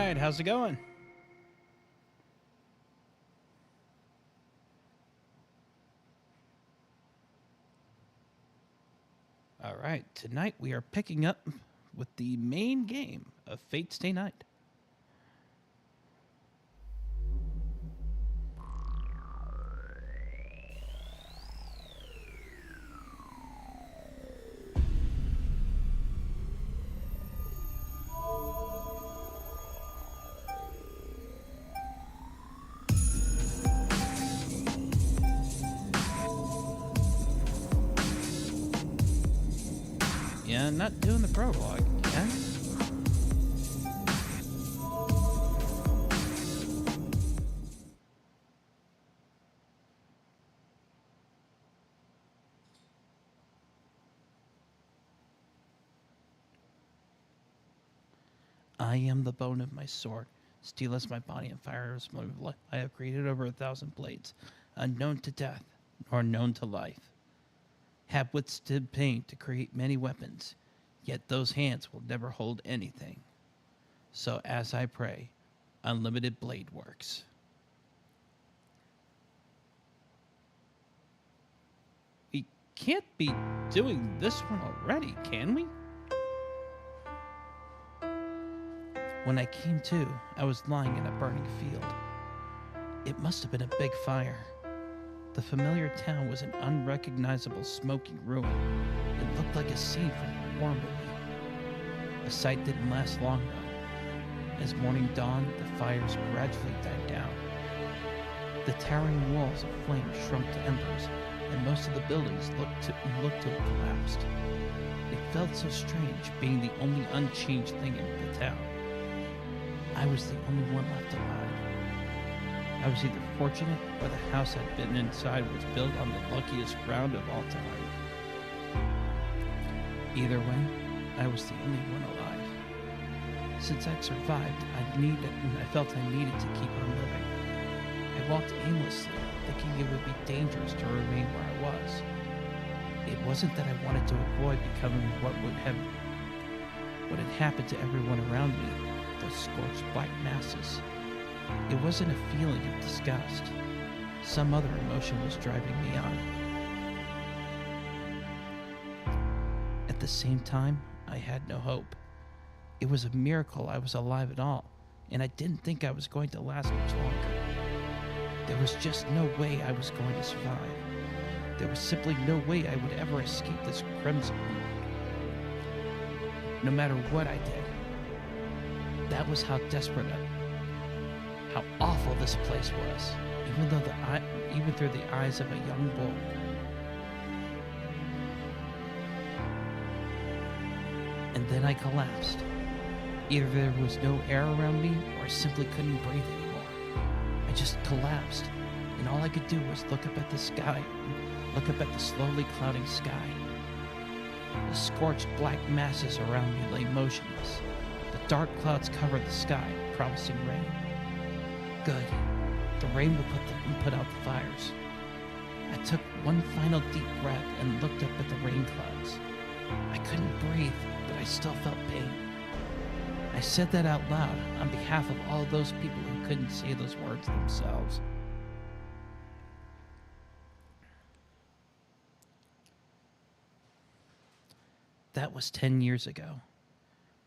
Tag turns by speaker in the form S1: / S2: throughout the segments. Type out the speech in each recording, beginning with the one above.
S1: right, how's it going? All right, tonight we are picking up with the main game of Fate Stay Night. Yeah, not doing the prologue again. I am the bone of my sword. Steel is my body and fire is my blood. I have created over 1,000 blades, unknown to death, nor known to life. Have withstood pain to create many weapons, yet those hands will never hold anything. So as I pray, unlimited blade works. We can't be doing this one already, can we? When I came to, I was lying in a burning field. It must have been a big fire. The familiar town was an unrecognizable smoking ruin. It looked like a scene from a war movie. The sight didn't last long though. As morning dawned, the fires gradually died down. The towering walls of flame shrunk to embers, and most of the buildings looked to have collapsed. It felt so strange being the only unchanged thing in the town. I was the only one left alive. I was either fortunate or the house I'd been inside was built on the luckiest ground of all time. Either way, I was the only one alive. Since I'd survived, I felt I needed to keep on living. I walked aimlessly, thinking it would be dangerous to remain where I was. It wasn't that I wanted to avoid becoming what had happened to everyone around me, those scorched black masses. It wasn't a feeling of disgust. Some other emotion was driving me on. At the same time, I had no hope. It was a miracle I was alive at all, and I didn't think I was going to last much longer. There was just no way I was going to survive. There was simply no way I would ever escape this crimson. No matter what I did. That was how desperate how awful this place was, even through the eyes of a young bull. And then I collapsed. Either there was no air around me, or I simply couldn't breathe anymore. I just collapsed, and all I could do was look up at the sky, look up at the slowly clouding sky. The scorched black masses around me lay motionless. The dark clouds covered the sky, promising rain. Good. The rain will put out the fires. I took one final deep breath and looked up at the rain clouds. I couldn't breathe, but I still felt pain. I said that out loud on behalf of all those people who couldn't say those words themselves. That was 10 years ago.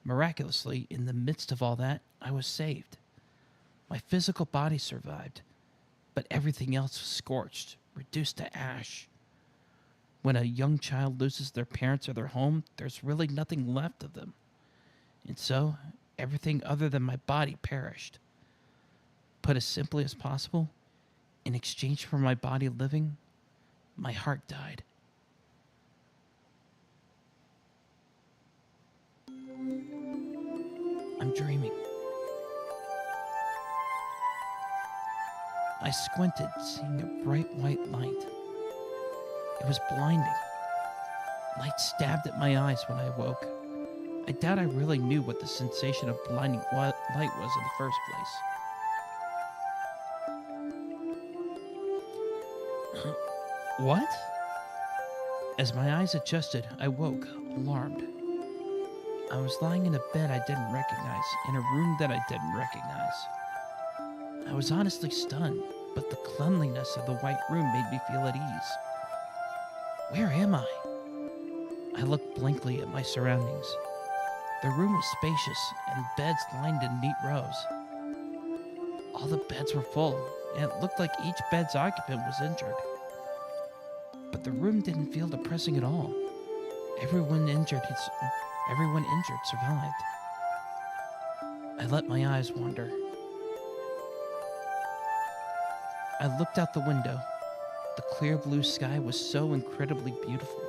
S1: Miraculously, in the midst of all that, I was saved. My physical body survived, but everything else was scorched, reduced to ash. When a young child loses their parents or their home, there's really nothing left of them. And so, everything other than my body perished. Put as simply as possible, in exchange for my body living, my heart died. I'm dreaming. I squinted, seeing a bright white light. It was blinding. Light stabbed at my eyes when I woke. I doubt I really knew what the sensation of blinding light was in the first place. What? As my eyes adjusted, I woke, alarmed. I was lying in a bed I didn't recognize, in a room that I didn't recognize. I was honestly stunned, but the cleanliness of the white room made me feel at ease. Where am I? I looked blankly at my surroundings. The room was spacious, and beds lined in neat rows. All the beds were full, and it looked like each bed's occupant was injured. But the room didn't feel depressing at all. Everyone injured survived. I let my eyes wander. I looked out the window. The clear blue sky was so incredibly beautiful.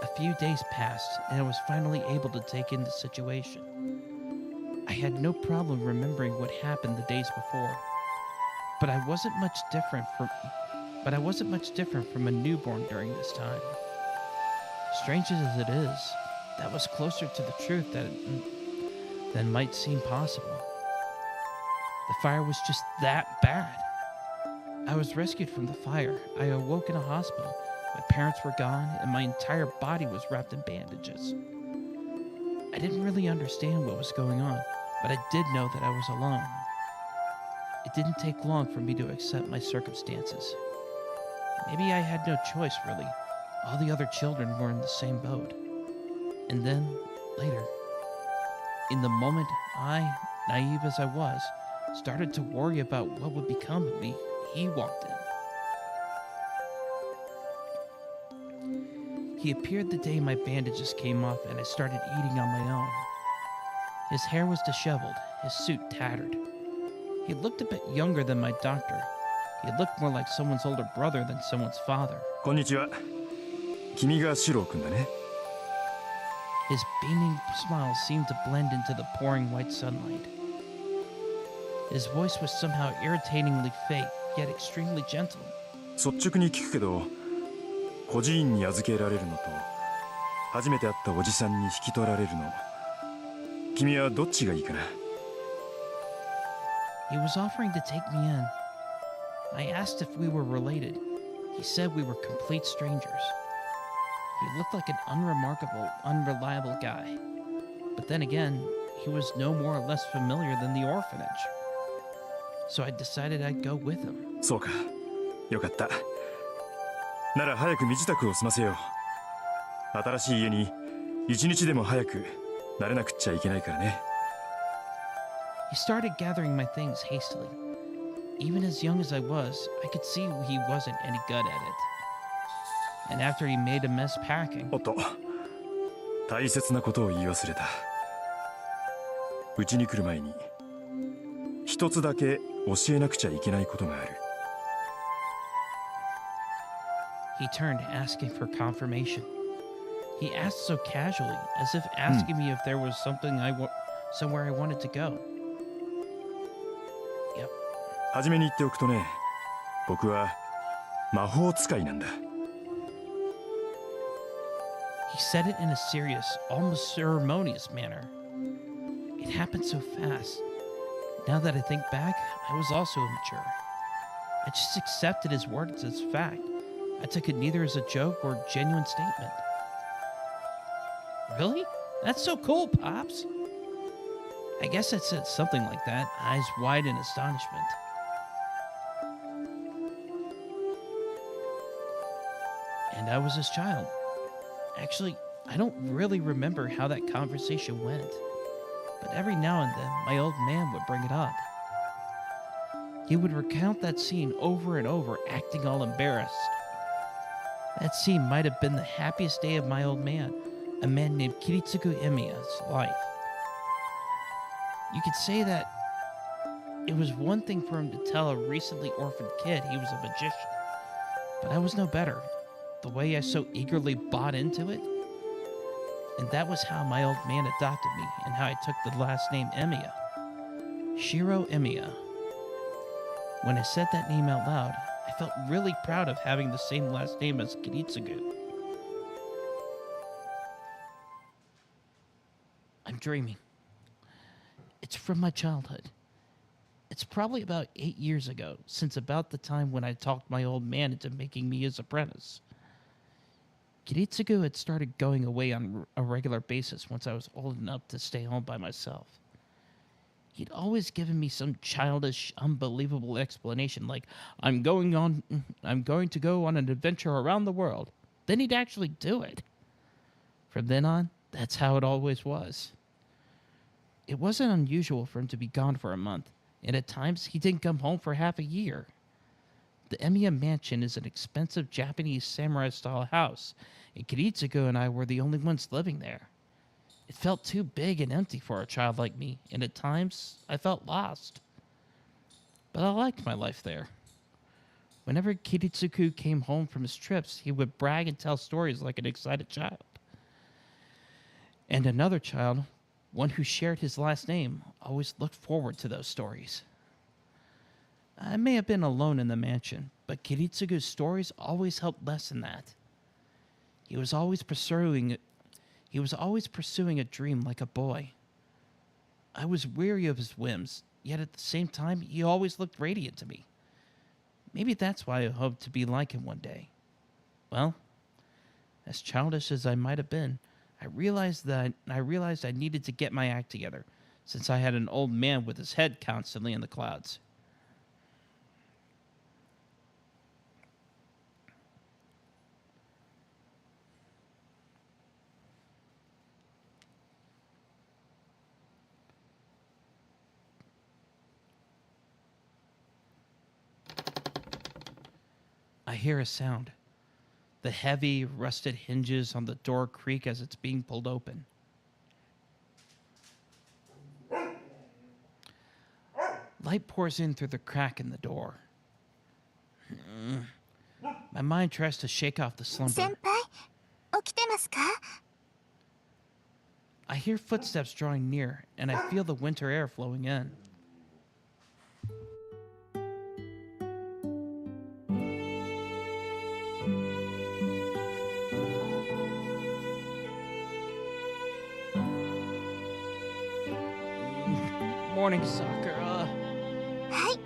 S1: A few days passed, and I was finally able to take in the situation. I had no problem remembering what happened the days before, but I wasn't much different from a newborn during this time. Strange as it is, that was closer to the truth than might seem possible. The fire was just that bad. I was rescued from the fire. I awoke in a hospital. My parents were gone, and my entire body was wrapped in bandages. I didn't really understand what was going on, but I did know that I was alone. It didn't take long for me to accept my circumstances. Maybe I had no choice, really. All the other children were in the same boat. And then, later, in the moment I, naive as I was, started to worry about what would become of me, he walked in. He appeared the day my bandages came off and I started eating on my own. His hair was disheveled, his suit tattered. He looked a bit younger than my doctor. He looked more like someone's older brother than someone's father.
S2: こんにちは。君がシロー君だね。
S1: His beaming smile seemed to blend into the pouring white sunlight. His voice was somehow irritatingly fake, yet extremely gentle.
S2: 率直に聞くけど、孤児院に預けられるのと、初めて会ったおじさんに引き取られるの、君はどっちがいいかな？
S1: He was offering to take me in. I asked if we were related. He said we were complete strangers. He looked like an unreliable guy. But then again, he was no more or less familiar than the orphanage. So I decided I'd go with him.
S2: そうか、よかった。なら早く身支度を済ませよう。新しい家に一日でも早く慣れなくっちゃいけないからね。
S1: He started gathering my things hastily. Even as young as I was, I could see he wasn't any good at it. And after he made a mess packing...
S2: おっと、大切なことを言い忘れた。うちに来る前に、一つだけ教えなくちゃいけないことがある。
S1: He turned, asking for confirmation. He asked so casually, as if asking me if there was somewhere I wanted to go. Yep.
S2: はじめに言っておくとね、僕は魔法使いなんだ。
S1: He said it in a serious, almost ceremonious manner. It happened so fast. Now that I think back, I was also immature. I just accepted his words as fact. I took it neither as a joke or a genuine statement. Really? That's so cool, Pops. I guess I said something like that, eyes wide in astonishment. And I was his child. Actually, I don't really remember how that conversation went. But every now and then, my old man would bring it up. He would recount that scene over and over, acting all embarrassed. That scene might have been the happiest day of my old man, a man named Shirou Emiya's life. You could say that it was one thing for him to tell a recently orphaned kid he was a magician, but I was no better. The way I so eagerly bought into it. And that was how my old man adopted me and how I took the last name Emiya. Shirou Emiya. When I said that name out loud, I felt really proud of having the same last name as Kiritsugu. I'm dreaming. It's from my childhood. It's probably about 8 years ago, since about the time when I talked my old man into making me his apprentice. Kiritsugu had started going away on a regular basis once I was old enough to stay home by myself. He'd always given me some childish, unbelievable explanation like, I'm going to go on an adventure around the world. Then he'd actually do it. From then on, that's how it always was. It wasn't unusual for him to be gone for a month, and at times he didn't come home for half a year. The Emiya mansion is an expensive Japanese samurai-style house, and Kiritsugu and I were the only ones living there. It felt too big and empty for a child like me, and at times I felt lost. But I liked my life there. Whenever Kiritsugu came home from his trips, he would brag and tell stories like an excited child. And another child, one who shared his last name, always looked forward to those stories. I may have been alone in the mansion, but Kiritsugu's stories always helped lessen that. He was always pursuing a dream like a boy. I was weary of his whims, yet at the same time, he always looked radiant to me. Maybe that's why I hoped to be like him one day. Well, as childish as I might have been, I realized I needed to get my act together, since I had an old man with his head constantly in the clouds. I hear a sound. The heavy, rusted hinges on the door creak as it's being pulled open. Light pours in through the crack in the door. My mind tries to shake off the slumber.
S3: 先輩、起きてますか？
S1: I hear footsteps drawing near, and I feel the winter air flowing in. Morning, Sakura.
S3: はい、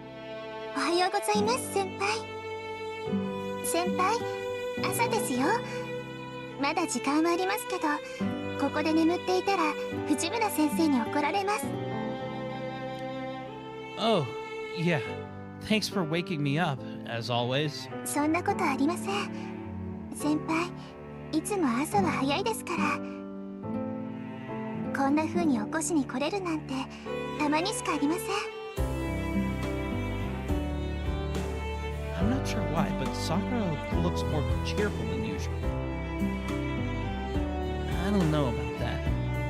S3: おはようございます先輩。先輩、朝ですよ。まだ時間はありますけど、ここで眠っていたら藤村先生に怒られます。
S1: Oh, yeah. Thanks for waking me up, as always.
S3: そんなことありません。先輩、いつも朝は早いですから。こんな風に起こしに来れるなんてたまにしかありません。
S1: I'm not sure why, but Sakura looks more cheerful than usual. I don't know about that.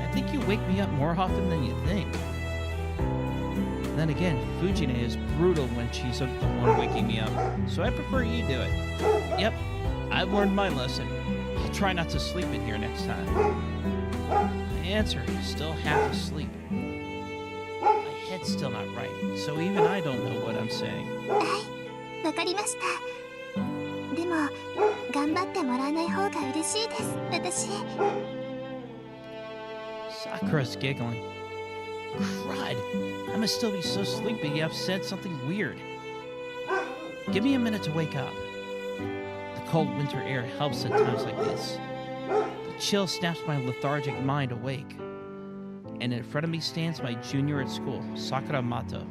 S1: I think you wake me up more often than you think. Then again, Fujine is brutal when she's the one waking me up, so I prefer you do it. Yep, I've learned my lesson. I'll try not to sleep in here next time. My answer is still half asleep. My head's still not right, so even I don't know what I'm saying.
S3: はい、わかりました。でも、頑張ってもらわない方が嬉しいです、私。
S1: Sakura's giggling. Crud! I must still be so sleepy I've said something weird. Give me a minute to wake up. The cold winter air helps at times like this. The chill snaps my lethargic mind awake. And in front of me stands my junior at school, Sakura Mato.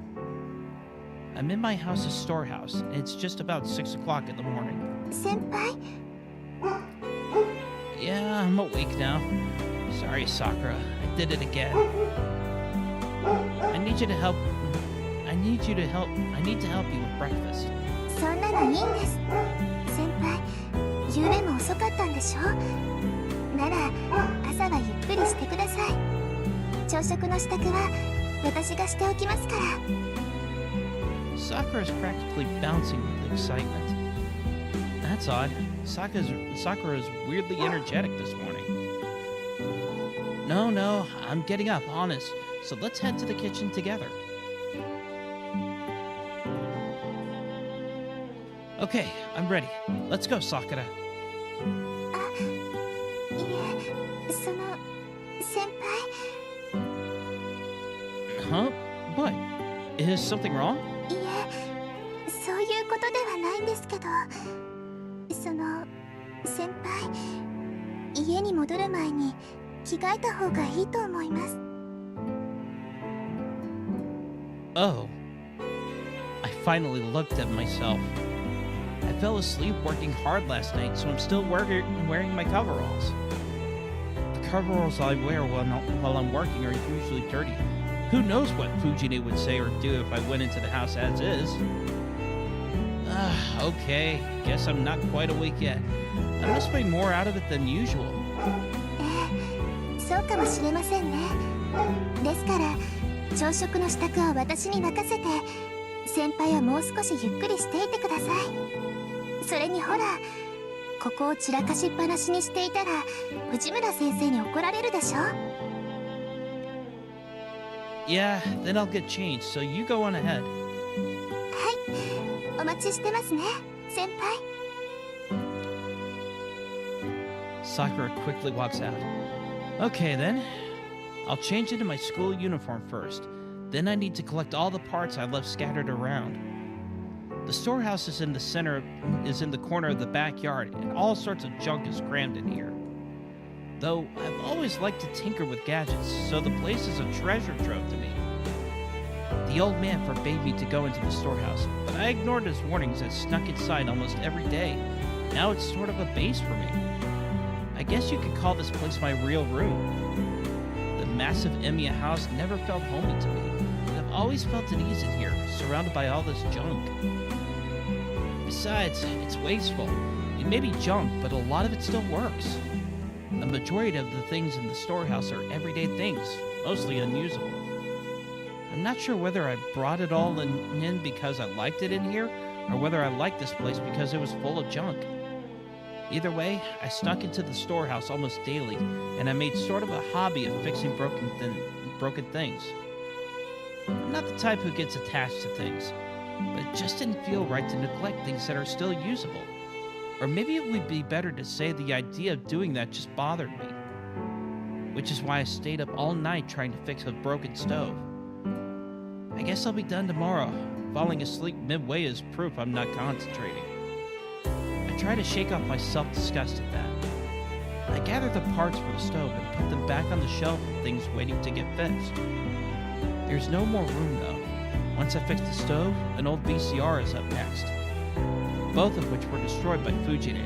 S1: I'm in my house's storehouse, and it's just about 6 o'clock in the morning.
S3: 先輩、
S1: Yeah, I'm awake now. Sorry, Sakura. I did it again. I need to help you with breakfast.
S3: そんなのいいんです。先輩、夕べも遅かったんでしょ？なら、朝はゆっくりしてください。朝食の支度は私がしておきますから。
S1: Sakura's practically bouncing with excitement. That's odd. Sakura is weirdly energetic this morning. No, I'm getting up, honest. So let's head to the kitchen together. Okay, I'm ready. Let's go, Sakura.
S3: いえ、先輩。
S1: Huh? What? Is something wrong?
S3: いえ、そういうことではないんですけど、先輩、家に戻る前に着替えた方がいいと思います。
S1: Oh. I finally looked at myself. I fell asleep working hard last night, so I'm still wearing my coveralls. The coveralls I wear while I'm working are usually dirty. Who knows what Fujine would say or do if I went into the house as is? Okay, guess I'm not quite awake yet. I must be more out of it than usual.
S3: そうかもしれませんね。ですから朝食の支度は私に任せて、先輩はもう少しゆっくりしていてください。それにほら、ここを散らかしっぱなしにしていたら藤村先生に怒られるでしょ。
S1: Yeah, then I'll get changed, so you go on ahead.
S3: はい、お待ちしてますね、先輩。
S1: Sakura quickly walks out. Okay then. I'll change into my school uniform first. Then I need to collect all the parts I left scattered around. The storehouse is in the corner of the backyard, and all sorts of junk is crammed in here. Though I've always liked to tinker with gadgets, so the place is a treasure trove to me. The old man forbade me to go into the storehouse, but I ignored his warnings and snuck inside almost every day. Now it's sort of a base for me. I guess you could call this place my real room. The massive Emiya house never felt homey to me, but I've always felt at ease in here, surrounded by all this junk. Besides, it's wasteful. It may be junk, but a lot of it still works. A majority of the things in the storehouse are everyday things, mostly unusable. I'm not sure whether I brought it all in because I liked it in here, or whether I liked this place because it was full of junk. Either way, I snuck into the storehouse almost daily, and I made sort of a hobby of fixing broken things. I'm not the type who gets attached to things, but it just didn't feel right to neglect things that are still usable. Or maybe it would be better to say the idea of doing that just bothered me. Which is why I stayed up all night trying to fix a broken stove. I guess I'll be done tomorrow. Falling asleep midway is proof I'm not concentrating. I try to shake off my self-disgust at that. I gather the parts for the stove and put them back on the shelf of things waiting to get fixed. There's no more room though. Once I fix the stove, an old VCR is up next. Both of which were destroyed by Fujine.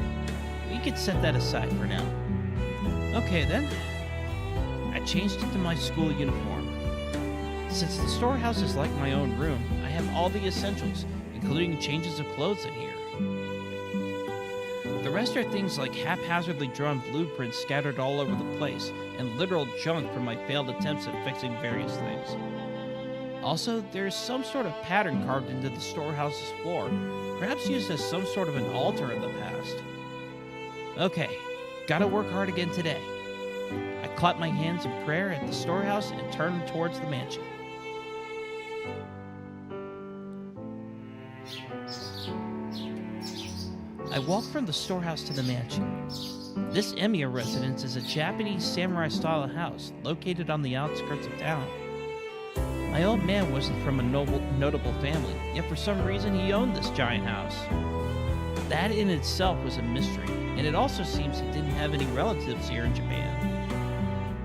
S1: We could set that aside for now. Okay then. I changed into my school uniform. Since the storehouse is like my own room, I have all the essentials, including changes of clothes in here. The rest are things like haphazardly drawn blueprints scattered all over the place, and literal junk from my failed attempts at fixing various things. Also, there is some sort of pattern carved into the storehouse's floor, perhaps used as some sort of an altar in the past. Okay, gotta work hard again today. I clap my hands in prayer at the storehouse and turn towards the mansion. I walk from the storehouse to the mansion. This Emiya residence is a Japanese samurai-style house located on the outskirts of town. My old man wasn't from a notable family, yet for some reason he owned this giant house. That in itself was a mystery, and it also seems he didn't have any relatives here in Japan.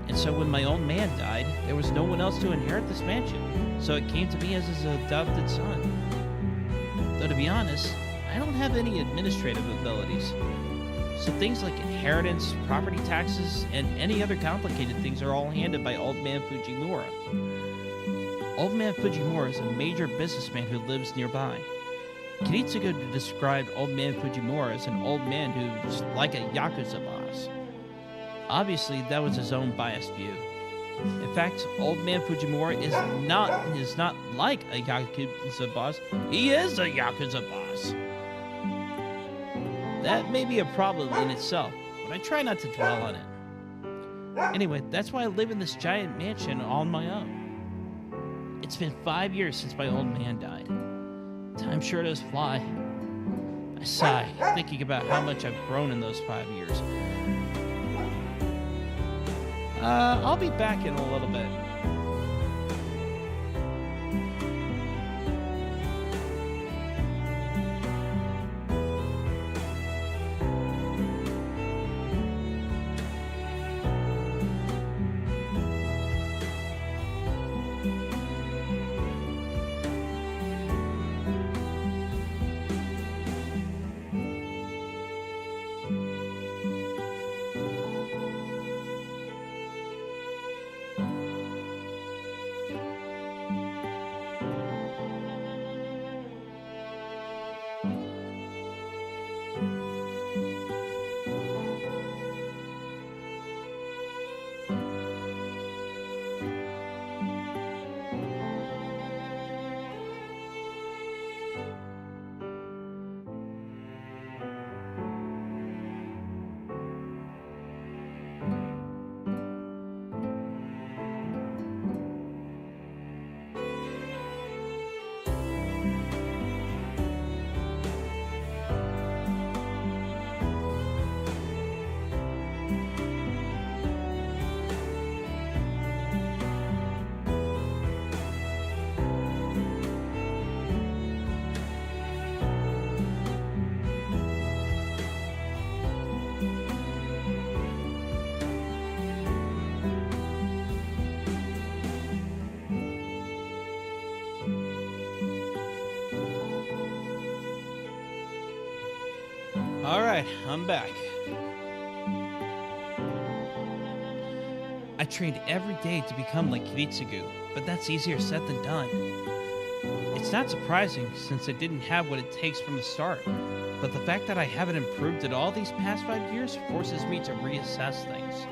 S1: And so when my old man died, there was no one else to inherit this mansion, so it came to me as his adopted son. Though to be honest, I don't have any administrative abilities, so things like inheritance, property taxes, and any other complicated things are all handled by Old Man Fujimura. Old Man Fujimura is a major businessman who lives nearby. Kiritsugu described Old Man Fujimura as an old man who's like a Yakuza boss. Obviously, that was his own biased view. In fact, Old Man Fujimura is not like a Yakuza boss, he is a Yakuza boss. That may be a problem in itself, but I try not to dwell on it. Anyway, that's why I live in this giant mansion on my own. It's been 5 years since my old man died. Time sure does fly. I sigh, thinking about how much I've grown in those 5 years. I'll be back in a little bit. Alright, I'm back. I trained every day to become like Kiritsugu, but that's easier said than done. It's not surprising since I didn't have what it takes from the start, but the fact that I haven't improved at all these past 5 years forces me to reassess things.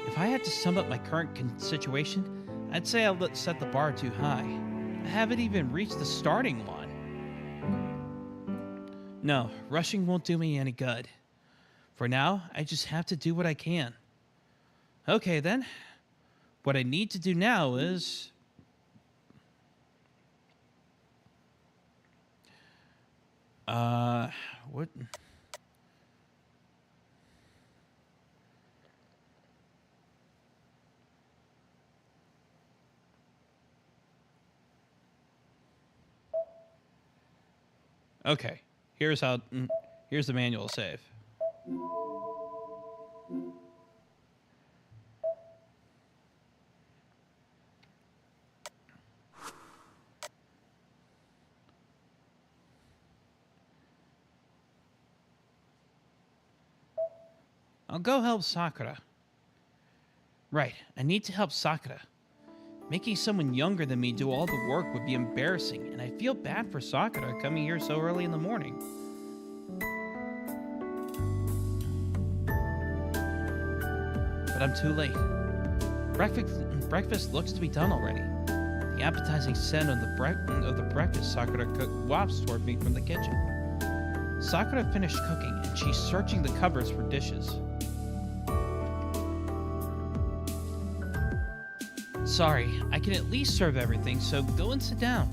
S1: If I had to sum up my current situation, I'd say I set the bar too high. I haven't even reached the starting one. No, rushing won't do me any good. For now, I just have to do what I can. Okay then. What I need to do now is... what? Okay, here's the manual save. I'll go help Sakura. Right, I need to help Sakura. Making someone younger than me do all the work would be embarrassing, and I feel bad for Sakura coming here so early in the morning. But I'm too late. Breakfast looks to be done already. The appetizing scent of the breakfast Sakura cooked wafts toward me from the kitchen. Sakura finished cooking, and she's searching the cupboards for dishes. Sorry, I can at least serve everything, so go and sit down.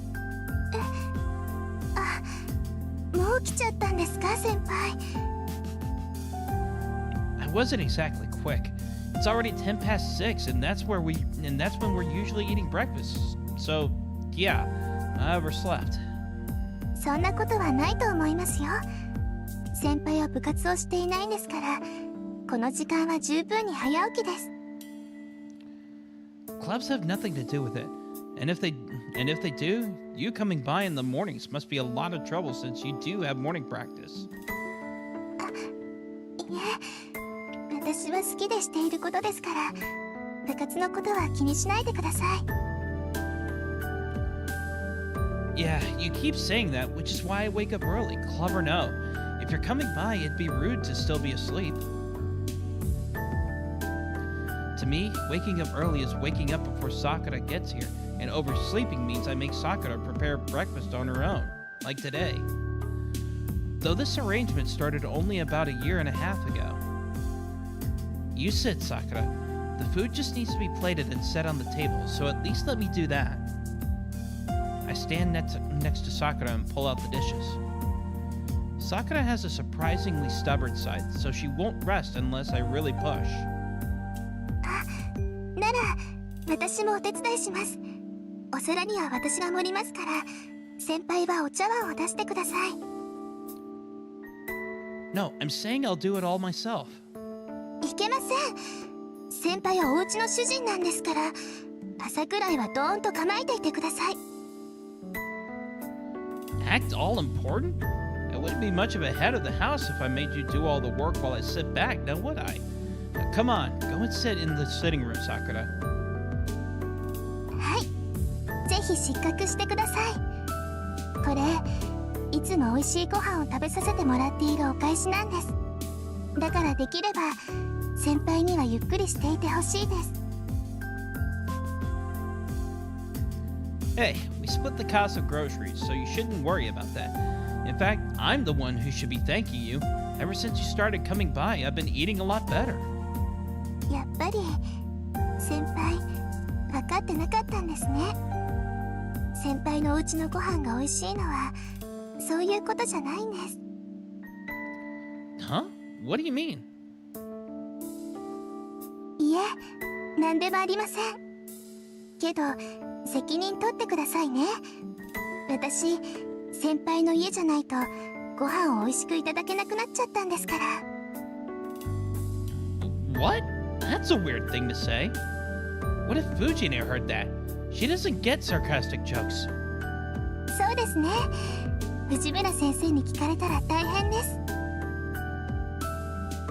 S3: もう来ちゃったんですか、先輩?
S1: I wasn't exactly quick. It's already 10 past 6, and that's when we're usually eating breakfast. So, yeah, I overslept.
S3: そんなことはないと思いますよ。先輩は部活をしていないんですから、この時間は十分に早起きです。
S1: Clubs have nothing to do with it. And if they do, you coming by in the mornings must be a lot of trouble since you do have morning practice.
S3: いえ、私は好きでしていることですから、部活のことは気にしないでください。
S1: Yeah, you keep saying that, which is why I wake up early, club or no. If you're coming by, it'd be rude to still be asleep. To me, waking up early is waking up before Sakura gets here, and oversleeping means I make Sakura prepare breakfast on her own, like today. Though this arrangement started only about a year and a half ago. You sit, Sakura. The food just needs to be plated and set on the table, so at least let me do that. I stand next to Sakura and pull out the dishes. Sakura has a surprisingly stubborn side, so she won't rest unless I really push.
S3: なら、私もお手伝いします。お皿には私が盛りますから、先輩はお茶碗を出してください。
S1: No, I'm saying I'll do it all myself.
S3: いけません。先輩はお家の主人なんですから、朝くらいはドーンと構えていてください。
S1: Act all important? It wouldn't be much of a head of the house if I made you do all the work while I sit back, now would I? Now, come on, go and sit in the sitting room, Sakura.
S3: はい、ぜひ失格してください。これ、いつも美味しいご飯を食べさせてもらっているお返しなんです。だからできれば、先輩にはゆっくりしていてほしいです。
S1: Hey, we split the cost of groceries, so you shouldn't worry about that. In fact, I'm the one who should be thanking you. Ever since you started coming by, I've been eating a lot better.
S3: やっぱり、先輩、分かってなかったんですね。先輩のお家のご飯が美味しいのは、そういうことじゃないんです。
S1: Huh? What do you mean?
S3: いえ、なんでもありません。けど、責任取ってくださいね。私、先輩の家じゃないとご飯を美味しくいただけなくなっちゃったんですから。
S1: What? That's a weird thing to say. What if Fujine heard that? She doesn't get sarcastic jokes.
S3: そうですね。藤村先生に聞かれたら大変です。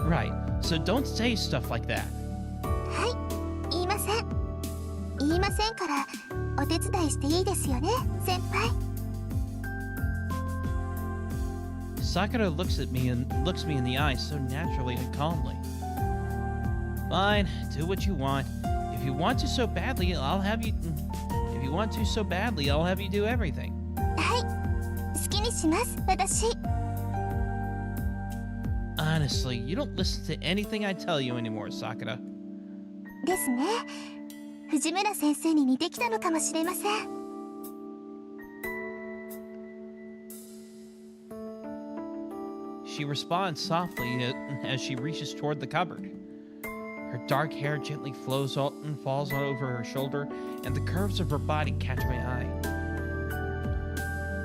S1: Right, so don't say stuff like that.
S3: はい、言いません。言いませんから、お手伝いしていいですよね、先輩。
S1: Sakura looks me in the eye so naturally and calmly. Fine, do what you want. If you want to so badly, I'll have you. If you want to so badly, I'll have you do everything.
S3: はい、好きにします、私。
S1: Honestly, you don't listen to anything I tell you anymore, Sakura.
S3: ですね。藤村先生に似てきたのかもしれません。
S1: She responds softly as she reaches toward the cupboard. Her dark hair gently falls over her shoulder, and the curves of her body catch my eye.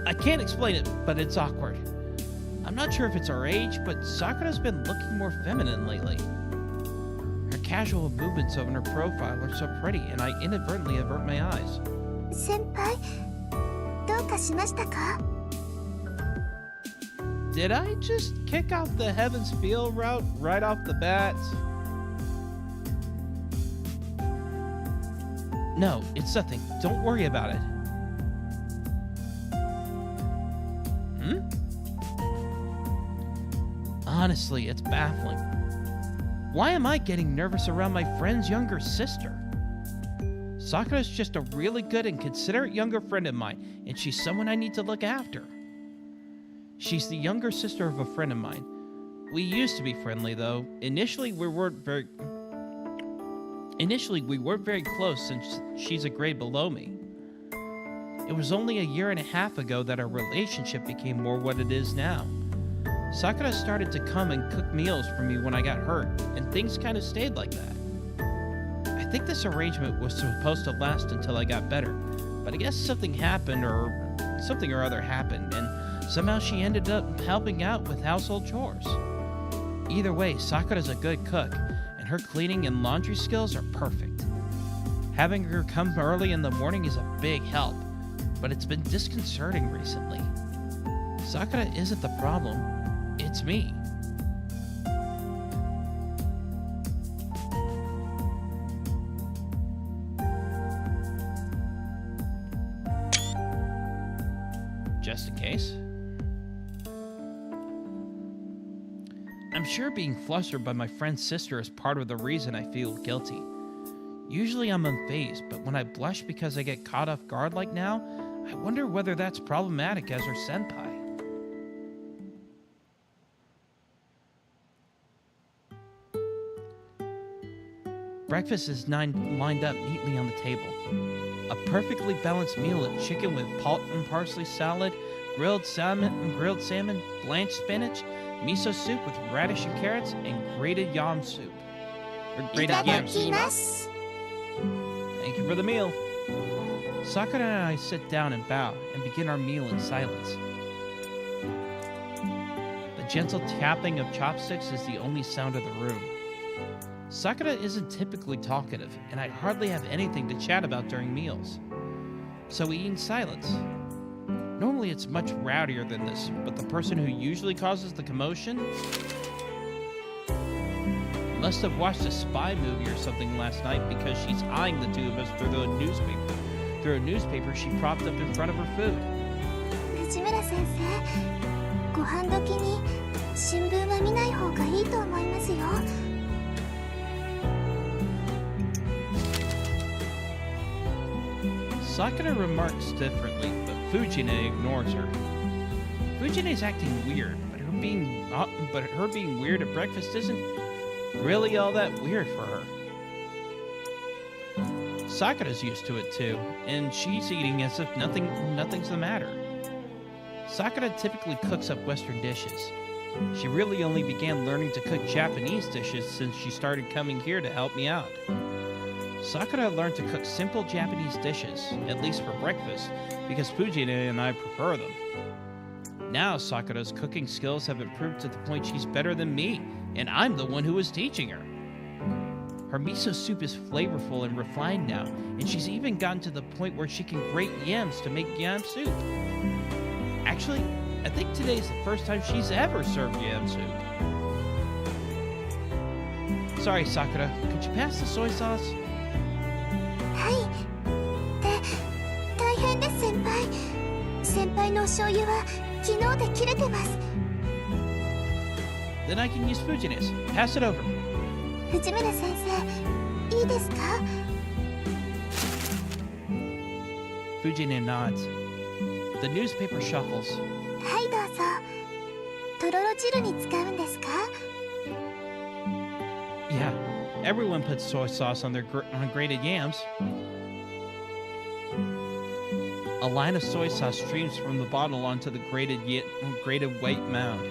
S1: I can't explain it, but it's awkward. I'm not sure if it's our age, but Sakura's been looking more feminine lately. Her casual movements over her profile are so pretty, and I inadvertently avert my eyes.
S3: 先輩、どうかしましたか？
S1: Did I just kick off the Heaven's Feel route right off the bat? No, it's nothing. Don't worry about it. Honestly, it's baffling. Why am I getting nervous around my friend's younger sister? Sakura's just a really good and considerate younger friend of mine, and she's someone I need to look after. She's the younger sister of a friend of mine. We used to be friendly, though. Initially, we weren't very close since she's a grade below me. It was only a year and a half ago that our relationship became more what it is now. Sakura started to come and cook meals for me when I got hurt, and things kind of stayed like that. I think this arrangement was supposed to last until I got better, but I guess something or other happened, and somehow she ended up helping out with household chores. Either way, Sakura's a good cook, and her cleaning and laundry skills are perfect. Having her come early in the morning is a big help, but it's been disconcerting recently. Sakura isn't the problem, it's me. Just in case. I'm sure being flustered by my friend's sister is part of the reason I feel guilty. Usually I'm unfazed, but when I blush because I get caught off guard like now, I wonder whether that's problematic as her senpai. Breakfast is lined up neatly on the table. A perfectly balanced meal of chicken with parsley salad, grilled salmon, blanched spinach, miso soup with radish and carrots, and grated yam soup. Or grated yam soup. Thank you for the meal. Sakura and I sit down and bow and begin our meal in silence. The gentle tapping of chopsticks is the only sound of the room. Sakura isn't typically talkative, and I hardly have anything to chat about during meals. So we eat in silence. Normally it's much rowdier than this, but the person who usually causes the commotion must have watched a spy movie or something last night because she's eyeing the two of us through a newspaper she propped up in front of her food.
S3: 藤村先生、ご飯時に新聞は見ない方がいいと思いますよ。
S1: Sakura remarks differently, but Fujine ignores her. Fujine's acting weird, but her being weird at breakfast isn't really all that weird for her. Sakura's used to it too, and she's eating as if nothing's the matter. Sakura typically cooks up Western dishes. She really only began learning to cook Japanese dishes since she started coming here to help me out. Sakura learned to cook simple Japanese dishes, at least for breakfast, because Fujine and I prefer them. Now Sakura's cooking skills have improved to the point she's better than me, and I'm the one who is teaching her. Her miso soup is flavorful and refined now, and she's even gotten to the point where she can grate yams to make yam soup. Actually, I think today's the first time she's ever served yam soup. Sorry, Sakura. Could you pass the soy sauce?
S3: はい。大変です先輩。先輩のお醤油は昨日で切れてます。
S1: Then I can use Fujine's. Pass it over.
S3: 藤村先生、いいですか？
S1: Fujine nods. The newspaper shuffles.
S3: はいどうぞ。とろろ汁に使うんですか？
S1: Yeah, everyone puts soy sauce on their on grated yams. A line of soy sauce streams from the bottle onto the grated white mound.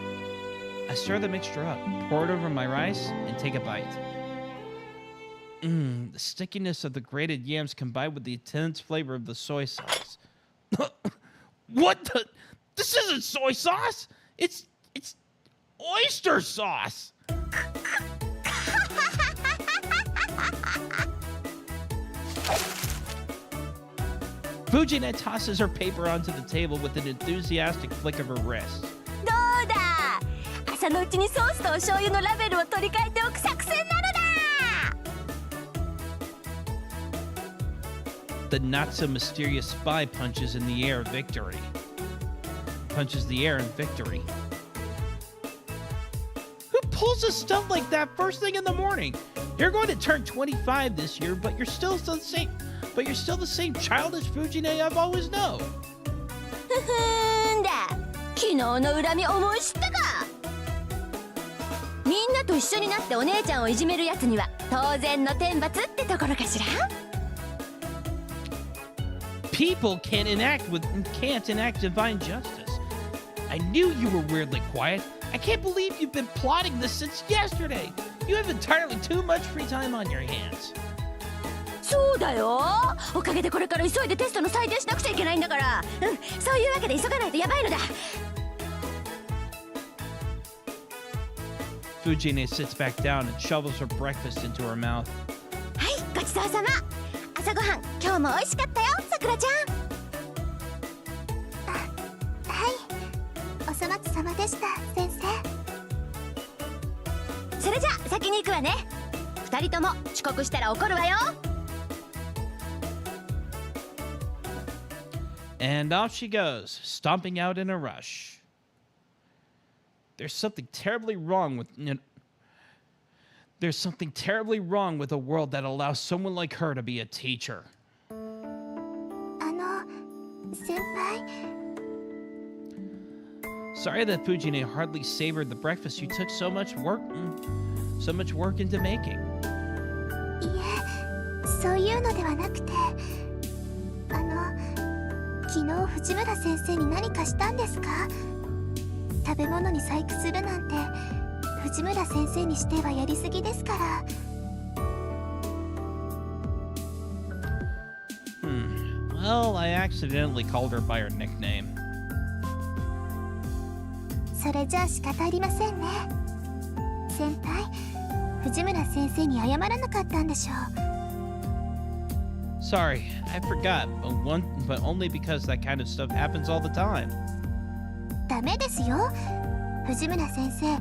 S1: I stir the mixture up, pour it over my rice, and take a bite. The stickiness of the grated yams combined with the intense flavor of the soy sauce. What the? This isn't soy sauce! It's oyster sauce! Fujine tosses her paper onto the table with an enthusiastic flick of her wrist.
S4: どうだ、朝のうちにソースとお醤油のラベルを取り替えておく作戦なのだ。
S1: The not so mysterious spy punches in the air victory. Punches the air in victory. Who pulls a stunt like that first thing in the morning? You're going to turn 25 this year, but you're still the same. But you're still the same childish Fujine I've always known.
S4: ふふんだ。昨日の恨み思い知ったか。みんなと一緒になってお姉ちゃんをいじめるやつには当然の天罰ってところかしら。
S1: People can't enact divine justice. I knew you were weirdly quiet. I can't believe you've been plotting this since yesterday. You have entirely too much free time on your hands.
S4: そうだよ。おかげでこれから急いでテストの採点しなくちゃいけないんだから。そういうわけで急がないとやばいのだ。
S1: Fujine sits back down and shovels her breakfast into her mouth.
S4: はい、ごちそうさま。朝ごはん、今日も美味しかったよ、さくらちゃん。
S3: はい。お粗末様でした先生。
S4: それじゃあ先に行くわね。二人とも遅刻したら怒るわよ。
S1: And off she goes, stomping out in a rush. There's something terribly wrong with a world that allows someone like her to be a teacher.
S3: 先輩。
S1: Sorry that Fujine hardly savored the breakfast you took so much work into making.
S3: いえ、そういうのではなくて、昨日藤村先生に何かしたんですか？食べ物に細工するなんて藤村先生にしてはやりすぎですから。
S1: Well, I accidentally called her by her nickname.
S3: それじゃあ仕方ありませんね。先輩、藤村先生に謝らなかったんでしょう。
S1: Sorry, I forgot, but only because that kind of stuff happens all the time.
S3: ダメですよ。藤村先生、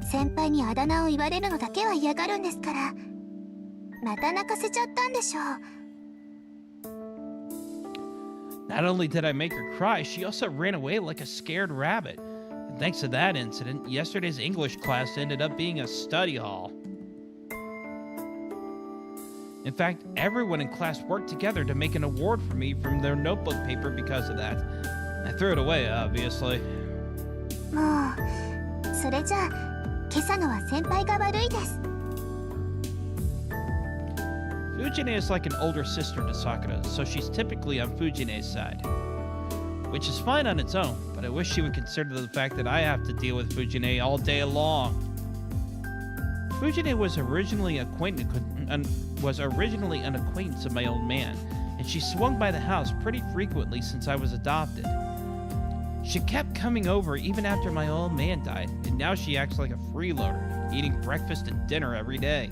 S3: 先輩にあだ名を言われるのだけは嫌がるんですから。また泣かせちゃったんでしょう。
S1: Not only did I make her cry, she also ran away like a scared rabbit. And thanks to that incident, yesterday's English class ended up being a study hall. In fact, everyone in class worked together to make an award for me from their notebook paper because of that. I threw it away, obviously.
S3: もう、それじゃあ、今朝のは先輩が悪いです。
S1: Fujine is like an older sister to Sakura, so she's typically on Fujine's side. Which is fine on its own, but I wish she would consider the fact that I have to deal with Fujine all day long. Fujine was originally an acquaintance of my old man, and she swung by the house pretty frequently since I was adopted. She kept coming over even after my old man died, and now she acts like a freeloader, eating breakfast and dinner every day.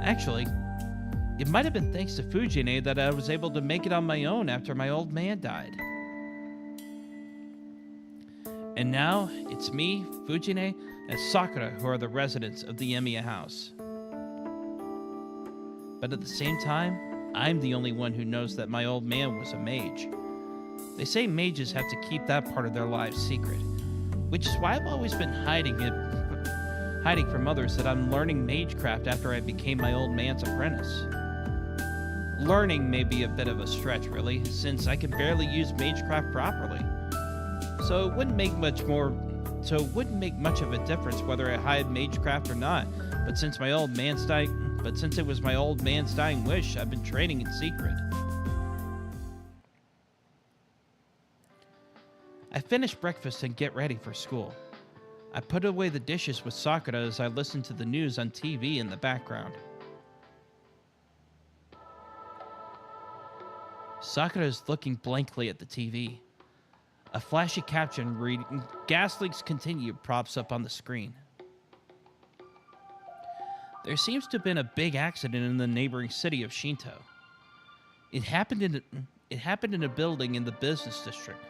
S1: Actually, it might have been thanks to Fujine that I was able to make it on my own after my old man died. And now, it's me, Fujine, and Sakura who are the residents of the Emiya house. But at the same time, I'm the only one who knows that my old man was a mage. They say mages have to keep that part of their lives secret, which is why I've always been hiding from others that I'm learning magecraft after I became my old man's apprentice. Learning may be a bit of a stretch, really, since I can barely use magecraft properly. So it wouldn't make much of a difference whether I hide magecraft or not. But since it was my old man's dying wish, I've been training in secret. I finish breakfast and get ready for school. I put away the dishes with Sakura as I listen to the news on TV in the background. Sakura is looking blankly at the TV. A flashy caption reading, "Gas leaks continue," props up on the screen. There seems to have been a big accident in the neighboring city of Shinto. It happened in a building in the business district.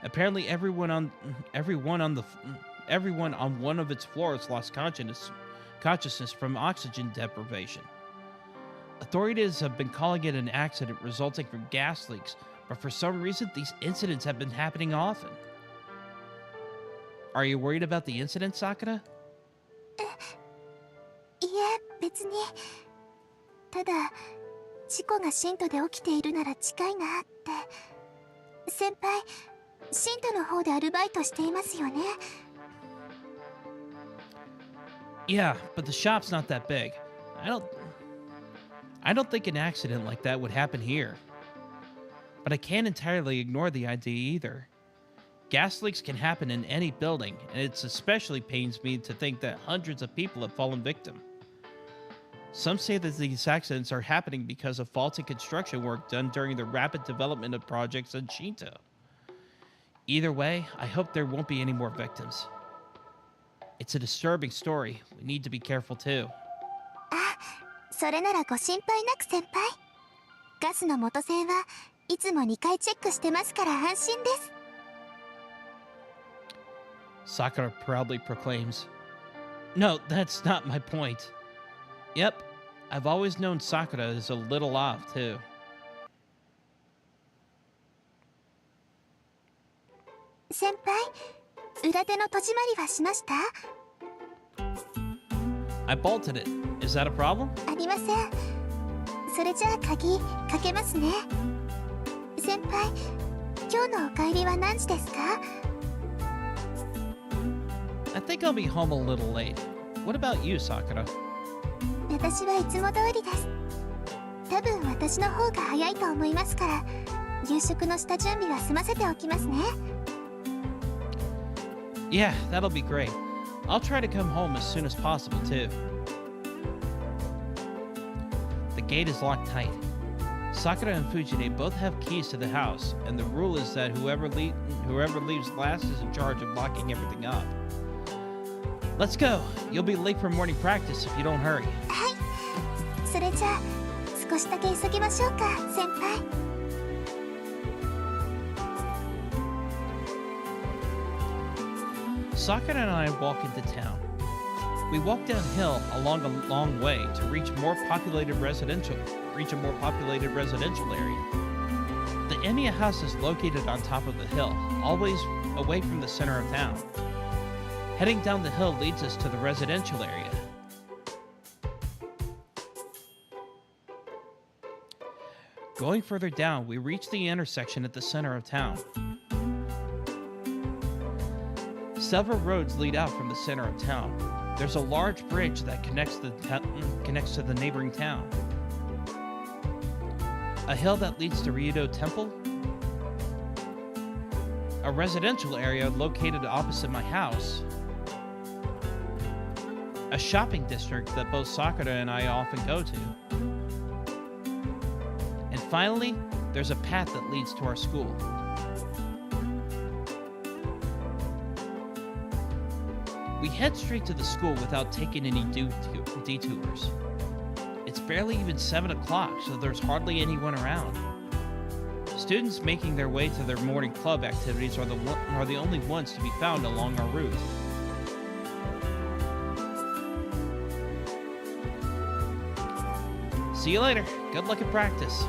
S1: Apparently everyone on one of its floors lost consciousness from oxygen deprivation. Authorities have been calling it an accident resulting from gas leaks, but for some reason these incidents have been happening often. Are you worried about the incident, Sakura?
S3: いえ、別に。ただ、事故がシントで起きているなら近いなって。先輩、シントの方でアルバイトしていますよね。
S1: Yeah, but the shop's not that big. I don't think an accident like that would happen here. But I can't entirely ignore the idea either. Gas leaks can happen in any building, and it especially pains me to think that hundreds of people have fallen victim. Some say that these accidents are happening because of faulty construction work done during the rapid development of projects in Shinto. Either way, I hope there won't be any more victims. It's a disturbing story. We need to be careful too.
S3: それならご心配なく先輩。ガスの元栓はいつも2回チェックしてますから安心です。
S1: Sakura proudly proclaims. No, that's not my point. Yep, I've always known Sakura is a little off too.
S3: Senpai, 裏手の戸締まりはしました？
S1: I bolted it. Is that a problem?
S3: ありません。それじゃあ鍵かけますね。先輩、今日のお帰りは何時ですか？
S1: I think I'll be home a little late. What about you, Sakura?
S3: 私はいつも通りです。多分私の方が早いと思いますから、夕食の下準備は済ませておきますね。
S1: Yeah, that'll be great. I'll try to come home as soon as possible, too. The gate is locked tight. Sakura and Fujine both have keys to the house, and the rule is that whoever leaves last is in charge of locking everything up. Let's go. You'll be late for morning practice if you don't hurry.
S3: はい。それじゃあ少しだけ急ぎましょうか、先輩。
S1: Sakura and I walk into town. We walk downhill along a long way to reach a more populated residential area. The Emiya house is located on top of the hill, always away from the center of town. Heading down the hill leads us to the residential area. Going further down, we reach the intersection at the center of town. Several roads lead out from the center of town. There's a large bridge that connects to the neighboring town. A hill that leads to Ryudo Temple. A residential area located opposite my house. A shopping district that both Sakura and I often go to. And finally, there's a path that leads to our school. We head straight to the school without taking any detours. It's barely even 7 o'clock, so there's hardly anyone around. Students making their way to their morning club activities are the only ones to be found along our route. See you later. Good luck in practice.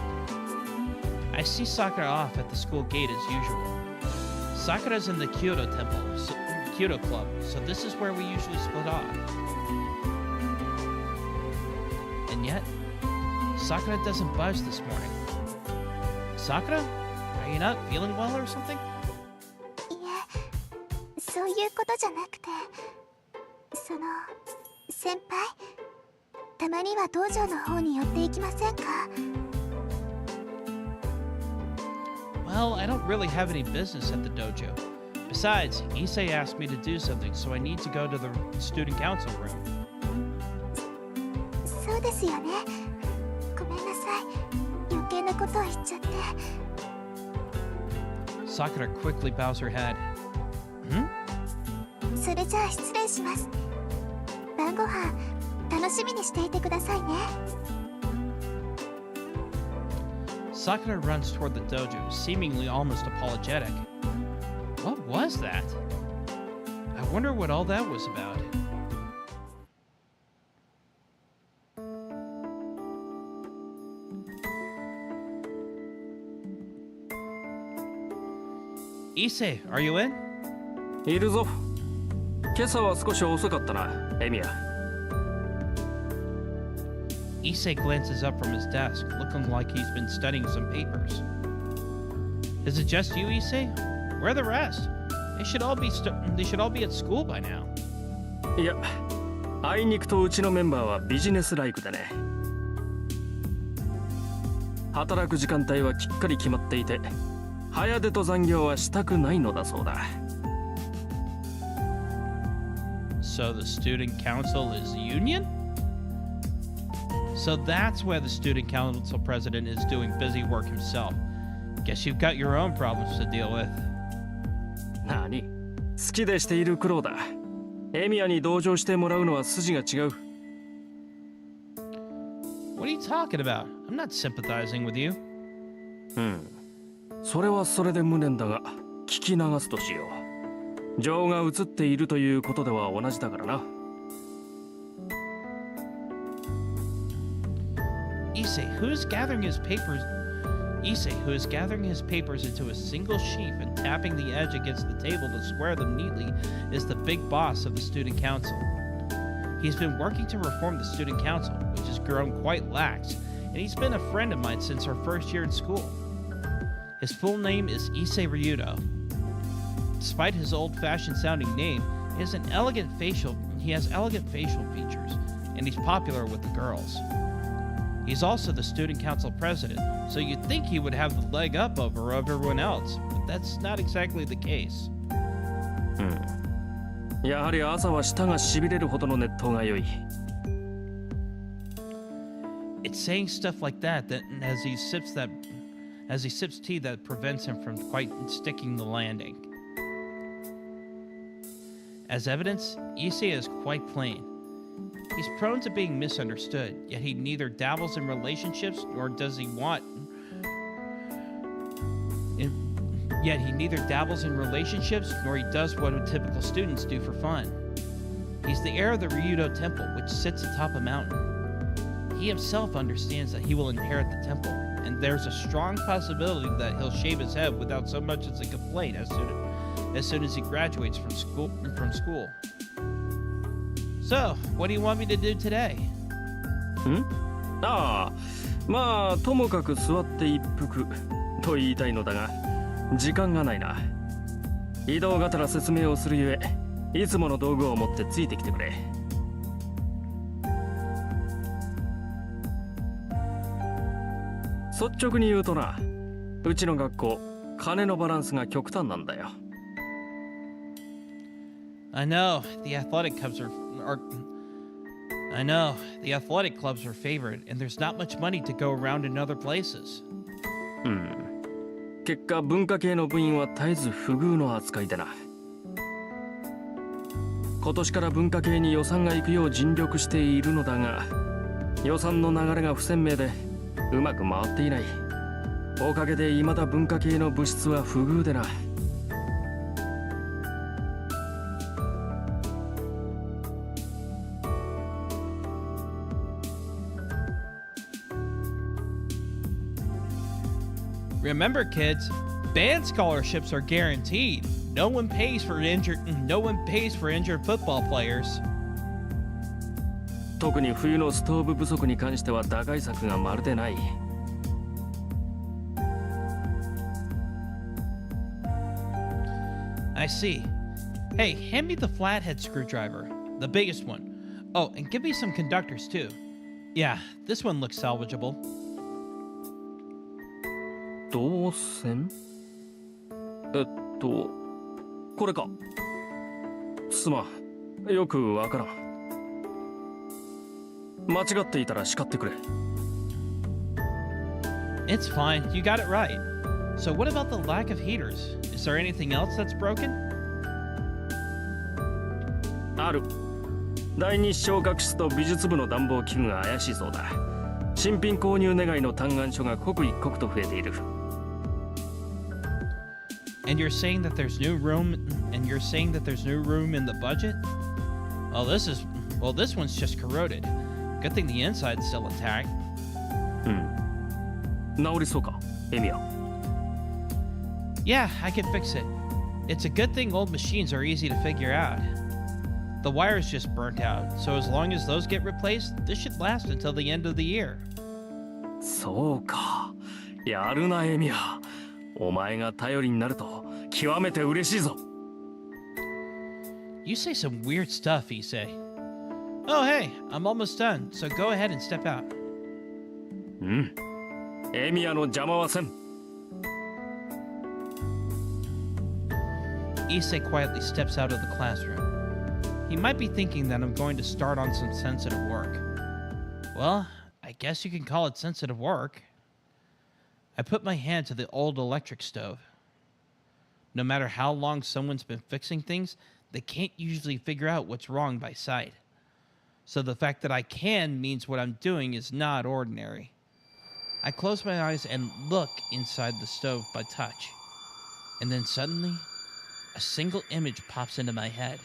S1: I see Sakura off at the school gate as usual. Sakura's in the Kyoto Kyoto Club, so this is where we usually split off. And yet, Sakura doesn't budge this morning. Sakura? Are you not feeling well or something?
S3: いえ、そういうことじゃなくて、先輩、たまには道場の方に寄っていきませんか？
S1: Well, I don't really have any business at the dojo. Besides, Issei asked me to do something, so I need to go to the student council room.
S3: そうですよね。ごめんなさい。余計なことを言っちゃって。
S1: Sakura quickly bows her head. Hmm?
S3: それじゃあ失礼します。晩ご飯楽しみにしていてくださいね。
S1: Sakura runs toward the dojo, seemingly almost apologetic. What was that? I wonder what all that was about. Issei, are you in?
S5: いるぞ。今朝は少し遅かったな、エミヤ。
S1: Issei glances up from his desk, looking like he's been studying some papers. Is it just you, Issei? Where are the rest? They should all be at school by now.
S5: いや、あいにくとうちのメンバーはビジネスライクでね。働く時間帯はきっかり決まっていて、早出と残業はしたくないのだそうだ。
S1: So the student council is union? So that's why the student council president is doing busy work himself. Guess you've got your own problems to deal with.
S5: なに、好きでしている苦労だ。エミヤに同情してもらうのは筋が違う。
S1: What are you talking about? I'm not sympathizing with you.
S5: それはそれで無念だが、聞き流すとしよう。情が移っているということでは同じだからな。
S1: Issei, who is gathering his papers into a single sheaf and tapping the edge against the table to square them neatly, is the big boss of the student council. He's been working to reform the student council, which has grown quite lax, and he's been a friend of mine since our first year in school. His full name is Issei Ryudo. Despite his old-fashioned sounding name, he has elegant facial features, and he's popular with the girls. He's also the student council president, so you'd think he would have the leg up over everyone else, but that's not exactly the case.
S5: やはり朝は舌がしびれるほどの熱湯が良い。
S1: It's saying stuff like that as he sips tea that prevents him from quite sticking the landing. As evidence, Issei is quite plain. He's prone to being misunderstood, yet he neither dabbles in relationships nor does he want. Yet he neither dabbles in relationships nor he does what typical students do for fun. He's the heir of the Ryudo Temple, which sits atop a mountain. He himself understands that he will inherit the temple, and there's a strong possibility that he'll shave his head without so much as a complaint as soon as he graduates from school. So, what do you want me to do today?
S5: ああ、まあともかく座って一服と言いたいのだが、時間がないな。移動がてら説明をするゆえ、いつもの道具を持ってついてきてくれ。率直に言うとな、うちの学校、金のバランスが極端なんだよ。
S1: I know the athletic clubs are favored, and there's not much money to go around in other places.
S5: 結果、文化系の部員は絶えず不遇の扱いでな。今年から文化系に予算が行くよう尽力しているのだが、予算の流れが不鮮明でうまく回っていない。おかげで未だ文化系の部室は不遇でな。
S1: Remember, kids, band scholarships are guaranteed. No one pays for injured football players.
S5: 特に冬のストーブ不足に関しては打開策がまるでない。
S1: I see. Hey, hand me the flathead screwdriver. The biggest one. Oh, and give me some conductors too. Yeah, this one looks salvageable.
S5: 導線？これか。すまん、よくわからん。間違っていたら叱ってくれ。
S1: It's fine, you got it right. So what about the lack of heaters? Is there anything else that's broken?
S5: ある。第二視聴覚室と美術部の暖房器具が怪しいそうだ。新品購入願いの嘆願書が刻一刻と増えている。
S1: And you're saying that there's new room in the budget? This one's just corroded. Good thing the inside's still intact.
S5: 治りそうか、エミヤ。
S1: Yeah, I can fix it. It's a good thing old machines are easy to figure out. The wire's just burnt out, so as long as those get replaced, this should last until the end of the year.
S5: そうか。やるな、エミヤ。お前が頼りになると極めて嬉しいぞ。
S1: You say some weird stuff, Issei. Oh, hey, I'm almost done, so go ahead and step out.
S5: エミヤの邪魔はせん。
S1: Issei quietly steps out of the classroom. He might be thinking that I'm going to start on some sensitive work. Well, I guess you can call it sensitive work. I put my hand to the old electric stove. No matter how long someone's been fixing things, they can't usually figure out what's wrong by sight. So the fact that I can means what I'm doing is not ordinary. I close my eyes and look inside the stove by touch. And then suddenly, a single image pops into my head.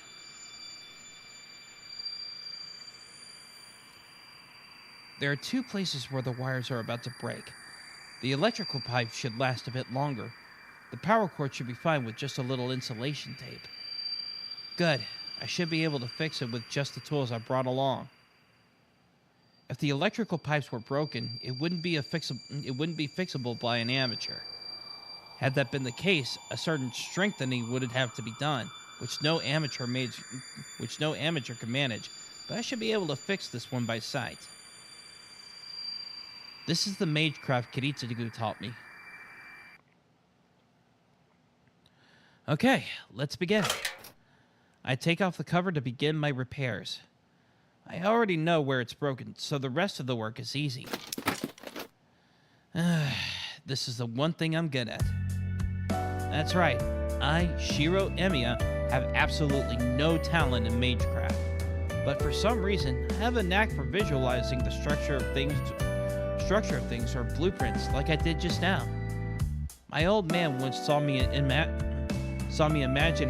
S1: There are two places where the wires are about to break. The electrical pipe should last a bit longer. The power cord should be fine with just a little insulation tape. Good. I should be able to fix it with just the tools I brought along. If the electrical pipes were broken, it wouldn't be fixable by an amateur. Had that been the case, a certain strengthening would have to be done, which no amateur could manage, but I should be able to fix this one by sight. This is the magecraft Kiritsugu taught me. Okay, let's begin. I take off the cover to begin my repairs. I already know where it's broken, so the rest of the work is easy. This is the one thing I'm good at. That's right, I, Shirou Emiya, have absolutely no talent in magecraft. But for some reason, I have a knack for visualizing the structure of things or blueprints like I did just now. My old man once saw me imagine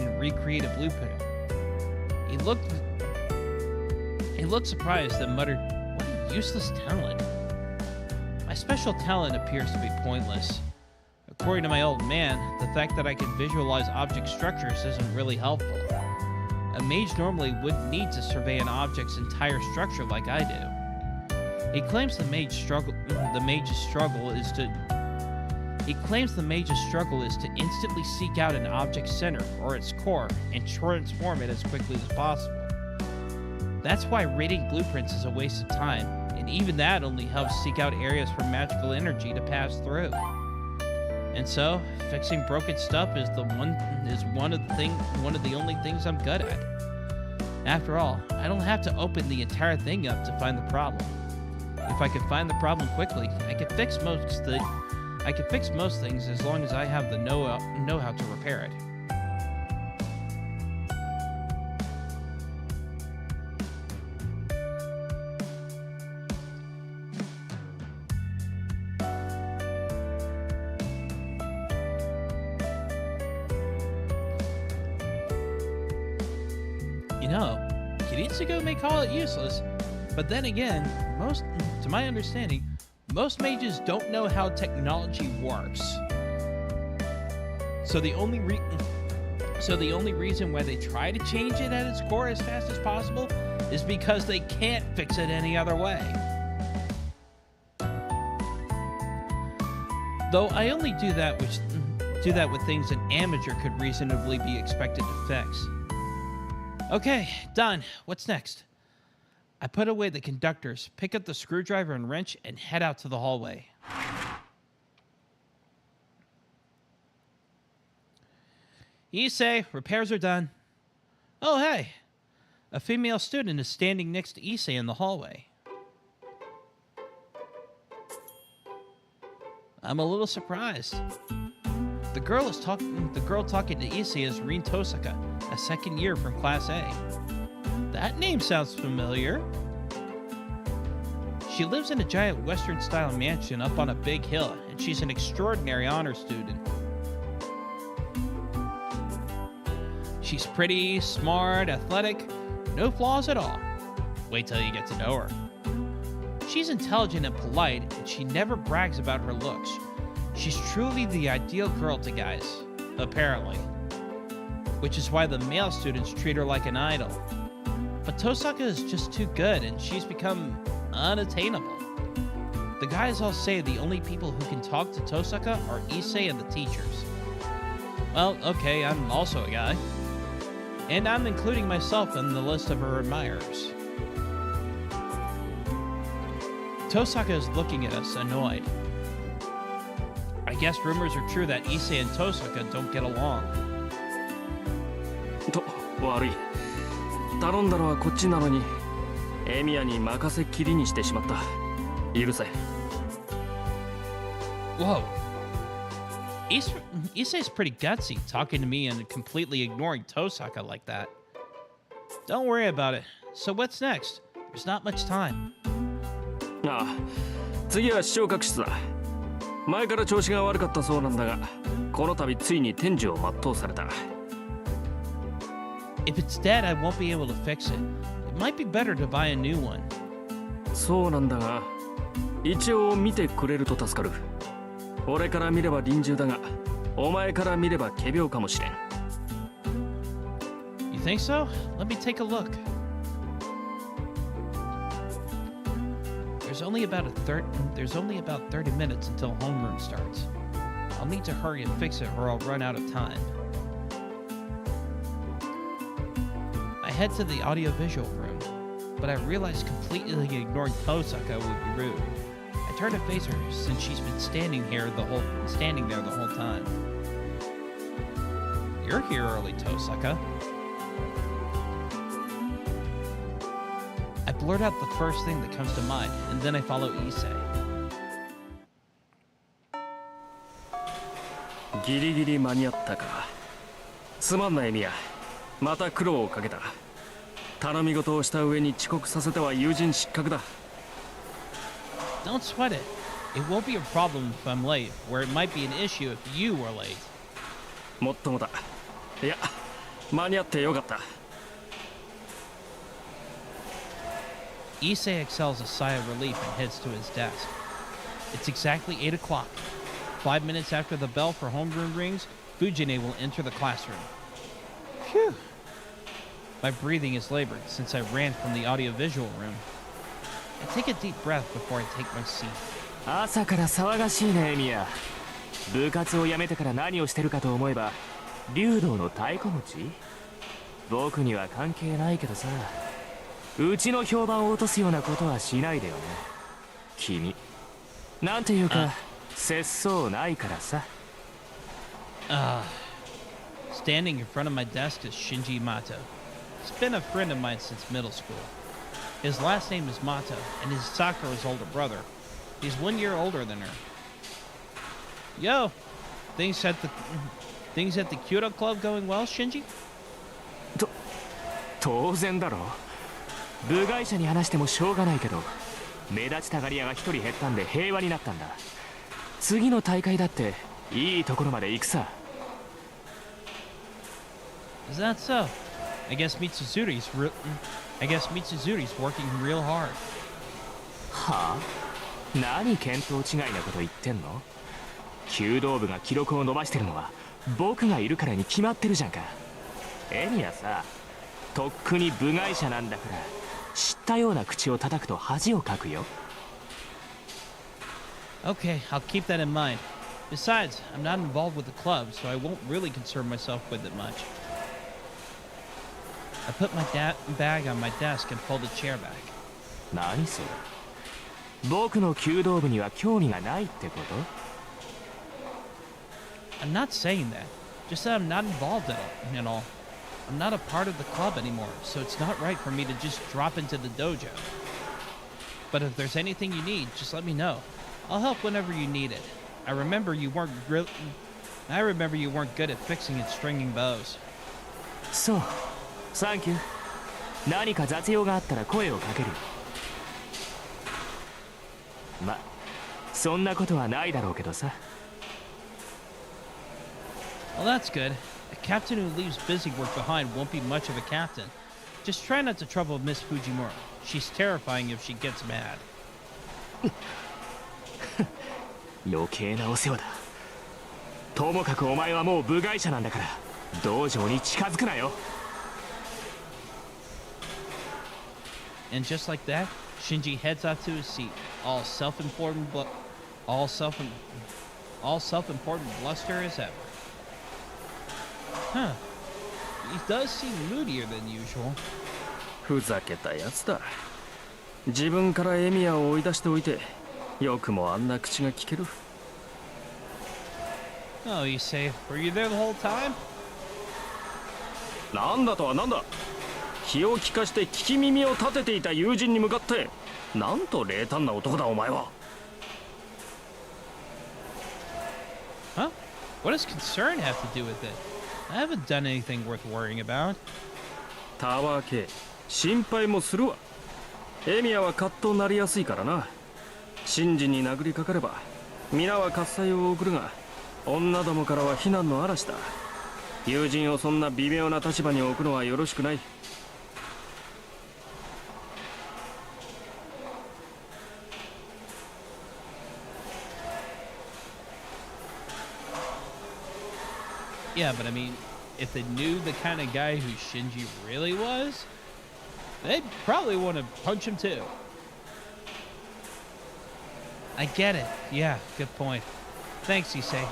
S1: and recreate a blueprint. He looked surprised and muttered, "What a useless talent." My special talent appears to be pointless. According to my old man, the fact that I can visualize object structures isn't really helpful. A mage normally wouldn't need to survey an object's entire structure like I do. He claims the mage's struggle is to instantly seek out an object's center or its core and transform it as quickly as possible. That's why reading blueprints is a waste of time, and even that only helps seek out areas for magical energy to pass through. And so, fixing broken stuff is one of the only things I'm good at. After all, I don't have to open the entire thing up to find the problem. If I can find the problem quickly, I can fix most things as long as I have the know-how to repair it. You know, Kiritsugu may call it useless, but then again, to my understanding, most mages don't know how technology works. So the only reason why they try to change it at its core as fast as possible is because they can't fix it any other way. Though I only do that with things an amateur could reasonably be expected to fix. Okay, done. What's next? I put away the conductors, pick up the screwdriver and wrench, and head out to the hallway. Issei, repairs are done. Oh, hey. A female student is standing next to Issei in the hallway. I'm a little surprised. The girl talking to Issei is Rin Tosaka, a second year from Class A. That name sounds familiar. She lives in a giant Western-style mansion up on a big hill, and she's an extraordinary honor student. She's pretty, smart, athletic, no flaws at all. Wait till you get to know her. She's intelligent and polite, and she never brags about her looks. She's truly the ideal girl to guys, apparently. Which is why the male students treat her like an idol. But Tosaka is just too good, and she's become unattainable. The guys all say the only people who can talk to Tosaka are Issei and the teachers. Well, okay, I'm also a guy. And I'm including myself in the list of her admirers. Tosaka is looking at us, annoyed. I guess rumors are true that Issei and Tosaka don't get along.
S5: 悪い。頼んだのはこっちなのに、エミヤに任せっきりにしてしまった。許せ。
S1: Whoa. Issei's pretty gutsy, talking to me and completely ignoring Tosaka like that. Don't worry about it. So what's next? There's not much time.
S5: ああ、次は昇格室だ。前から調子が悪かったそうなんだが、この度ついに天寿を全うされた。
S1: If it's dead, I won't be able to fix it. It might be better to buy a new one.
S5: そうなんだが、一応見てくれると助かる。俺から見れば臨終だが、お前から見れば仮病かもしれん。
S1: You think so? Let me take a look. There's only about 30 minutes until homeroom starts. I'll need to hurry and fix it or I'll run out of time. I head to the audiovisual room, but I realize completely ignoring Tosaka would be rude. I turn to face her since she's been standing there the whole time. You're here early, Tosaka. I blurt out the first thing that comes to mind, and then I follow Issei.
S5: ギリギリ間に合ったか。すまんなエミヤ。また苦労をかけた。頼み事をした上に遅刻させては友人失格だ。
S1: Don't sweat it. It won't be a problem if I'm late, where it might be an issue if you were late.
S5: もっともだ。いや、間に合ってよかった。
S1: Issei exhales a sigh of relief and heads to his desk. It's exactly 8 o'clock. 5 minutes after the bell for homeroom rings, Fujine will enter the classroom. Phew. My breathing is labored since I ran from the audiovisual room. I take a deep breath before I take my seat.
S6: 朝から騒がしいねエミヤ。部活を辞めてから何をしてるかと思えば竜道の太鼓持ち。僕には関係ないけどさ、うちの評判を落とすようなことはしないでよね。君なんていうか節操ないからさ。
S1: Standing in front of my desk is Shinji Mato. He's been a friend of mine since middle school. His last name is Mato, and he's Sakura's older brother. He's 1 year older than her. Yo, things at the Kyoto Club going well, Shinji?
S6: 当然だろ。部外者に話してもしょうがないけど、目立ちたがり屋が一人減ったんで平和になったんだ。次の大会だっていいところまで行くさ。
S1: Is that so? I guess Mitsuzuri's working real hard.
S6: はあ？何見当違いなこと言ってんの？弓道部が記録を伸ばしてるのは僕がいるからに決まってるじゃんか。エミヤさ、とっくに部外者なんだから、知ったような口を叩くと恥をかくよ。
S1: Okay, I'll keep that in mind. Besides, I'm not involved with the club, so I won't really concern myself with it much. I put my bag on my desk and pulled a chair back.
S6: 何それ。僕の弓道部には興味がないってこと？
S1: I'm not saying that. Just that I'm not involved at all. I'm not a part of the club anymore, so it's not right for me to just drop into the dojo. But if there's anything you need, just let me know. I'll help whenever you need it. I remember you weren't good at fixing and stringing bows.
S6: そう、サンキュー。何か雑用があったら声をかけるよ。ま、そんなことはないだろうけどさ。
S1: Well, that's good. A captain who leaves busy work behind won't be much of a captain. Just try not to trouble Miss Fujimura. She's terrifying if she gets mad.
S6: 余計なお世話だ。ともかくお前はもう部外者なんだから、道場に近づくなよ。
S1: And just like that, Shinji heads off to his seat, all self-important bluster as ever. Huh. He does seem moodier than usual.
S5: ふざけたやつだ。自分からエミヤを追い出しておいて、よくもあんな口が聞ける。
S1: Oh, you say, were you there the whole time?
S5: なんだとはなんだ。気を利かして聞き耳を立てていた友人に向かって、なんと冷淡な男だお前は。
S1: Huh? What does concern have to do with it? I haven't done anything worth worrying about.
S5: たわけ、心配もするわ。エミヤはカッとなりやすいからな。真珠に殴りかかれば皆は喝采を送るが、女どもからは非難の嵐だ。友人をそんな微妙な立場に置くのはよろしくない。
S1: Yeah, but I mean, if they knew the kind of guy who Shinji really was, they'd probably want to punch him too. I get it. Yeah, good point. Thanks, Issei.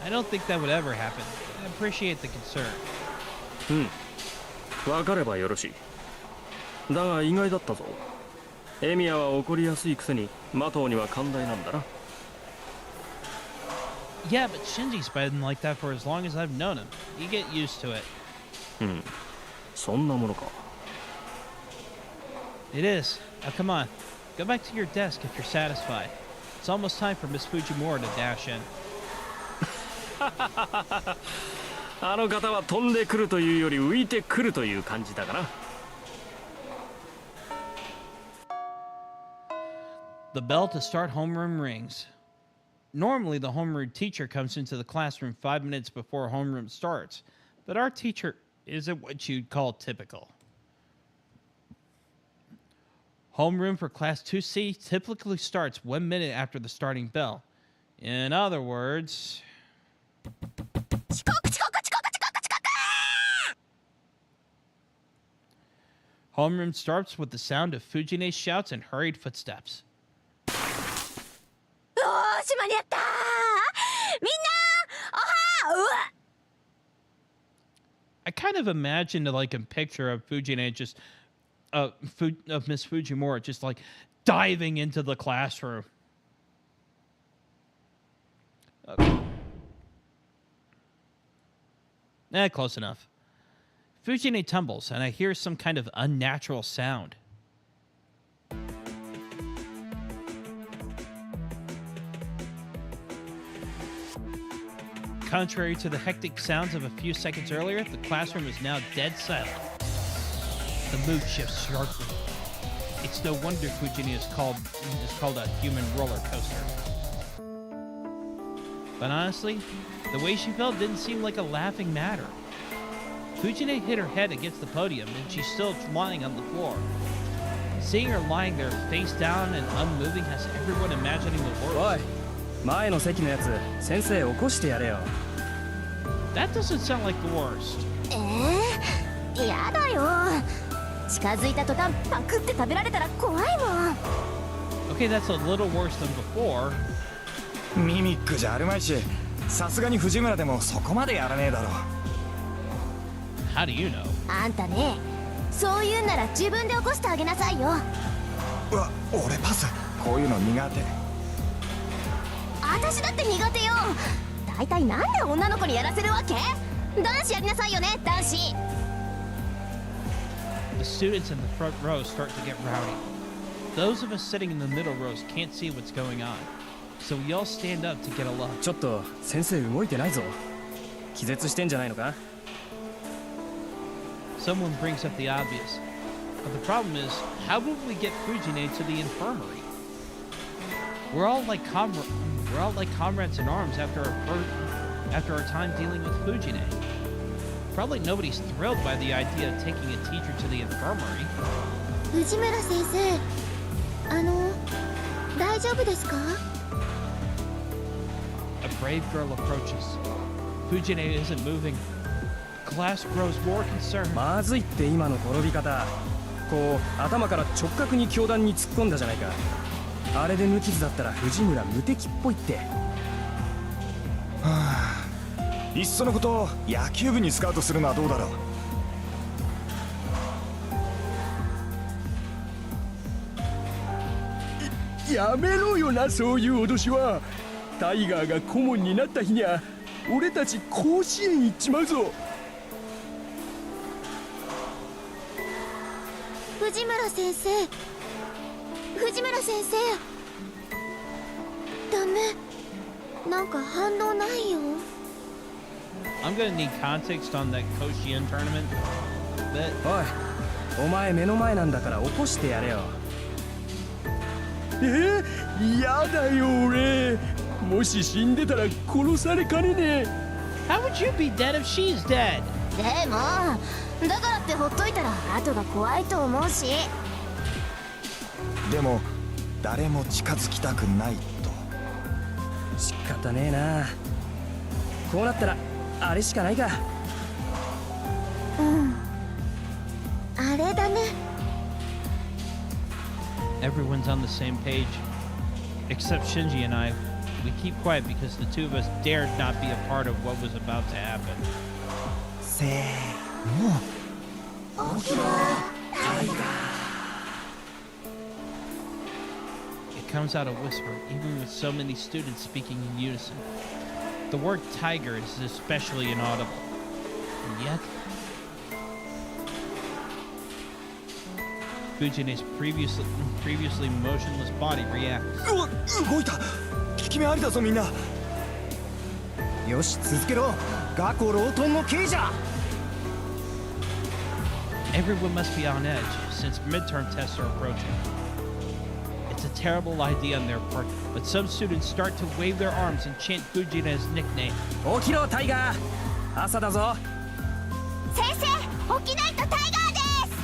S1: I don't think that would ever happen. I appreciate the concern.
S5: 分かればよろしい。だが意外だったぞ。エミヤは怒りやすいくせにマトウには寛大なんだな。
S1: Yeah, but Shinji's been like that for as long as I've known him. You get used to it.
S5: そんなものか。
S1: It is. Now come on. Go back to your desk if you're satisfied. It's almost time for Miss Fujimura to dash in.
S5: あの方は飛んでくるというより浮いてくるという感じだかな。
S1: The bell to start homeroom rings. Normally, the homeroom teacher comes into the classroom 5 minutes before homeroom starts, but our teacher isn't what you'd call typical. Homeroom for Class 2C typically starts 1 minute after the starting bell. In other words... Homeroom starts with the sound of Fujine's shouts and hurried footsteps.
S4: おーし間に合ったー。みんなおはうわ
S1: I kind of imagined like a picture of Fujine just of Miss Fujimura just like diving into the classroom. Close enough. Fujine tumbles, and I hear some kind of unnatural sound. Contrary to the hectic sounds of a few seconds earlier, the classroom is now dead silent. The mood shifts sharply. It's no wonder Fujine is called a human roller coaster. But honestly, the way she felt didn't seem like a laughing matter. Fujine hit her head against the podium, and she's still lying on the floor. Seeing her lying there face down and unmoving has everyone imagining the worst.
S5: 前の席のやつ、先生起こしてやれよ。
S1: That doesn't sound like the worst.
S4: やだよ。近づいた途端パクって食べられたら怖いもん。
S1: Okay, that's a little worse than before.
S2: ミミックじゃあるまいし、さすがに藤村でもそこまでやらねえだろ。
S1: How do you know?
S4: あんたね、そういうんなら自分で起こしてあげなさいよ。
S2: うわ、俺パス。こういうの苦手。
S4: 私だって苦手よ。大体なんで女の子にやらせるわけ？男子やりなさいよね、男子。
S1: The students in the front row start to get rowdy. Those of us sitting in the middle rows can't see what's going on, so we all stand up to get a look.
S5: ちょっと先生動いてないぞ。気絶してんじゃないのか？
S1: Someone brings up the obvious. But the problem is, how would we get Fujine to the infirmary? We're all like comrades in arms after our time dealing with Fujine. Probably nobody's thrilled by the idea of taking a teacher to the infirmary.
S3: 藤村先生、大丈夫ですか？
S1: A brave girl approaches. Fujine isn't moving. Class grows more concerned.
S5: まずいって今の転び方。こう頭から直角に教壇に突っ込んだじゃないか。あれで無傷だったら藤村無敵っぽいって。
S2: いっそのこと野球部にスカウトするのはどうだろう。
S5: やめろよな、そういう脅しは。タイガーが顧問になった日には俺たち甲子園行っちまうぞ。
S3: 藤村先生、藤村先生、ダメ、なんか反応ないよ。
S1: I'm gonna need context on that Koshien tournament. But
S5: おい、お前目の前なんだから起こしてやれよ。やだよ俺。もし死んでたら殺されかねねえ。
S1: how would you be dead if she's dead?
S4: でもだからってほっといたら後が怖いと思うし。
S2: でも誰も近づきたくないと。
S5: 仕方ねえな。こうなったらあれしかないか。
S3: あれだね。
S1: Everyone's on the same page. Except Shinji and I. We keep quiet because the two of us dared not be a part of what was about to happen.
S2: せーの。
S1: It comes out a whisper, even with so many students speaking in unison. The word tiger is especially inaudible. And yet, Fujine's previously motionless body reacts.
S2: うわ、動いた。効き目ありだぞみんな。
S5: よし続けろ。ガコロートンの刑じゃ。
S1: Everyone must be on edge since midterm tests are approaching. It's a terrible idea on their part, but some students start to wave their arms and chant Fujine's nickname.
S5: 起きろタイガー。朝だぞ。
S4: 先生、起きないとタイガーです。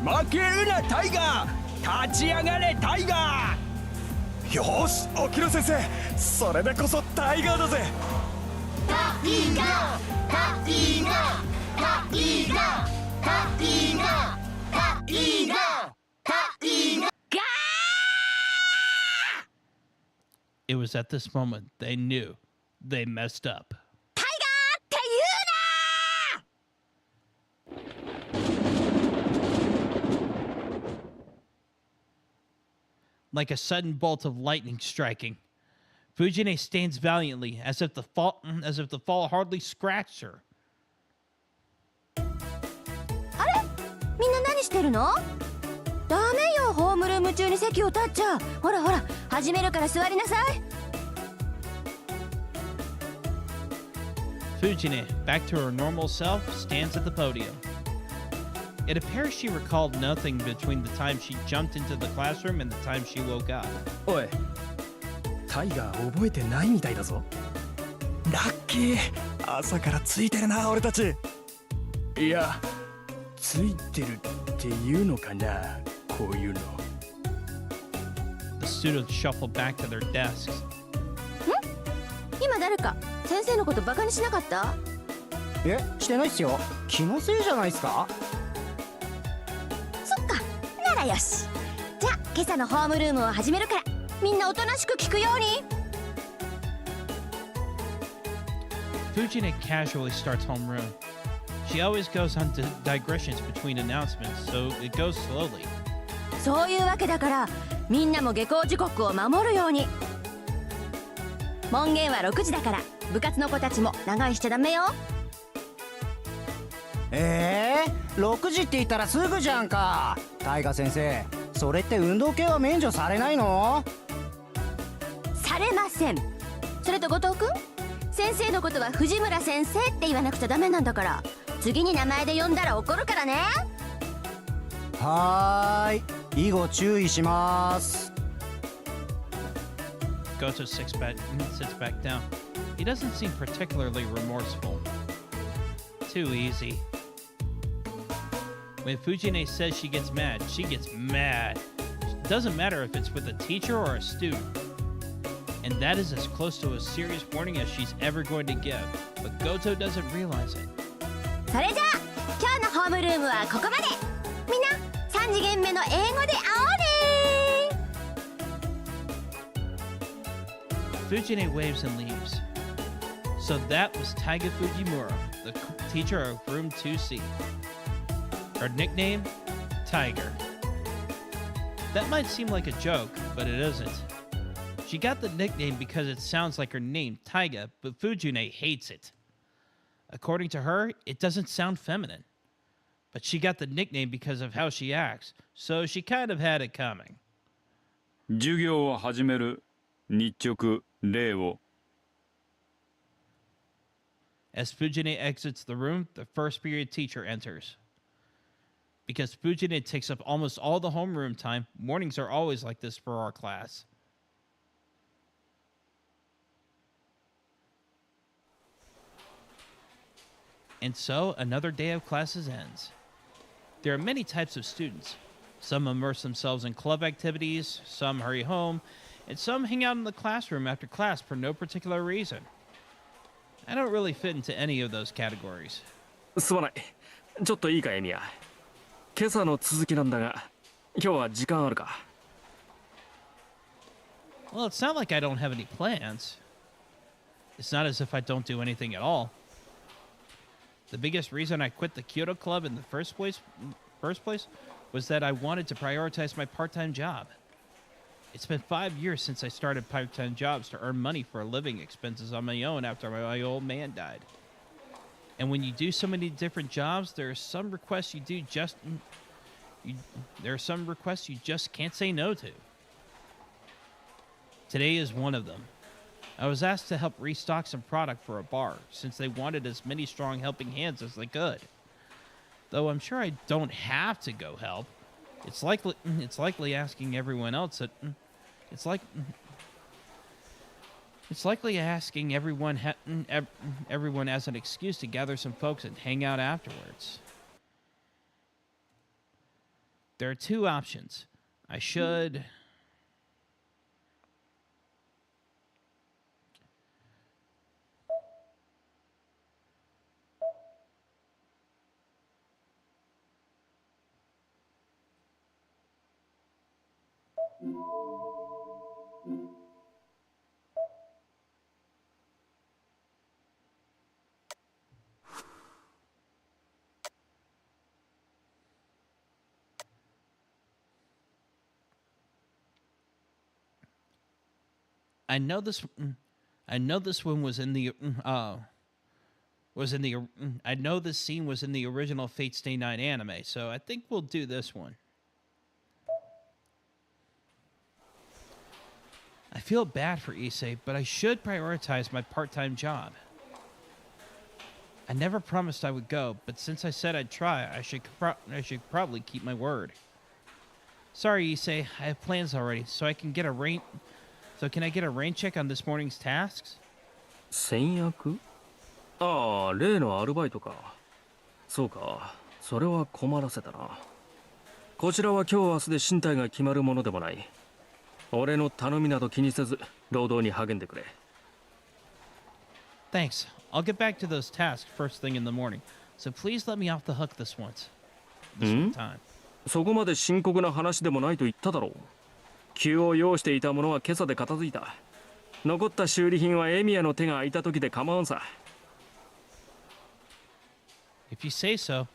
S5: 負けるなタイガー。立ち上がれタイガ
S2: よーし、起きろ先生。それでこそタイガーだぜ。
S4: タイガー、タイガー、タイガー、タイガー、タイガー、タイガー。
S1: It was at this moment they knew they messed up.
S4: タイガーって言うな！
S1: Like a sudden bolt of lightning striking, Fujine stands valiantly as if the fall hardly scratched her.
S4: あれ？みんな何してるの？ダメよ、ホームルーム中に席を立っちゃ。ほらほら、始めるから座りなさい。
S1: Fujine, back to her normal self, stands at the podium. It appears she recalled nothing between the time she jumped into the classroom and the time she woke up.
S5: おい、タイガー覚えてないみたいだぞ。
S2: ラッキー。朝からついてるな俺たち。
S5: いや、ついてるっていうのかな、こういうの。
S1: The students shuffle back to their desks.
S4: 今誰か先生のことバカにしなかった？
S7: え、してないっすよ。気のせいじゃないっすか。
S8: そっか、ならよし。じゃあ今朝のホームルームを始めるから、みんなおとなしく聞くように。
S1: Fujine casually starts homeroom. She always goes on digressions between announcements, so it goes slowly.
S8: そういうわけだから、みんなも下校時刻を守るように。門限は6時だから、部活の子たちも長居しちゃダメよ。
S7: 6時って言ったらすぐじゃんか。大河先生、それって運動系は免除されないの？
S8: されません。それと後藤君、先生のことは藤村先生って言わなくちゃダメなんだから、次に名前で呼んだら怒るからね。
S7: はーい、以後注意します。
S1: Goto sits back down. He doesn't seem particularly remorseful. Too easy. When Fujine says she gets mad, she gets mad. It doesn't matter if it's with a teacher or a student. And that is as close to a serious warning as she's ever going to give. But Goto doesn't realize it.
S8: それじゃあ今日のホームルームはここまで。みんな3次元目の英語で会おうね。
S1: Fujine waves and leaves. So that was Taiga Fujimura, the teacher of room 2C. Her nickname? Tiger. That might seem like a joke, but it isn't. She got the nickname because it sounds like her name, Taiga, but Fujine hates it. According to her, it doesn't sound feminine. But she got the nickname because of how she acts, so she kind of had it coming.
S2: 授業を始める。日直礼を。
S1: As Fujine exits the room, the first period teacher enters. Because Fujine takes up almost all the homeroom time, mornings are always like this for our class. And so, another day of classes ends. There are many types of students. Some immerse themselves in club activities, some hurry home, and some hang out in the classroom after class for no particular reason. I don't really fit into any of those categories.
S5: すまない。ちょっといいか、エミヤ。今朝の続きなんだが、今日は時間あるか。
S1: Well, it's not like I don't have any plans. It's not as if I don't do anything at all. The biggest reason I quit the Kyoto Club in the first place was that I wanted to prioritize my part-time job. It's been 5 years since I started part-time jobs to earn money for living expenses on my own after my old man died. And when you do so many different jobs, there are some requests you just can't say no to. Today is one of them. I was asked to help restock some product for a bar, since they wanted as many strong helping hands as they could. Though I'm sure I don't have to go help. It's likely asking everyone else that it's likely asking everyone as an excuse to gather some folks and hang out afterwards. There are two options. I should I know this one was in the I know this scene was in the original Fate Stay Night anime, so I think we'll do this one. I feel bad for Issei, but I should prioritize my part-time job. I never promised I would go, but since I said I'd try, I should probably keep my word. Sorry, Issei, I have plans already, so can I get a rain check on this morning's tasks?
S5: 先約？ああ、例のアルバイトか。そうか、それは困らせたな。こちらは今日明日で身体が決まるものでもない。俺の頼みなど気にせず、労働に励んでくれ。
S1: Thanks. I'll get back to those tasks first thing in the morning. So please let me off the hook this once. This one time.
S5: そこまで深刻な話でもないと言っただろう。急を要していたものは今朝で片付いた。残った修理品はエミヤの手が空いた時で構わんさ。
S1: If you say so,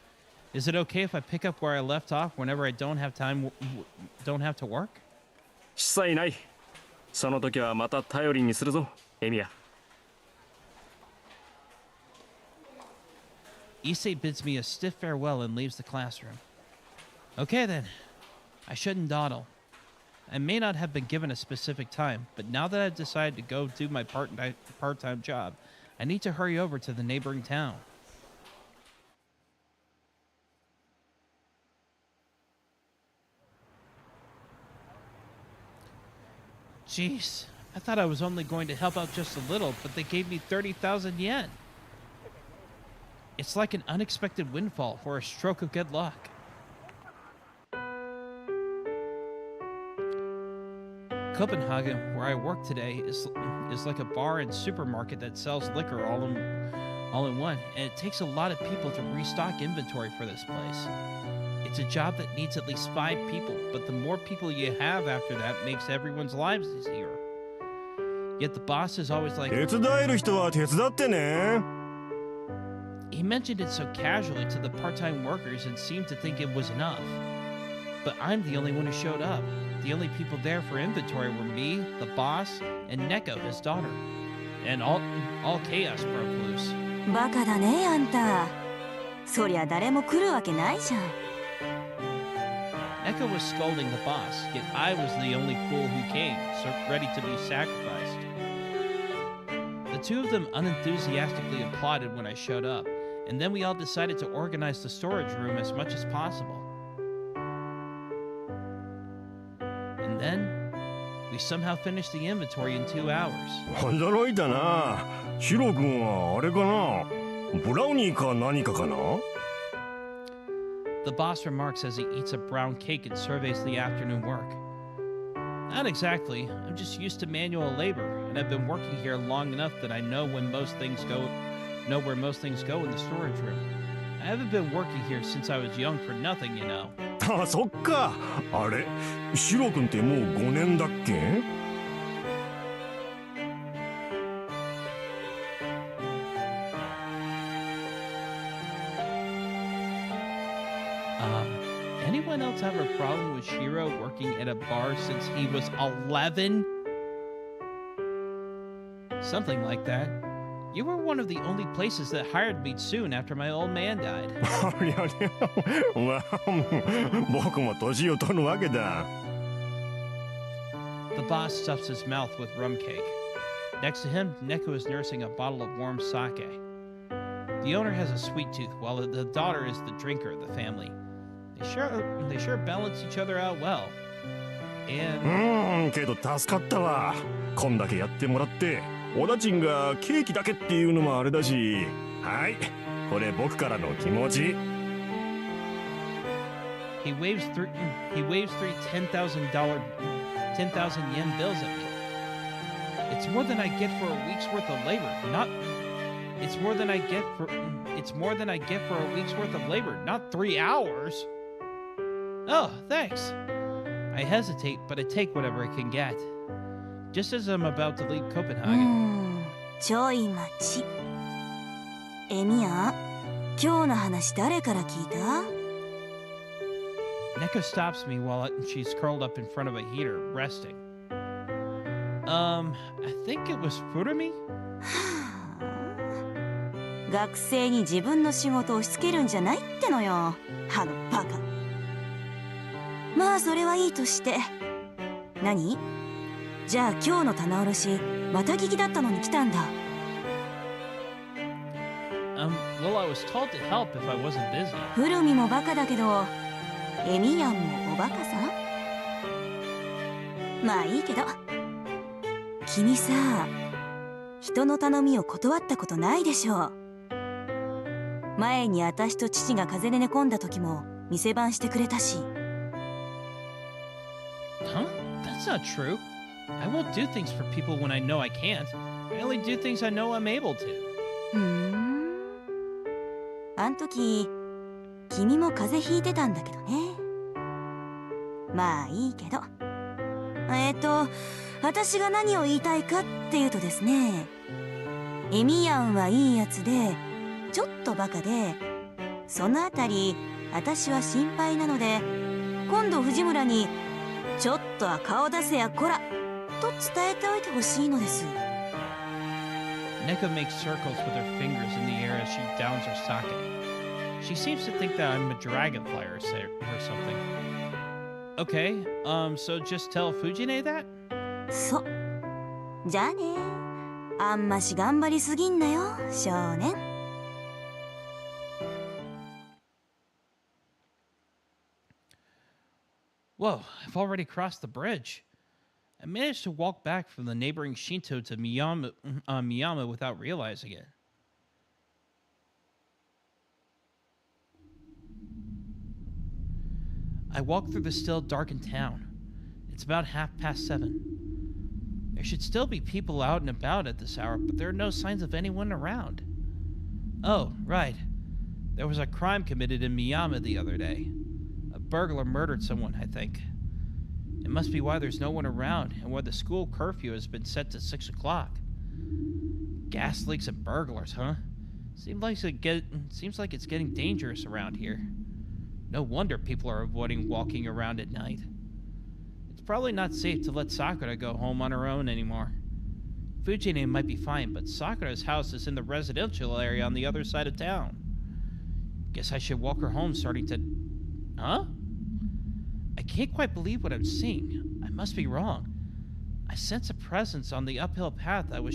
S1: is it okay if I pick up where I left off whenever I don't have to work?
S5: 一切ない。その時はまた頼りにするぞ、エミヤ。
S1: Issei bids me a stiff farewell and leaves the classroom. Okay then, I shouldn't dawdle. I may not have been given a specific time, but now that I've decided to go do my part-time job, I need to hurry over to the neighboring town. Jeez, I thought I was only going to help out just a little, but they gave me 30,000 yen. It's like an unexpected windfall or a stroke of good luck. Copenhagen, where I work today, is like a bar and supermarket that sells liquor all in one, and it takes a lot of people to restock inventory for this place. It's a job that needs at least 5 people, but the more people you have after that makes everyone's lives easier. Yet the boss is always like,
S2: 手伝える人は手伝ってね。
S1: He mentioned it so casually to the part-time workers and seemed to think it was enough. But I'm the only one who showed up. The only people there for inventory were me, the boss, and Neko, his daughter. And all chaos broke loose.
S8: バカだねあんた。そりゃ誰も来るわけないじゃん。
S1: Neko was scolding the boss, yet I was the only fool who came, so ready to be sacrificed. The two of them unenthusiastically applauded when I showed up, and then we all decided to organize the storage room as much as possible. And then, we somehow finished the inventory in 2 hours.
S2: 驚いたな。シロ君はあれかな。ブラウニーか何かかな。
S1: The boss remarks as he eats a brown cake and surveys the afternoon work. Not exactly. I'm just used to manual labor, and I've been working here long enough that I know where most things go in the storage room. I haven't been working here since I was young for nothing, you know.
S2: あ、そっか。あれ、シロ君ってもう5年だっけ？
S1: Anyone else have a problem with Shirou working at a bar since he was 11? Something like that. You were one of the only places that hired me soon after my old man died.
S2: ありゃりゃ。わあ、僕も年を取るわけだ。
S1: The boss stuffs his mouth with rum cake. Next to him, Neko is nursing a bottle of warm sake. The owner has a sweet tooth, while the daughter is the drinker of the family. They sure balance each other out well. And
S2: けど助かったわ。こんだけやってもらって、おだちんがケーキだけっていうのもあれだし。はい、これ僕からの気持ち。
S1: he waves three $10,000 yen bills at me. It's more than I get for a week's worth of labor. It's more than I get for a week's worth of labor, not 3 hours. Oh, thanks. I hesitate, but I take whatever I can get. Just as I'm about to leave Copenhagen.
S8: ちょい待ち。エミヤ、今日の話誰から聞いた？
S1: Neko stops me while she's curled up in front of a heater, resting. I think it was Furumi?
S8: 学生に自分の仕事を押し付けるんじゃないってのよ。あのバカ。まあそれはいいとして。何？じゃあ今日の棚卸しまた聞きだったのに来たんだ。
S1: Well, I was told to help if I wasn't busy.
S8: フルミもバカだけど、エミヤンもおバカさ。まあいいけど。君さ、人の頼みを断ったことないでしょ。前に私と父が風邪で寝込んだ時も店番してくれたし。
S1: Huh? That's not true. I won't do things for people when I know I can't. I only do things I know I'm able to.
S8: ふーん。あん時君も風邪ひいてたんだけどね。まあいいけど。私が何を言いたいかっていうとですね、エミヤンはいいやつでちょっとバカで、そのあたり私は心配なので、今度藤村にちょっとは顔出せやこらと伝えておいてほしいのです。
S1: Neko makes circles with her fingers in the air as she downs her sake. She seems to think that I'm a dragonfly or something. Okay, so just tell Fujine that?
S8: そう。じゃあね。あんまし頑張りすぎんなよ、少年。
S1: Whoa, I've already crossed the bridge. I managed to walk back from the neighboring Shinto to Miyama without realizing it. I walk through the still darkened town. It's about 7:30. There should still be people out and about at this hour, but there are no signs of anyone around. Oh, right. There was a crime committed in Miyama the other day. A burglar murdered someone, I think. It must be why there's no one around and why the school curfew has been set to 6 o'clock. Gas leaks and burglars, huh? Seems like it's getting dangerous around here. No wonder people are avoiding walking around at night. It's probably not safe to let Sakura go home on her own anymore. Fujine might be fine, but Sakura's house is in the residential area on the other side of town. Guess I should walk her home starting to... Huh? I can't quite believe what I'm seeing. I must be wrong. I sense a presence on the uphill path I was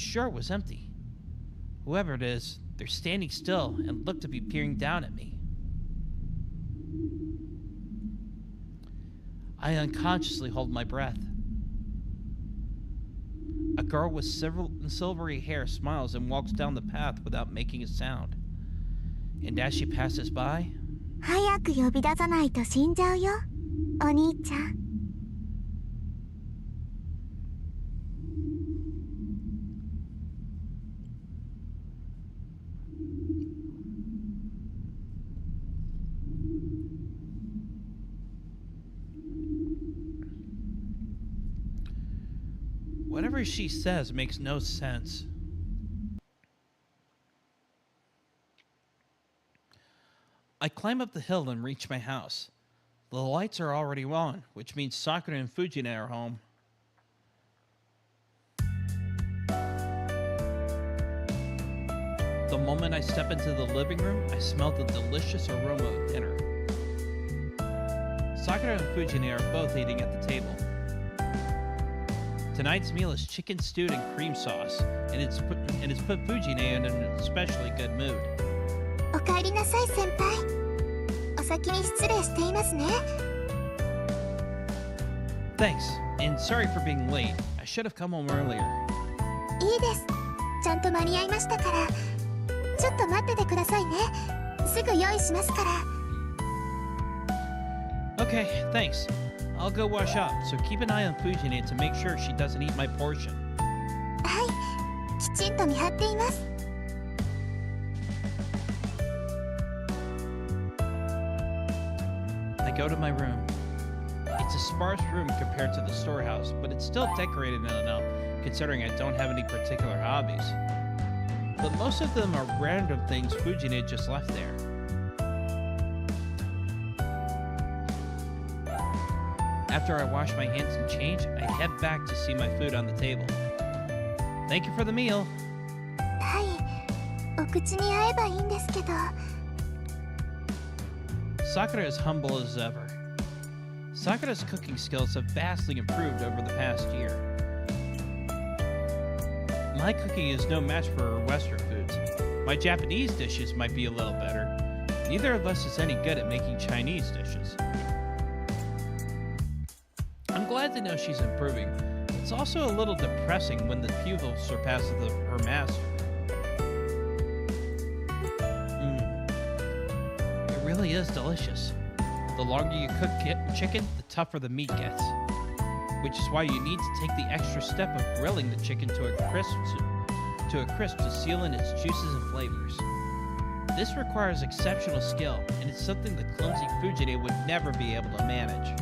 S1: sure it was empty. Whoever it is, they're standing still and look to be peering down at me. I unconsciously hold my breath. A girl with silvery hair smiles and walks down the path without making a sound. And as she passes by...
S3: 早く呼び出さないと死んじゃうよ、お兄ちゃん。
S1: Whatever she says makes no sense. I climb up the hill and reach my house. The lights are already on, which means Sakura and Fujine are home. The moment I step into the living room, I smell the delicious aroma of dinner. Sakura and Fujine are both eating at the table. Tonight's meal is chicken stewed in cream sauce, and it's put Fujine in an especially good mood.
S3: おかえりなさい、先輩。お先に失礼していますね。
S1: Thanks, and sorry for being late. I should have come home earlier.
S3: いいです。ちゃんと間に合いましたから。ちょっと待っててくださいね。すぐ用意しますから。
S1: Okay, thanks. I'll go wash up, so keep an eye on Fujine to make sure she doesn't eat my portion.
S3: はい、きちんと見張っています。
S1: I go to my room. It's a sparse room compared to the storehouse, but it's still decorated enough, considering I don't have any particular hobbies. But most of them are random things Fujine just left there. After I wash my hands and change, I head back to see my food on the table. Thank you for the meal.
S3: はい、お口に合えばいいんですけど。
S1: Sakura is humble as ever. Sakura's cooking skills have vastly improved over the past year. My cooking is no match for her Western foods. My Japanese dishes might be a little better. Neither of us is any good at making Chinese dishes. I'm glad to know she's improving. It's also a little depressing when the pupil surpasses her master. It really is delicious. The longer you cook chicken, the tougher the meat gets. which is why you need to take the extra step of grilling the chicken to a crisp to seal in its juices and flavors. This requires exceptional skill, and it's something the clumsy Fujine would never be able to manage.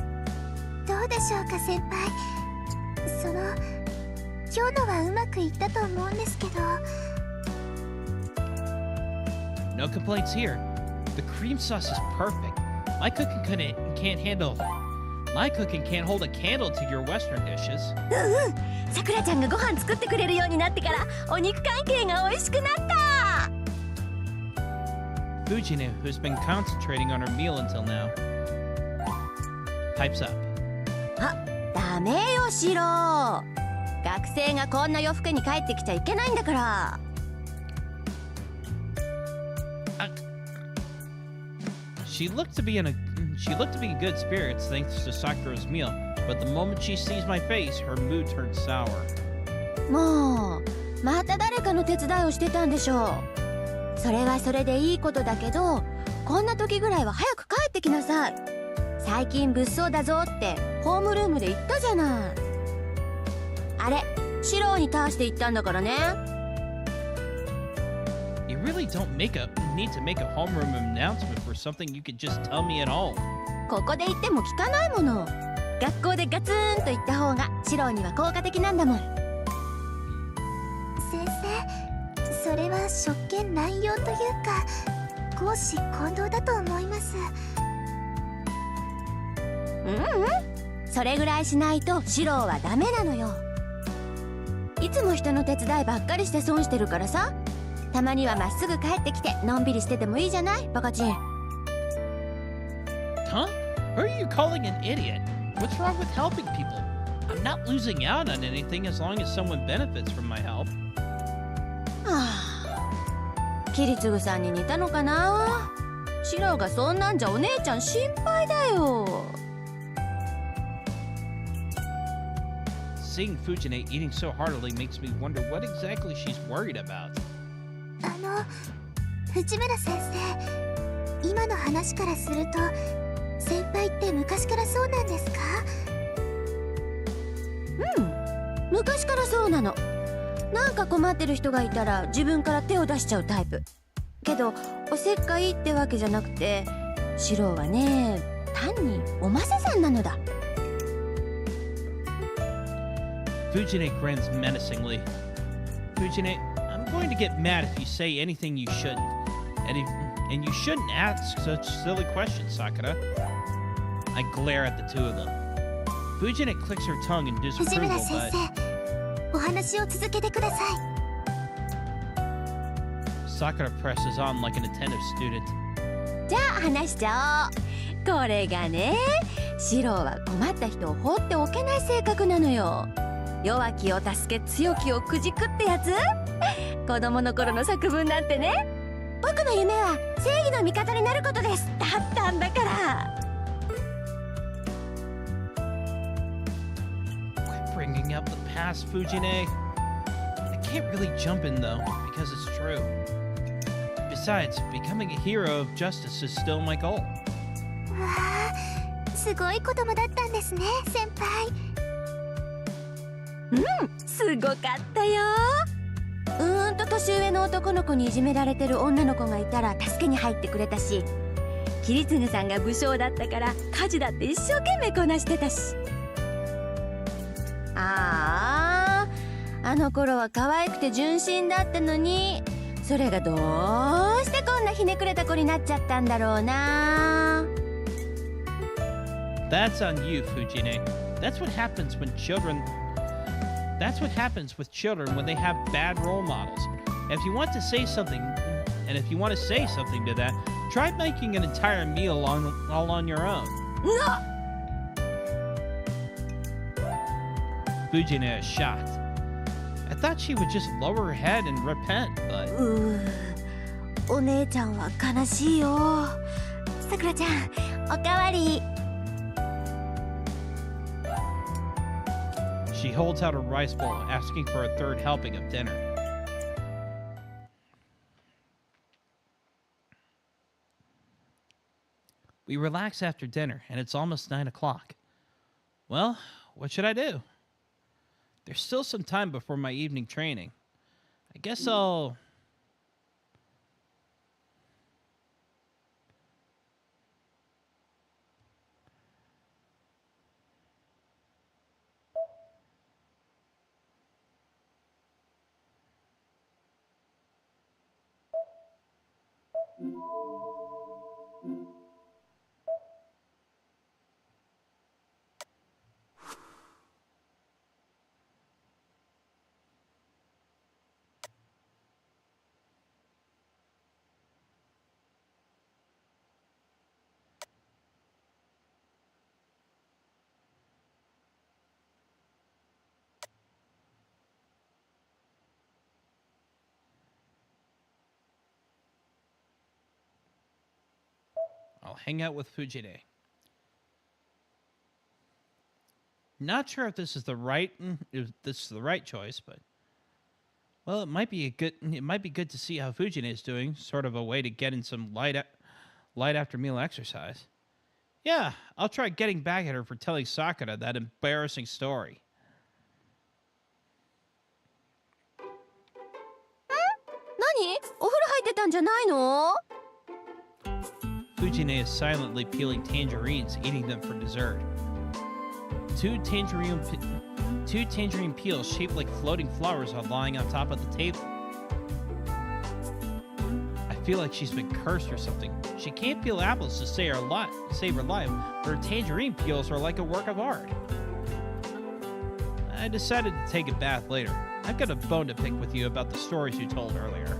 S3: どうでしょうか先輩。今日のはうまくいったと思うんですけど。
S1: No complaints here. The cream sauce is perfect. My cooking can't hold a candle to your Western dishes.
S8: さくらちゃんがご飯作ってくれるようになってからお肉関係が美味しくなった。
S1: Fujine, who's been concentrating on her meal until now, pipes up.
S8: あ、ダメよシロー。学生がこんな夜更けに帰ってきちゃいけないんだから。
S1: She looked to be in good spirits thanks to Sakura's meal, but the moment she sees my face, her mood turns sour.
S8: もうまた誰かの手伝いをしてたんでしょう。それはそれでいいことだけど、こんな時ぐらいは早く帰ってきなさい。最近物騒だぞってホームルームで言ったじゃない。あれ、シローに対して言ったんだからね。
S1: You really don't need to make a homeroom announcement for something you could just tell me at home.
S8: ここで言っても聞かないもの。学校でガツンと言った方がシローには効果的なんだもん。
S3: 先生、それは職権乱用というか公私混同だと思います。
S8: それぐらいしないとシローはダメなのよ。いつも人の手伝いばっかりして損してるからさ。たまにはまっすぐ帰ってきてのんびりしててもいいじゃない、バカチン。
S1: Huh? Who are you calling an idiot? What's wrong with helping people? I'm not losing out on anything as long as someone benefits from my help.
S8: キリツグさんに似たのかな。シローがそんなんじゃお姉ちゃん心配だよ。
S1: Seeing Fujine eating so heartily makes me wonder what exactly she's worried about.
S3: 藤村先生、今の話からすると先輩って昔からそうなんですか？
S8: 昔からそうなの。なんか困ってる人がいたら自分から手を出しちゃうタイプ。けどおせっかいってわけじゃなくて、シローはね、単におませさんなのだ。
S1: Fujine grins menacingly. Fujine, I'm going to get mad if you say anything you shouldn't. And you shouldn't ask such silly questions, Sakura. I glare at the two of them. Fujine clicks her tongue in
S3: 藤
S1: disapproval,
S3: 村先
S1: but
S3: 生、お話を続けてください。
S1: Sakura presses on like an attentive student.
S8: じゃあ話しちゃおう。これがね、シローは困った人を放っておけない性格なのよ。弱きを助け強きをくじくってやつ。子供の頃の作文なんてね、僕の夢は正義の味方になることですだったんだから。
S1: Quit bringing up the past, Fujine. I can't really jump in though, because it's true. Besides, becoming a hero of justice is still my goal.
S3: わあ、すごい子供だったんですね、先輩。
S8: すごかったよ。年上の男の子にいじめられてる女の子がいたら助けに入ってくれたし、キリツグさんが武将だったから家事だって一生懸命こなしてたし。あの頃は可愛くて純真だったのに、それがどうしてこんなひねくれた子になっちゃったんだろうな。
S1: That's on you, Fujine. That's what happens with children when they have bad role models. And if you want to say something to that, try making an entire meal all on your own. Fujine is shocked. I thought she would just lower her head and repent, but
S8: お姉ちゃんは悲しいよ。さくらちゃん、おかわり。
S1: she holds out a rice bowl, asking for a third helping of dinner. We relax after dinner, and it's almost 9 o'clock. Well, what should I do? There's still some time before my evening training. I guess I'll... I'll hang out with Fujine. Not sure if this is the right choice, but well, it might be good to see how Fujine is doing, sort of a way to get in some light after meal exercise. Yeah, I'll try getting back at her for telling Sakura that embarrassing story.
S8: Nani? お風呂入ってたんじゃないの?
S1: Fujine is silently peeling tangerines, eating them for dessert. Two tangerine peels shaped like floating flowers are lying on top of the table. I feel like she's been cursed or something. She can't peel apples to save her life, but her tangerine peels are like a work of art. I decided to take a bath later. I've got a bone to pick with you about the stories you told earlier.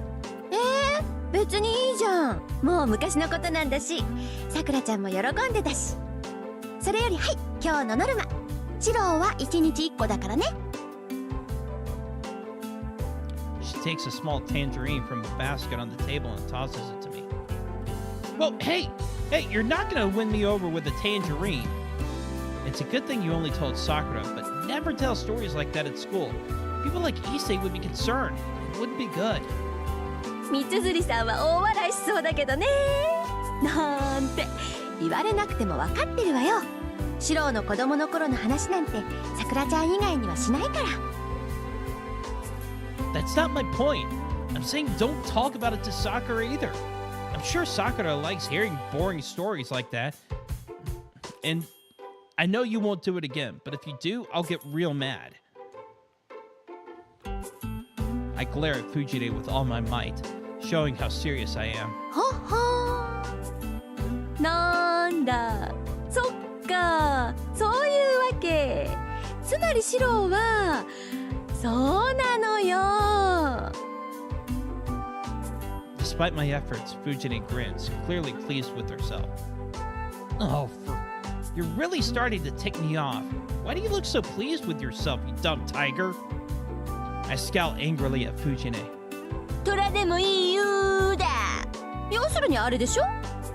S8: 別にいいじゃん。もう昔のことなんだし、さくらちゃんも喜んでたし。それよりはい、今日のノルマ。シローは1日1個だからね。
S1: She takes a small tangerine from the basket on the table and tosses it to me. Well, hey, you're not gonna win me over with a tangerine. It's a good thing you only told Sakura, but never tell stories like that at school. People like Issei would be concerned. It wouldn't be good.
S8: みつづりさんは大笑いしそうだけどね。なんて言われなくても分かってるわよ。シローの子供の頃の話なんてさくらちゃん以外にはしないから。
S1: That's not my point. I'm saying don't talk about it to Sakura either. I'm sure Sakura likes hearing boring stories like that. And I know you won't do it again, but if you do, I'll get real mad. I glare at Fujine with all my might, showing how serious I am.
S8: ほほー。なんだ。そっか。そういうわけ。つまりシローはそうなのよ。
S1: Despite my efforts, Fujine grins, clearly pleased with herself. Oh, you're really starting to tick me off. Why do you look so pleased with yourself, you dumb tiger? I scowl angrily at Fujine.
S8: トラでもいいよだ。要するにあれでしょ。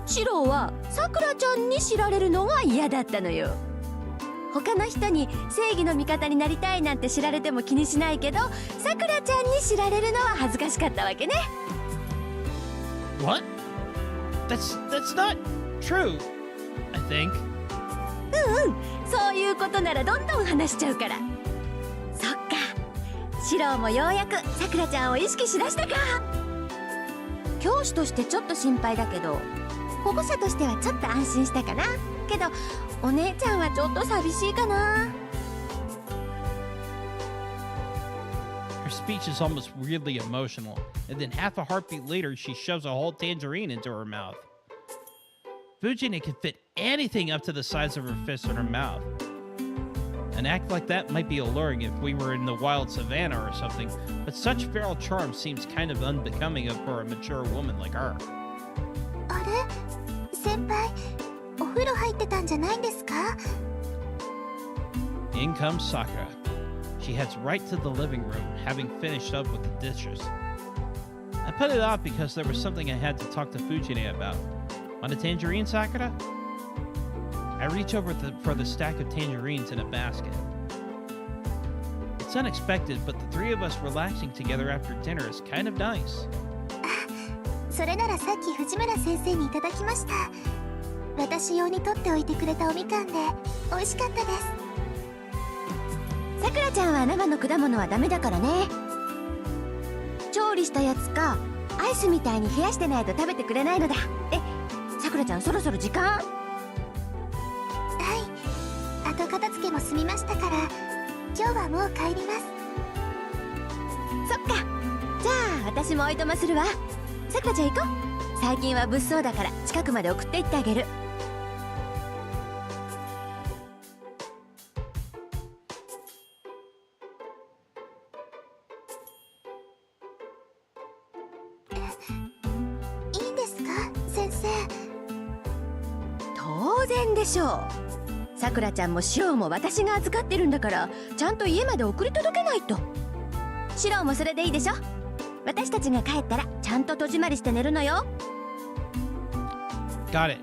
S8: シローはさくらちゃんに知られるのが嫌だったのよ。他の人に正義の味方になりたいなんて知られても気にしないけど、さくらちゃんに知られるのは恥ずかしかったわけね。
S1: What? That's not true, I think.
S8: そういうことならどんどん話しちゃうから。そっか。シローもようやくさくらちゃんを意識しだしたか。教師としてちょっと心配だけど、保護者としてはちょっと安心したかな。けどお姉ちゃんはちょっと寂しいかな。
S1: Her speech is almost weirdly emotional, and then half a heartbeat later, she shoves a whole tangerine into her mouth. Fujine can fit anything up to the size of her fist in her mouth. An act like that might be alluring if we were in the wild savannah or something, but such feral charm seems kind of unbecoming for a mature woman like her.
S3: あれ先輩、お風呂入ってたんじゃないんですか?
S1: In comes Sakura. She heads right to the living room, having finished up with the dishes. I put it off because there was something I had to talk to Fujine about. Want a tangerine, Sakura? I reach over for the stack of tangerines in a basket. It's unexpected, but the three of us relaxing together after dinner is kind of nice.
S3: それならさっき藤村先生にいただきました。私用に取っておいてくれたおみかんで美味しかったです。
S8: さくらちゃんは生の果物はダメだからね。調理したやつかアイスみたいに冷やしてないと食べてくれないのだ。さくらちゃんそろそろ時間。
S3: はい、後片付けも済みましたから今日はもう帰ります。
S8: そっか、じゃあ私もおいとまするわ。さくらちゃん行こう。最近は物騒だから近くまで送って行ってあげる。
S3: いいんですか先生。
S8: 当然でしょう。さくらちゃんもシロウも私が預かってるんだからちゃんと家まで送り届けないと。シロウもそれでいいでしょ。私たちが帰ったらちゃんと戸締まりして寝るのよ。
S1: Got it.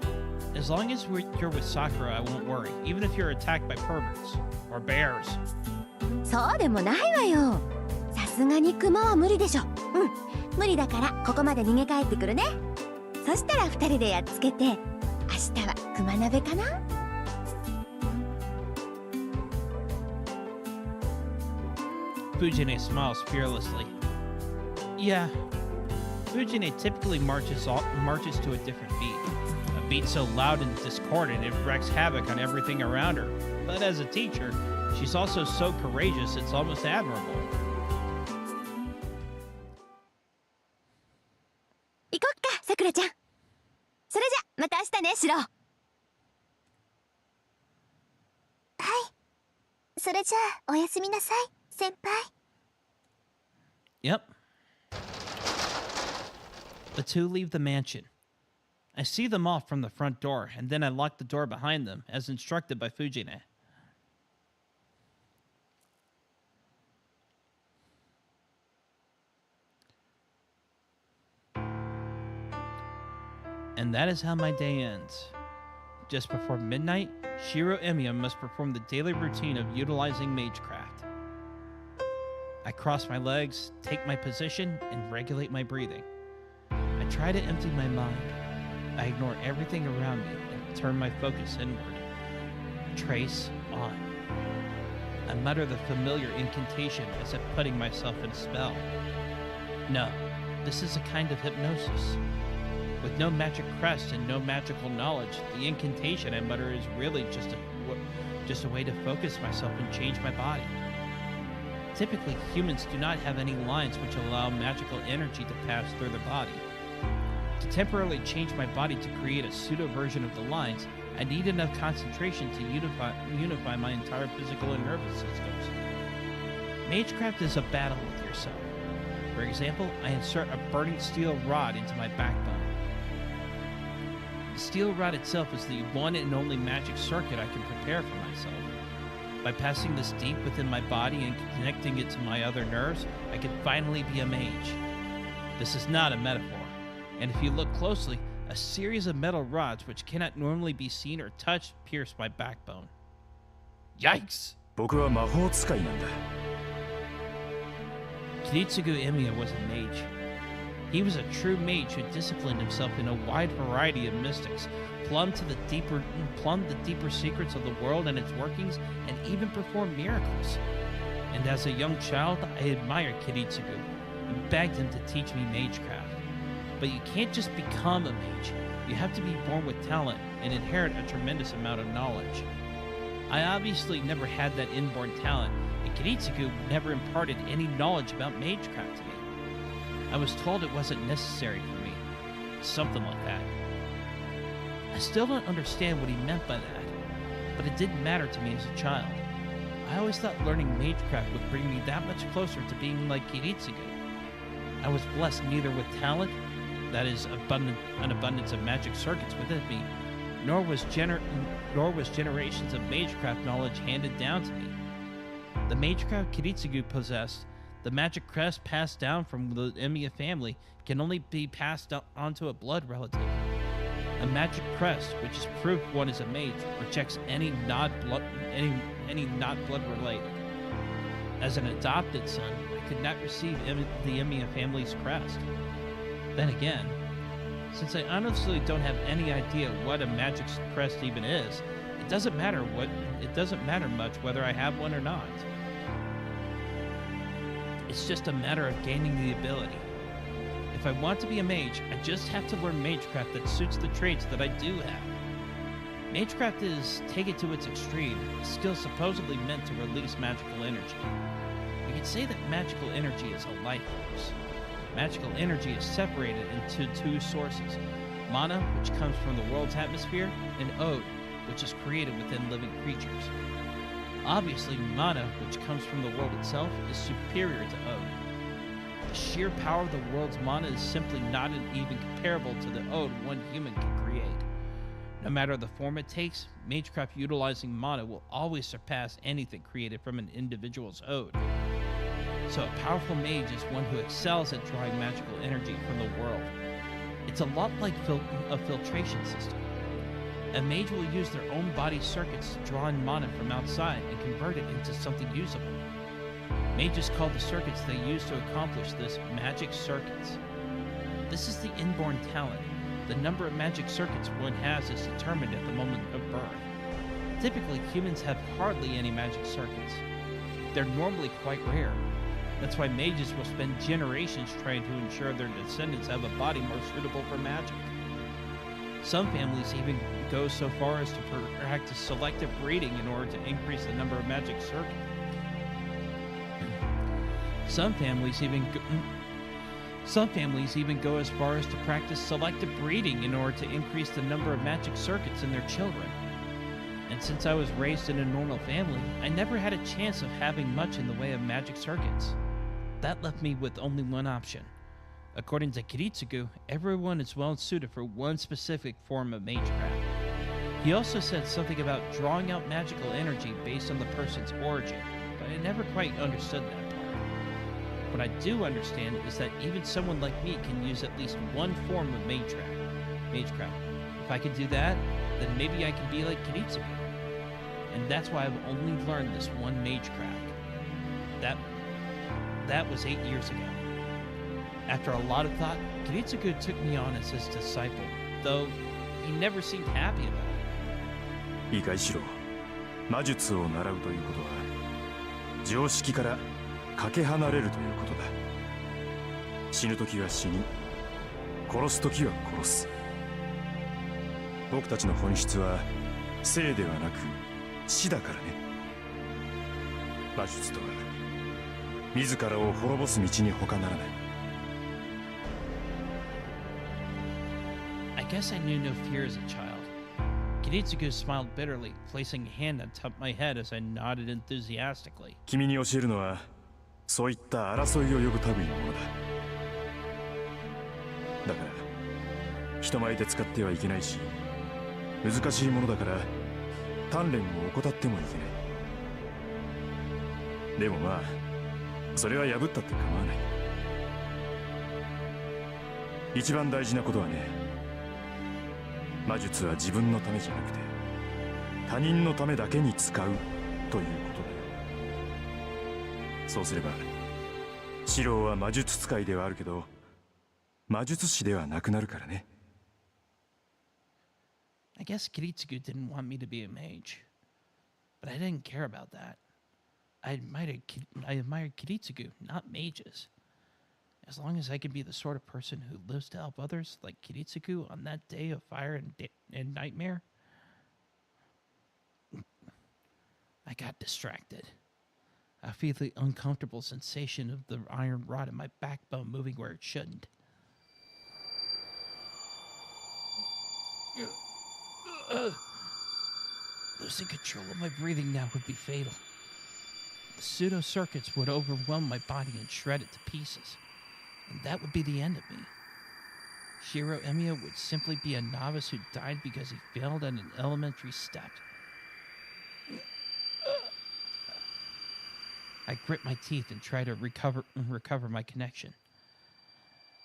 S1: As long as you're with Sakura, I won't worry, even if you're attacked by perverts or bears.
S8: そうでもないわよ。さすがにクマは無理でしょ。無理だからここまで逃げ帰ってくるね。そしたら2人でやっつけて明日はクマ鍋かな。
S1: Fujine smiles fearlessly. Yeah, Fujine typically marches to a different beat. A beat so loud and discordant it wreaks havoc on everything around her. But as a teacher, she's also so courageous it's almost admirable.
S8: 行こっか、さくらちゃん。それじゃまた明日ね、シロウ。
S3: はい、それじゃあおやすみなさい先輩。
S1: Yep. The two leave the mansion. I see them off from the front door, and then I lock the door behind them, as instructed by Fujine. And that is how my day ends. Just before midnight, Shirou Emiya must perform the daily routine of utilizing magecraft. I cross my legs, take my position, and regulate my breathing. I try to empty my mind. I ignore everything around me and turn my focus inward. Trace on. I mutter the familiar incantation as if putting myself in a spell. No, this is a kind of hypnosis. With no magic crest and no magical knowledge, the incantation I mutter is really just a way to focus myself and change my body. Typically, humans do not have any lines which allow magical energy to pass through their body. To temporarily change my body to create a pseudo-version of the lines, I need enough concentration to unify my entire physical and nervous systems. Magecraft is a battle with yourself. For example, I insert a burning steel rod into my backbone. The steel rod itself is the one and only magic circuit I can prepare for myself. By passing this deep within my body and connecting it to my other nerves, I can finally be a mage. This is not a metaphor, and if you look closely, a series of metal rods which cannot normally be seen or touched pierce my backbone. Yikes!
S2: 僕は魔法使いなんだ。
S1: Kiritsugu Emiya was a mage. He was a true mage who disciplined himself in a wide variety of mystics, plumbed the deeper secrets of the world and its workings, and even performed miracles. And as a young child, I admired Kiritsugu and begged him to teach me magecraft. But you can't just become a mage. You have to be born with talent and inherit a tremendous amount of knowledge. I obviously never had that inborn talent, and Kiritsugu never imparted any knowledge about magecraft to me. I was told it wasn't necessary for me. Something like that. I still don't understand what he meant by that, but it didn't matter to me as a child. I always thought learning magecraft would bring me that much closer to being like Kiritsugu. I was blessed neither with talent, that is, an abundance of magic circuits within me, nor was generations of magecraft knowledge handed down to me. The magecraft Kiritsugu possessed, the magic crest passed down from the Emiya family, can only be passed on to a blood relative. A magic crest, which is proof one is a mage, rejects any not blood related. As an adopted son, I could not receive the Emiya family's crest. Then again, since I honestly don't have any idea what a magic crest even is, it doesn't matter much whether I have one or not. It's just a matter of gaining the ability. If I want to be a mage, I just have to learn magecraft that suits the traits that I do have. Magecraft is, take it to its extreme, a skill supposedly meant to release magical energy. We could say that magical energy is a life force. Magical energy is separated into two sources: mana, which comes from the world's atmosphere, and ode, which is created within living creatures. Obviously, mana, which comes from the world itself, is superior to ode. The sheer power of the world's mana is simply not even comparable to the ode one human can create. No matter the form it takes, magecraft utilizing mana will always surpass anything created from an individual's ode. So a powerful mage is one who excels at drawing magical energy from the world. It's a lot like a filtration system. A mage will use their own body circuits to draw in mana from outside and convert it into something usable. Mages call the circuits they use to accomplish this magic circuits. This is the inborn talent. The number of magic circuits one has is determined at the moment of birth. Typically, humans have hardly any magic circuits. They're normally quite rare. That's why mages will spend generations trying to ensure their descendants have a body more suitable for magic. Some families even go so far as to practice selective breeding in order to increase the number of magic circuits. Some families even go as far as to practice selective breeding in order to increase the number of magic circuits in their children. And since I was raised in a normal family, I never had a chance of having much in the way of magic circuits. That left me with only one option. According to Kiritsugu, everyone is well suited for one specific form of magecraft. He also said something about drawing out magical energy based on the person's origin, but I never quite understood that part. What I do understand is that even someone like me can use at least one form of magecraft. If I can do that, then maybe I can be like Kiritsugu. And that's why I've only learned this one magecraft. That was 8 years ago. After a lot of thought, Kiritsugu took me on as his disciple, though he never seemed happy about it.
S2: いいかいシロ、魔術を習うということは常識からかけ離れるということだ。死ぬ時は死に、殺す時は殺す。僕たちの本質は生ではなく死だからね。魔術とは自らを滅ぼす道に他ならない。
S1: I guess I knew no fear as a child. Kiritsugu smiled bitterly, placing a hand on top of my head as I nodded enthusiastically.
S2: 君に教えるのはそういった争いを呼ぶ類のものだ。だから人前で使ってはいけないし、難しいものだから鍛錬を怠ってもいけない。でもまあそれは破ったって構わない。一番大事なことはね、魔術は自分のためじゃなくて他人のためだけに使うということだよ。そうすればシローは魔術使いではあるけど魔術師ではなくなるからね。
S1: I guess Kiritsugu didn't want me to be a mage, but I didn't care about that. I admired Kiritsugu, not mages. As long as I could be the sort of person who lives to help others, like Kiritsugu on that day of fire and nightmare. I got distracted. I feel the uncomfortable sensation of the iron rod in my backbone moving where it shouldn't. Losing control of my breathing now would be fatal. The pseudo-circuits would overwhelm my body and shred it to pieces. And that would be the end of me. Shirou Emiya would simply be a novice who died because he failed at an elementary step. I grit my teeth and try to recover my connection.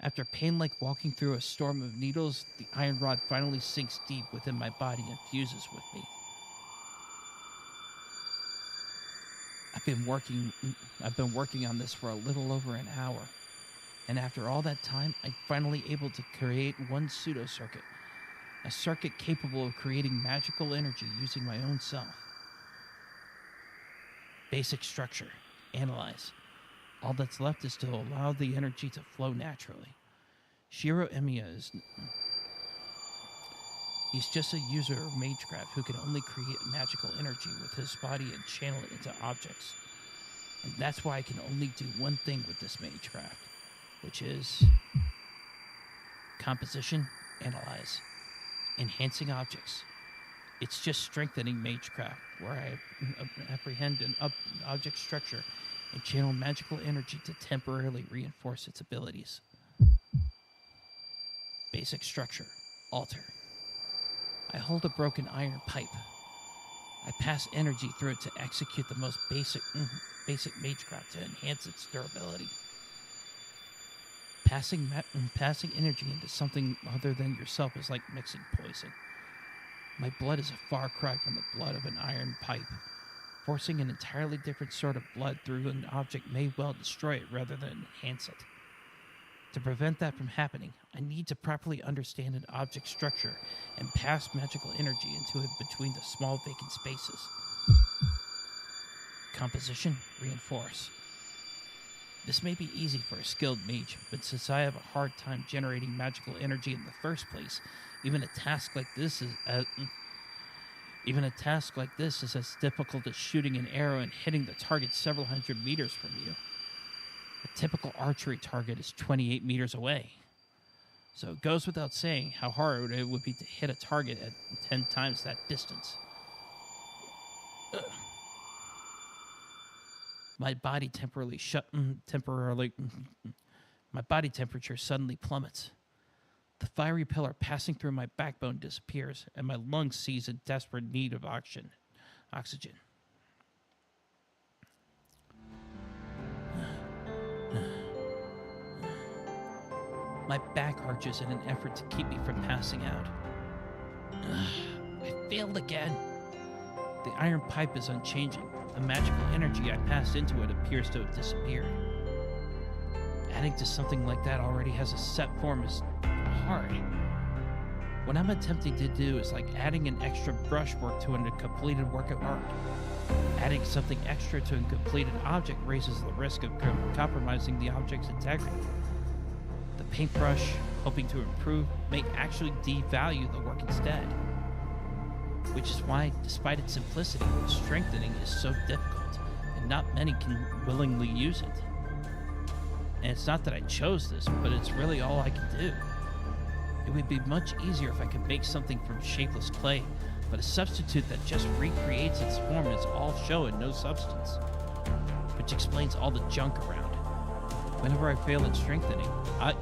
S1: After pain like walking through a storm of needles, the iron rod finally sinks deep within my body and fuses with me. I've been working on this for a little over an hour. And after all that time, I'm finally able to create one pseudo-circuit. A circuit capable of creating magical energy using my own self. Basic structure. Analyze. All that's left is to allow the energy to flow naturally. Shirou Emiya is... He's just a user of magecraft who can only create magical energy with his body and channel it into objects. And that's why I can only do one thing with this magecraft, which is composition, analyze, enhancing objects. It's just strengthening magecraft, where I apprehend an object structure and channel magical energy to temporarily reinforce its abilities. Basic structure, alter. I hold a broken iron pipe. I pass energy through it to execute the most basic magecraft to enhance its durability. Passing energy into something other than yourself is like mixing poison. My blood is a far cry from the blood of an iron pipe. Forcing an entirely different sort of blood through an object may well destroy it rather than enhance it. To prevent that from happening, I need to properly understand an object's structure and pass magical energy into it between the small vacant spaces. Composition, reinforce. This may be easy for a skilled mage, but since I have a hard time generating magical energy in the first place, even a task like this is as difficult as shooting an arrow and hitting the target several hundred meters from you. A typical archery target is 28 meters away. So it goes without saying how hard it would be to hit a target at 10 times that distance. My body temperature suddenly plummets. The fiery pillar passing through my backbone disappears, and my lungs seize in desperate need of oxygen. My back arches in an effort to keep me from passing out. I failed again. The iron pipe is unchanging. The magical energy I passed into it appears to have disappeared. Adding to something like that already has a set form is hard. What I'm attempting to do is like adding an extra brushwork to a completed work of art. Adding something extra to a completed object raises the risk of compromising the object's integrity. The paintbrush, hoping to improve, may actually devalue the work instead. Which is why, despite its simplicity, strengthening is so difficult, and not many can willingly use it. And it's not that I chose this, but it's really all I can do. It would be much easier if I could make something from shapeless clay, but a substitute that just recreates its form is all show and no substance, which explains all the junk around. Whenever I fail at strengthening, I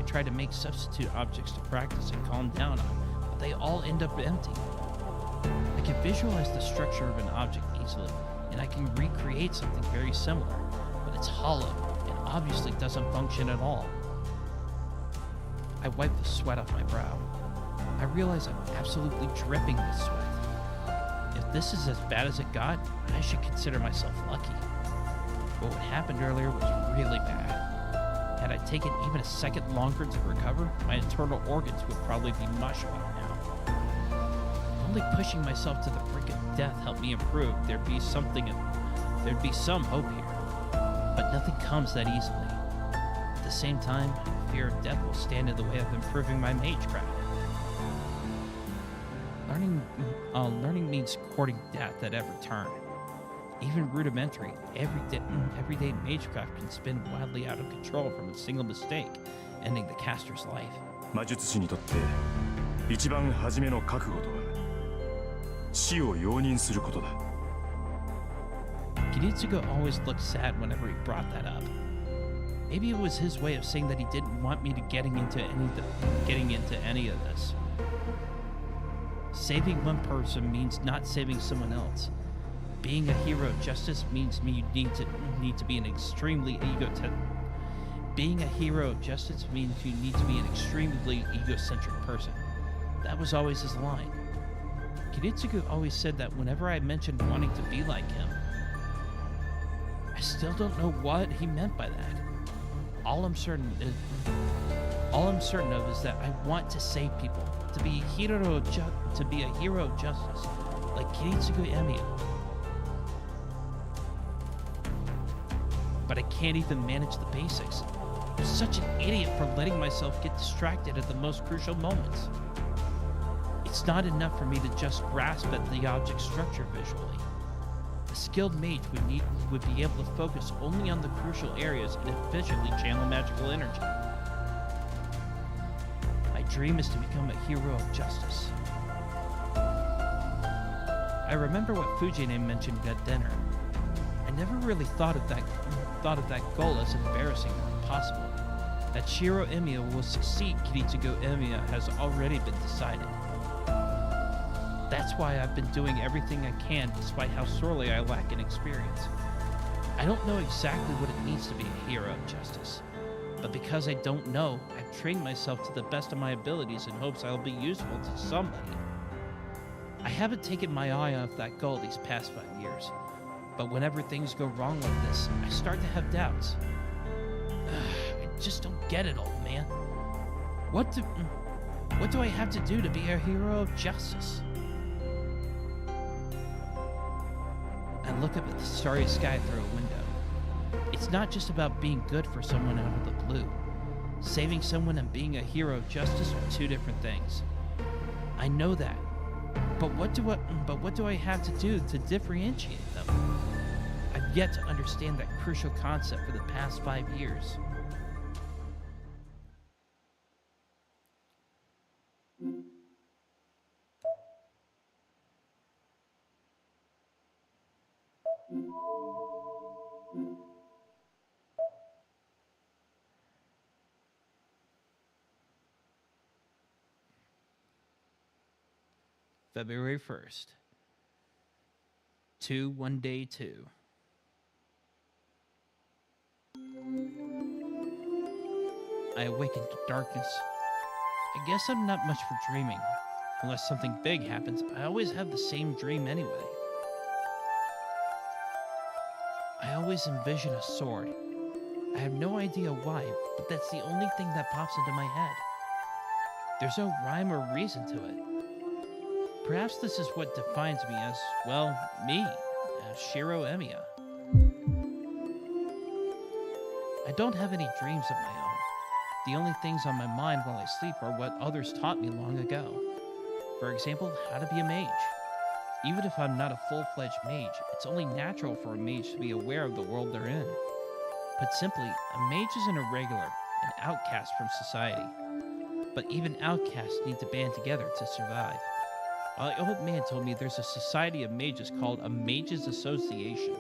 S1: try to make substitute objects to practice and calm down on, but they all end up empty. I can visualize the structure of an object easily, and I can recreate something very similar, but it's hollow and obviously doesn't function at all. I wipe the sweat off my brow. I realize I'm absolutely dripping with sweat. If this is as bad as it got, I should consider myself lucky. But what happened earlier was really bad. Had I taken even a second longer to recover, my internal organs would probably be mush by now. Only pushing myself to the brink of death helped me improve. There'd be some hope here. But nothing comes that easily. At the same time, fear of death will stand in the way of improving my magecraft. Learning means courting death at every turn. Even rudimentary, everyday magecraft can spin wildly out of control from a single mistake, ending the caster's life.
S2: 魔術師にとって一番初めの覚悟とは死を容認することだ。
S1: Kiritsugu always looked sad whenever he brought that up. Maybe it was his way of saying that he didn't want me to getting into any of this. Saving one person means not saving someone else. Being a hero of justice means you need to be an extremely Being a hero of justice means you need to be an extremely egocentric person. That was always his line. Kiritsugu always said that whenever I mentioned wanting to be like him. I still don't know what he meant by that. All I'm certain of is that I want to save people, to be a hero of justice, like Shirou Emiya. but I can't even manage the basics. I'm such an idiot for letting myself get distracted at the most crucial moments. It's not enough for me to just grasp at the object structure visually. A skilled mage would be able to focus only on the crucial areas and efficiently channel magical energy. My dream is to become a hero of justice. I remember what Fujine mentioned at dinner. I never really thought of that goal as embarrassing or impossible. That Shirou Emiya will succeed Kiritsugu Emiya has already been decided. That's why I've been doing everything I can despite how sorely I lack in experience. I don't know exactly what it means to be a hero of justice, but because I don't know, I've trained myself to the best of my abilities in hopes I'll be useful to somebody. I haven't taken my eye off that goal these past 5 years, but whenever things go wrong like this, I start to have doubts. I just don't get it all, man. What do I have to do to be a hero of justice? I look up at the starry sky through a window. It's not just about being good for someone out of the blue. Saving someone and being a hero of justice are two different things. I know that. But what do I have to do to differentiate them? I've yet to understand that crucial concept for the past 5 years. February 1st. 1 day 2. I awakened to darkness. I guess I'm not much for dreaming. Unless something big happens, I always have the same dream anyway. I always envision a sword. I have no idea why, but that's the only thing that pops into my head. There's no rhyme or reason to it. Perhaps this is what defines me as, well, me, as Shirou Emiya. I don't have any dreams of my own. The only things on my mind while I sleep are what others taught me long ago. For example, how to be a mage. Even if I'm not a full-fledged mage, it's only natural for a mage to be aware of the world they're in. Put simply, a mage is an irregular, an outcast from society. But even outcasts need to band together to survive. My old man told me there's a society of mages called a Mages Association.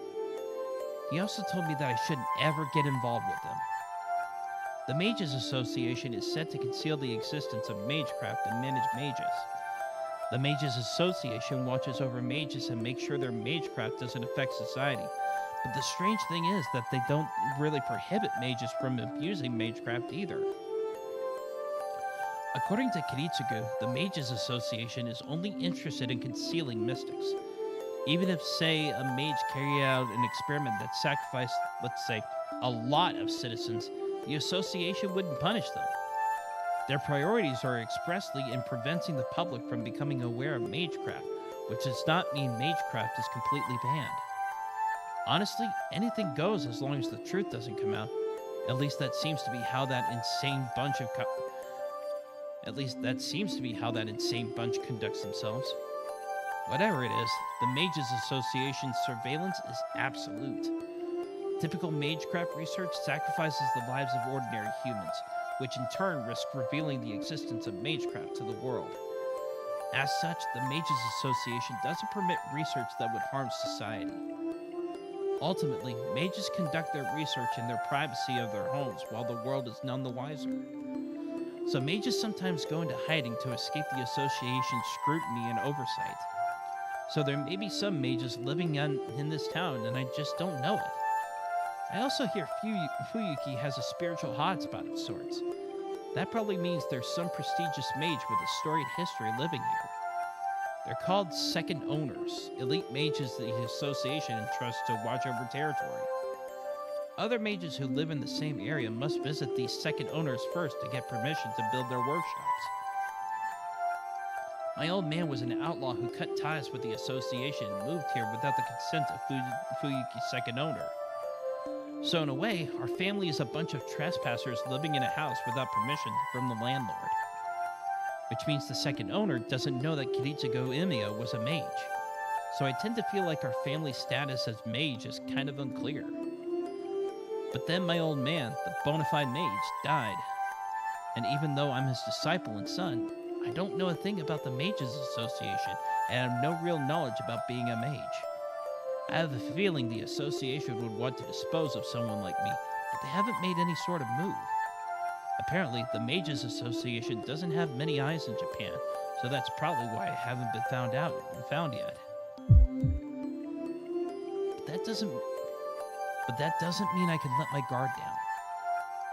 S1: He also told me that I shouldn't ever get involved with them. The Mages Association is said to conceal the existence of magecraft and manage mages. The Mages Association watches over mages and makes sure their magecraft doesn't affect society. But the strange thing is that they don't really prohibit mages from abusing magecraft either. According to Kiritsugu, the Mages Association is only interested in concealing mystics. Even if, say, a mage carried out an experiment that sacrificed, let's say, a lot of citizens, the association wouldn't punish them. Their priorities are expressly in preventing the public from becoming aware of magecraft, which does not mean magecraft is completely banned. Honestly, anything goes as long as the truth doesn't come out. At least that seems to be how that insane bunch conducts themselves. Whatever it is, the Mages Association's surveillance is absolute. Typical magecraft research sacrifices the lives of ordinary humans, which in turn risk revealing the existence of magecraft to the world. As such, the Mages Association doesn't permit research that would harm society. Ultimately, mages conduct their research in their privacy of their homes while the world is none the wiser. So mages sometimes go into hiding to escape the association's scrutiny and oversight. So there may be some mages living in this town and I just don't know it. I also hear Fuyuki has a spiritual hotspot of sorts. That probably means there's some prestigious mage with a storied history living here. They're called second owners, elite mages the association entrusts to watch over territory. Other mages who live in the same area must visit these second owners first to get permission to build their workshops. My old man was an outlaw who cut ties with the association and moved here without the consent of Fuyuki's second owner. So in a way, our family is a bunch of trespassers living in a house without permission from the landlord. Which means the second owner doesn't know that Shirou Emiya was a mage. So I tend to feel like our family status as mage is kind of unclear. But then my old man, the bona fide mage, died. And even though I'm his disciple and son, I don't know a thing about the Mages Association and have no real knowledge about being a mage. I have a feeling the association would want to dispose of someone like me, but they haven't made any sort of move. Apparently, the Mages Association doesn't have many eyes in Japan, so that's probably why I haven't been found yet. But that doesn't mean I can let my guard down.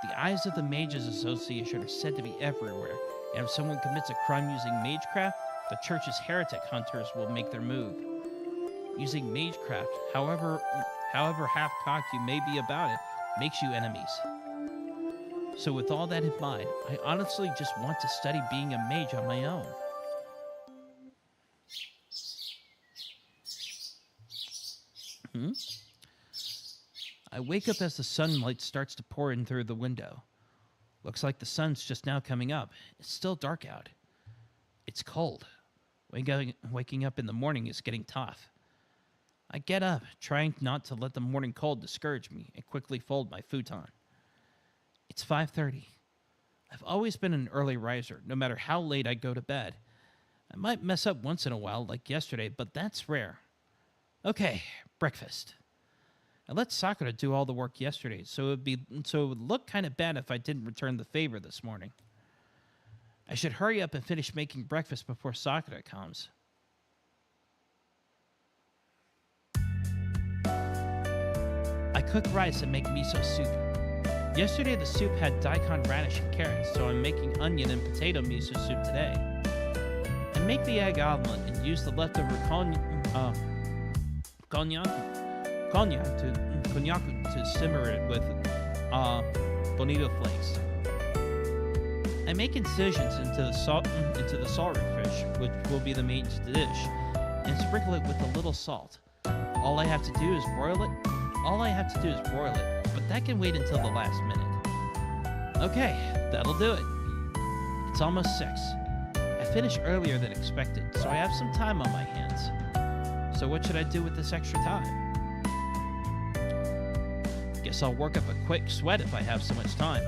S1: The eyes of the Mages Association are said to be everywhere, and if someone commits a crime using magecraft, the church's heretic hunters will make their move. Using magecraft, however half-cocked you may be about it, makes you enemies. So with all that in mind, I honestly just want to study being a mage on my own. I wake up as the sunlight starts to pour in through the window. Looks like the sun's just now coming up. It's still dark out. It's cold. Waking up in the morning is getting tough. I get up, trying not to let the morning cold discourage me, and quickly fold my futon. It's 5:30. I've always been an early riser, no matter how late I go to bed. I might mess up once in a while, like yesterday, but that's rare. Okay, breakfast. I let Sakura do all the work yesterday, so it would look kind of bad if I didn't return the favor this morning. I should hurry up and finish making breakfast before Sakura comes. I cook rice and make miso soup. Yesterday the soup had daikon radish and carrots, so I'm making onion and potato miso soup today. I make the egg omelet and use the leftover cognac to simmer it with bonito flakes. I make incisions into the saltfish, which will be the main dish, and sprinkle it with a little salt. All I have to do is broil it, but that can wait until the last minute. Okay, that'll do it. It's almost 6. I finished earlier than expected, so I have some time on my hands. So what should I do with this extra time? Guess I'll work up a quick sweat if I have so much time.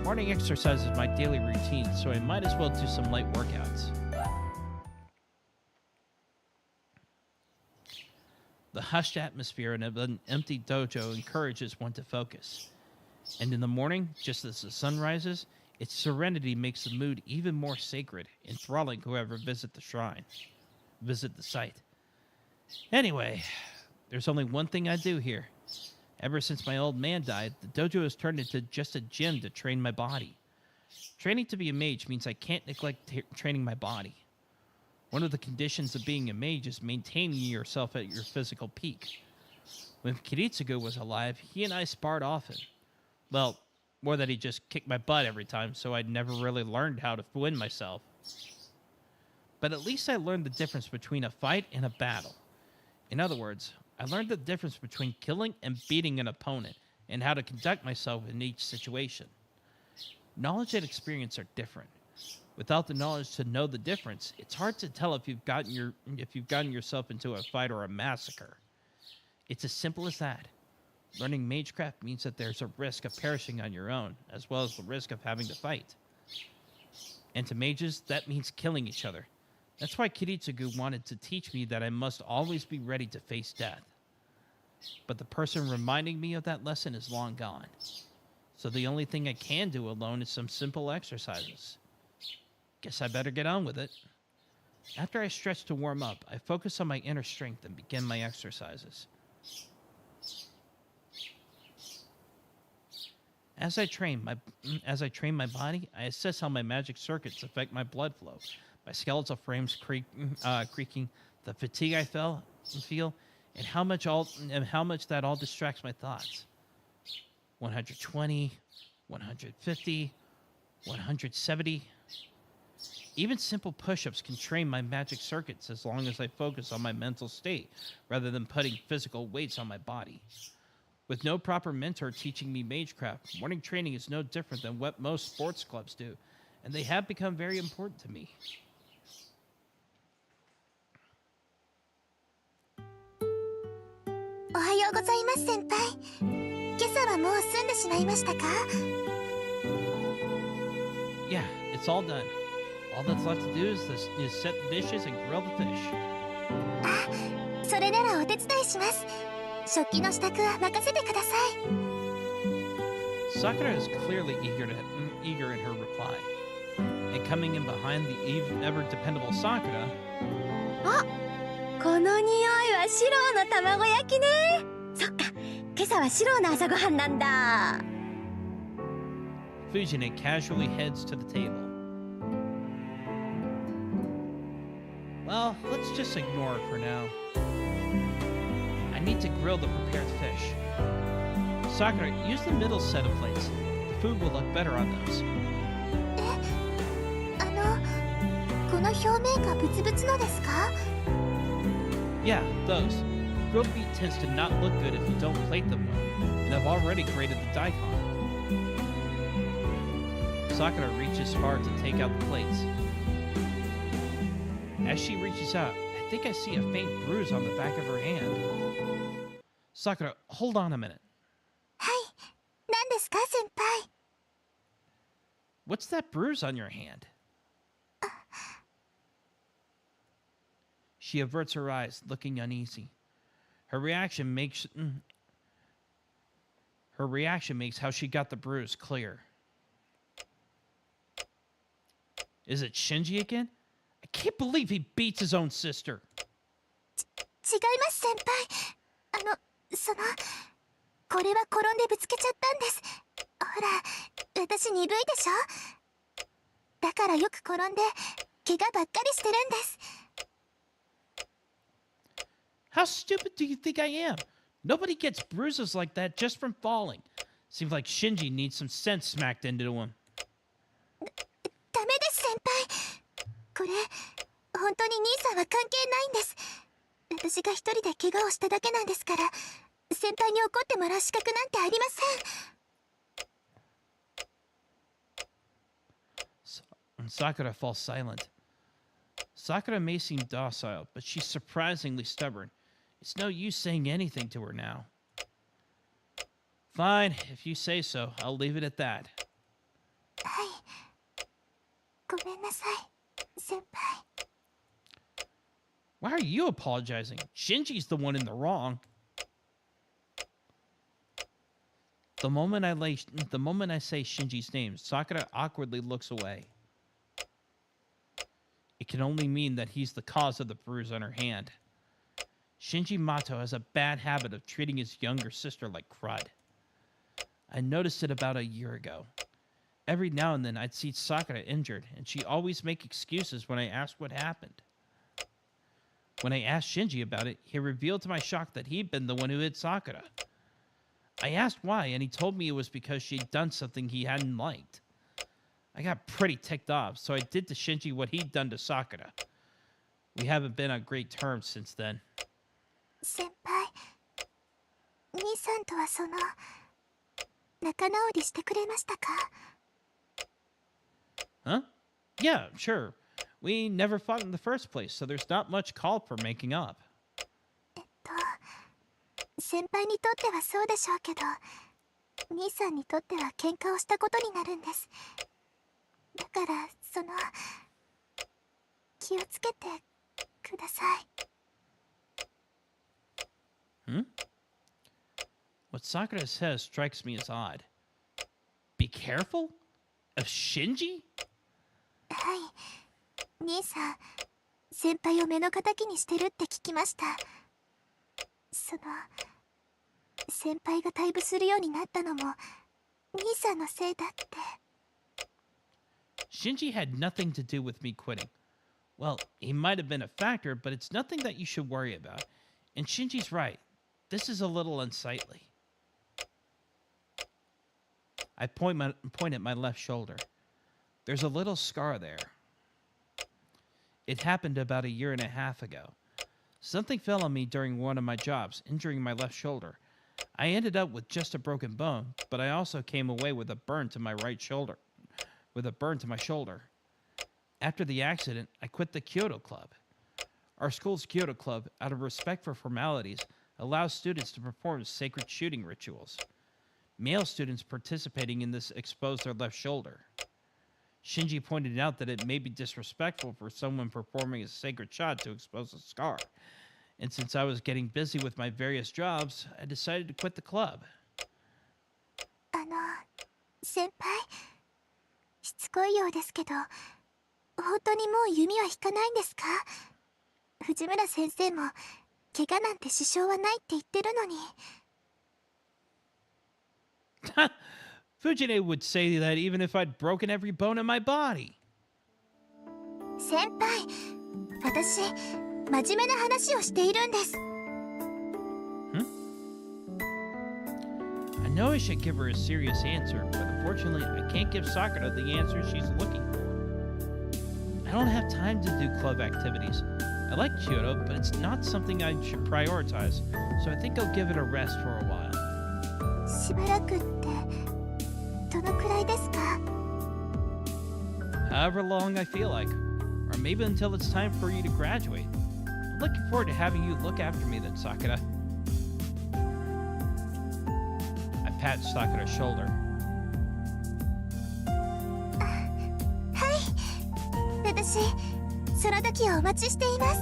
S1: Morning exercise is my daily routine, so I might as well do some light workouts. The hushed atmosphere in an empty dojo encourages one to focus. And in the morning, just as the sun rises, its serenity makes the mood even more sacred, enthralling whoever visit the site. Anyway, there's only one thing I do here. Ever since my old man died, the dojo has turned into just a gym to train my body. Training to be a mage means I can't neglect training my body. One of the conditions of being a mage is maintaining yourself at your physical peak. When Kiritsugu was alive, he and I sparred often. Well, more that he just kicked my butt every time, so I'd never really learned how to win myself. But at least I learned the difference between a fight and a battle. In other words, I learned the difference between killing and beating an opponent, and how to conduct myself in each situation. Knowledge and experience are different. Without the knowledge to know the difference, it's hard to tell if you've gotten yourself into a fight or a massacre. It's as simple as that. Learning magecraft means that there's a risk of perishing on your own, as well as the risk of having to fight. And to mages, that means killing each other. That's why Kiritsugu wanted to teach me that I must always be ready to face death. But the person reminding me of that lesson is long gone. So the only thing I can do alone is some simple exercises. Guess I better get on with it. After I stretch to warm up, I focus on my inner strength and begin my exercises. As I train my body, I assess how my magic circuits affect my blood flow, my skeletal frames creaking, the fatigue I feel, and how much that all distracts my thoughts. 120, 150, 170. Even simple push-ups can train my magic circuits as long as I focus on my mental state rather than putting physical weights on my body. With no proper mentor teaching me magecraft, morning training is no different than what most sports clubs do, and they have become very important to me.
S3: おはようございます先輩。今朝はもう済んでしまいましたか？
S1: Yeah, it's all done. All that's left to do is set the dishes and grill the fish.
S3: あ、それならお手伝いします。食器の支度は任せてください。
S1: Sakura is clearly eager in her reply. And coming in behind the ever-dependable Sakura...
S8: あ、この匂いはシローの卵焼きね。そっか、今朝はシローの朝ごはんなんだ。
S1: Fujine casually heads to the table. Well, let's just ignore it for now. I need to grill the prepared fish. Sakura, use the middle set of plates. The food will look better on those.
S3: この表面がブツブツのですか？
S1: Yeah, those. Grilled meat tends to not look good if you don't plate them well, and I've already grated the daikon. Sakura reaches hard to take out the plates. As she reaches out, I think I see a faint bruise on the back of her hand. Sakura, hold on a minute.
S3: はい、何ですか先輩？
S1: What's that bruise on your hand? She averts her eyes, looking uneasy. Her reaction makes how she got the bruise clear. Is it Shinji again? I can't believe he beats his own sister.
S3: 違います先輩。これは転んでぶつけちゃったんです。ほら、私鈍いでしょ？だからよく転んで怪我ばっかりしてるんです。
S1: How stupid do you think I am? Nobody gets bruises like that just from falling. Seems like Shinji needs some sense smacked into him.
S3: ダメです先輩。これ本当に兄さんは関係ないんです。私が一人で怪我をしただけなんですから、先輩に怒ってもらう資格なんてありません。
S1: Sakura falls silent. Sakura may seem docile, but she's surprisingly stubborn. It's no use saying anything to her now. Fine, if you say so, I'll leave it at that.
S3: はい。ごめんなさい、先輩。
S1: Why are you apologizing? Shinji's the one in the wrong. The moment I say Shinji's name, Sakura awkwardly looks away. It can only mean that he's the cause of the bruise on her hand. Shinji Mato has a bad habit of treating his younger sister like crud. I noticed it about a year ago. Every now and then I'd see Sakura injured, and she'd always make excuses when I asked what happened. When I asked Shinji about it, he revealed to my shock that he'd been the one who hit Sakura. I asked why, and he told me it was because she'd done something he hadn't liked. I got pretty ticked off, so I did to Shinji what he'd done to Sakura. We haven't been on great terms since then.
S3: 先輩、兄さんとは仲直りしてくれましたか？
S1: Huh? Yeah, sure. We never fought in the first place, so there's not much call for making up.
S3: 先輩にとってはそうでしょうけど、兄さんにとっては喧嘩をしたことになるんです。だから気をつけてください。
S1: What Sakura says strikes me as odd. Be careful? Of Shinji?
S3: はい。兄さん、先輩を目の敵にしてるって聞きました。先輩が退部するようになったのも兄さんのせいだって。
S1: Shinji had nothing to do with me quitting. Well, he might have been a factor, but it's nothing that you should worry about. And Shinji's right. This is a little unsightly. I point at my left shoulder. There's a little scar there. It happened about 1.5 years ago. Something fell on me during one of my jobs, injuring my left shoulder. I ended up with just a broken bone, but I also came away with a burn to my shoulder. After the accident, I quit the Kyoto Club. Our school's Kyoto Club, out of respect for formalities, allows students to perform sacred shooting rituals. Male students participating in this expose their left shoulder. Shinji pointed out that it may be disrespectful for someone performing a sacred shot to expose a scar. And since I was getting busy with my various jobs, I decided to quit the club.
S3: 先輩、しつこいようですけど、本当にもう弓は引かないんですか？藤村先生も怪我なんて支障はないって言ってるのに。
S1: Fujine would say that even if I'd broken every bone in my body.
S3: 先輩、私、真面目な話をしているんです。
S1: I know I should give her a serious answer, but unfortunately I can't give Sakura the answer she's looking for. I don't have time to do club activities. I like Kyoto, but it's not something I should prioritize, so I think I'll give it a rest for a while.
S3: しばらくって、どのくらいですか？
S1: However long I feel like, or maybe until it's time for you to graduate. I'm looking forward to having you look after me then, Sakura. I pat Sakura's shoulder.
S3: はい、私、その時をお待ちしています。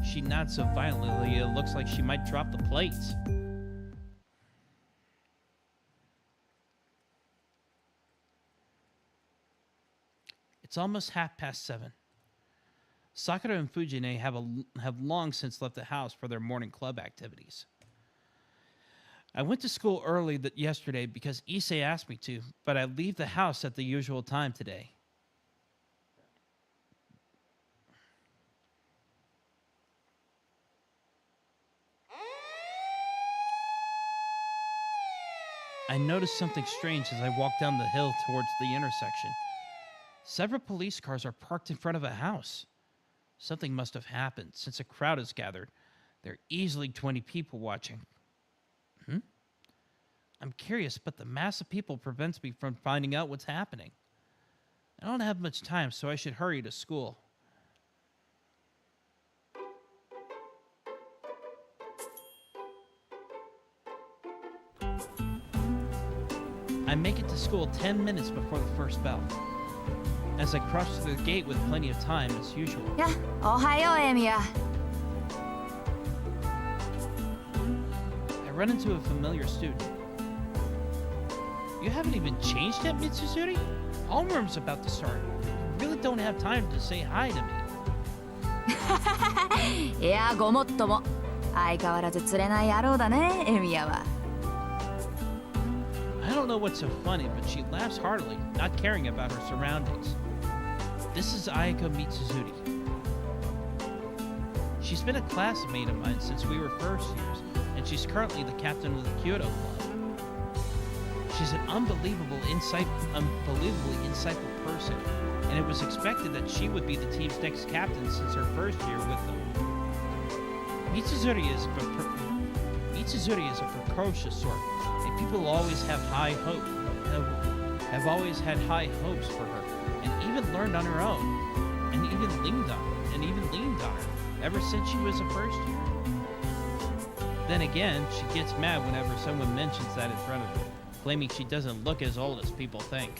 S1: She nods so violently it looks like she might drop the plates. It's almost 7:30. Sakura and Fujine have long since left the house for their morning club activities. I went to school early yesterday because Issei asked me to, but I leave the house at the usual time today. I noticed something strange as I walked down the hill towards the intersection. Several police cars are parked in front of a house. Something must have happened since a crowd has gathered. There are easily 20 people watching. I'm curious, but the mass of people prevents me from finding out what's happening. I don't have much time, so I should hurry to school. I make it to school 10 minutes before the first bell. As I cross through the gate with plenty of time as usual.
S8: や、おはよう、エミヤ。
S1: I run into a familiar student. You haven't even changed yet, Mitsuzuri? Homeroom's about to start. You really don't have time to say hi to me.
S8: いや、ごもっとも。相変わらず釣れない野郎だね、エミヤは。
S1: I don't know what's so funny, but she laughs heartily, not caring about her surroundings. This is Ayako Mitsuzuri. She's been a classmate of mine since we were first years, and she's currently the captain of the Kyoto Club. She's an unbelievably insightful person, and it was expected that she would be the team's next captain since her first year with them. Mitsuzuri is a precocious sort, and people always have always had high hopes for her, and even learned on her own, and even leaned on her ever since she was a first year. Then again, she gets mad whenever someone mentions that in front of her, claiming she doesn't look as old as people think.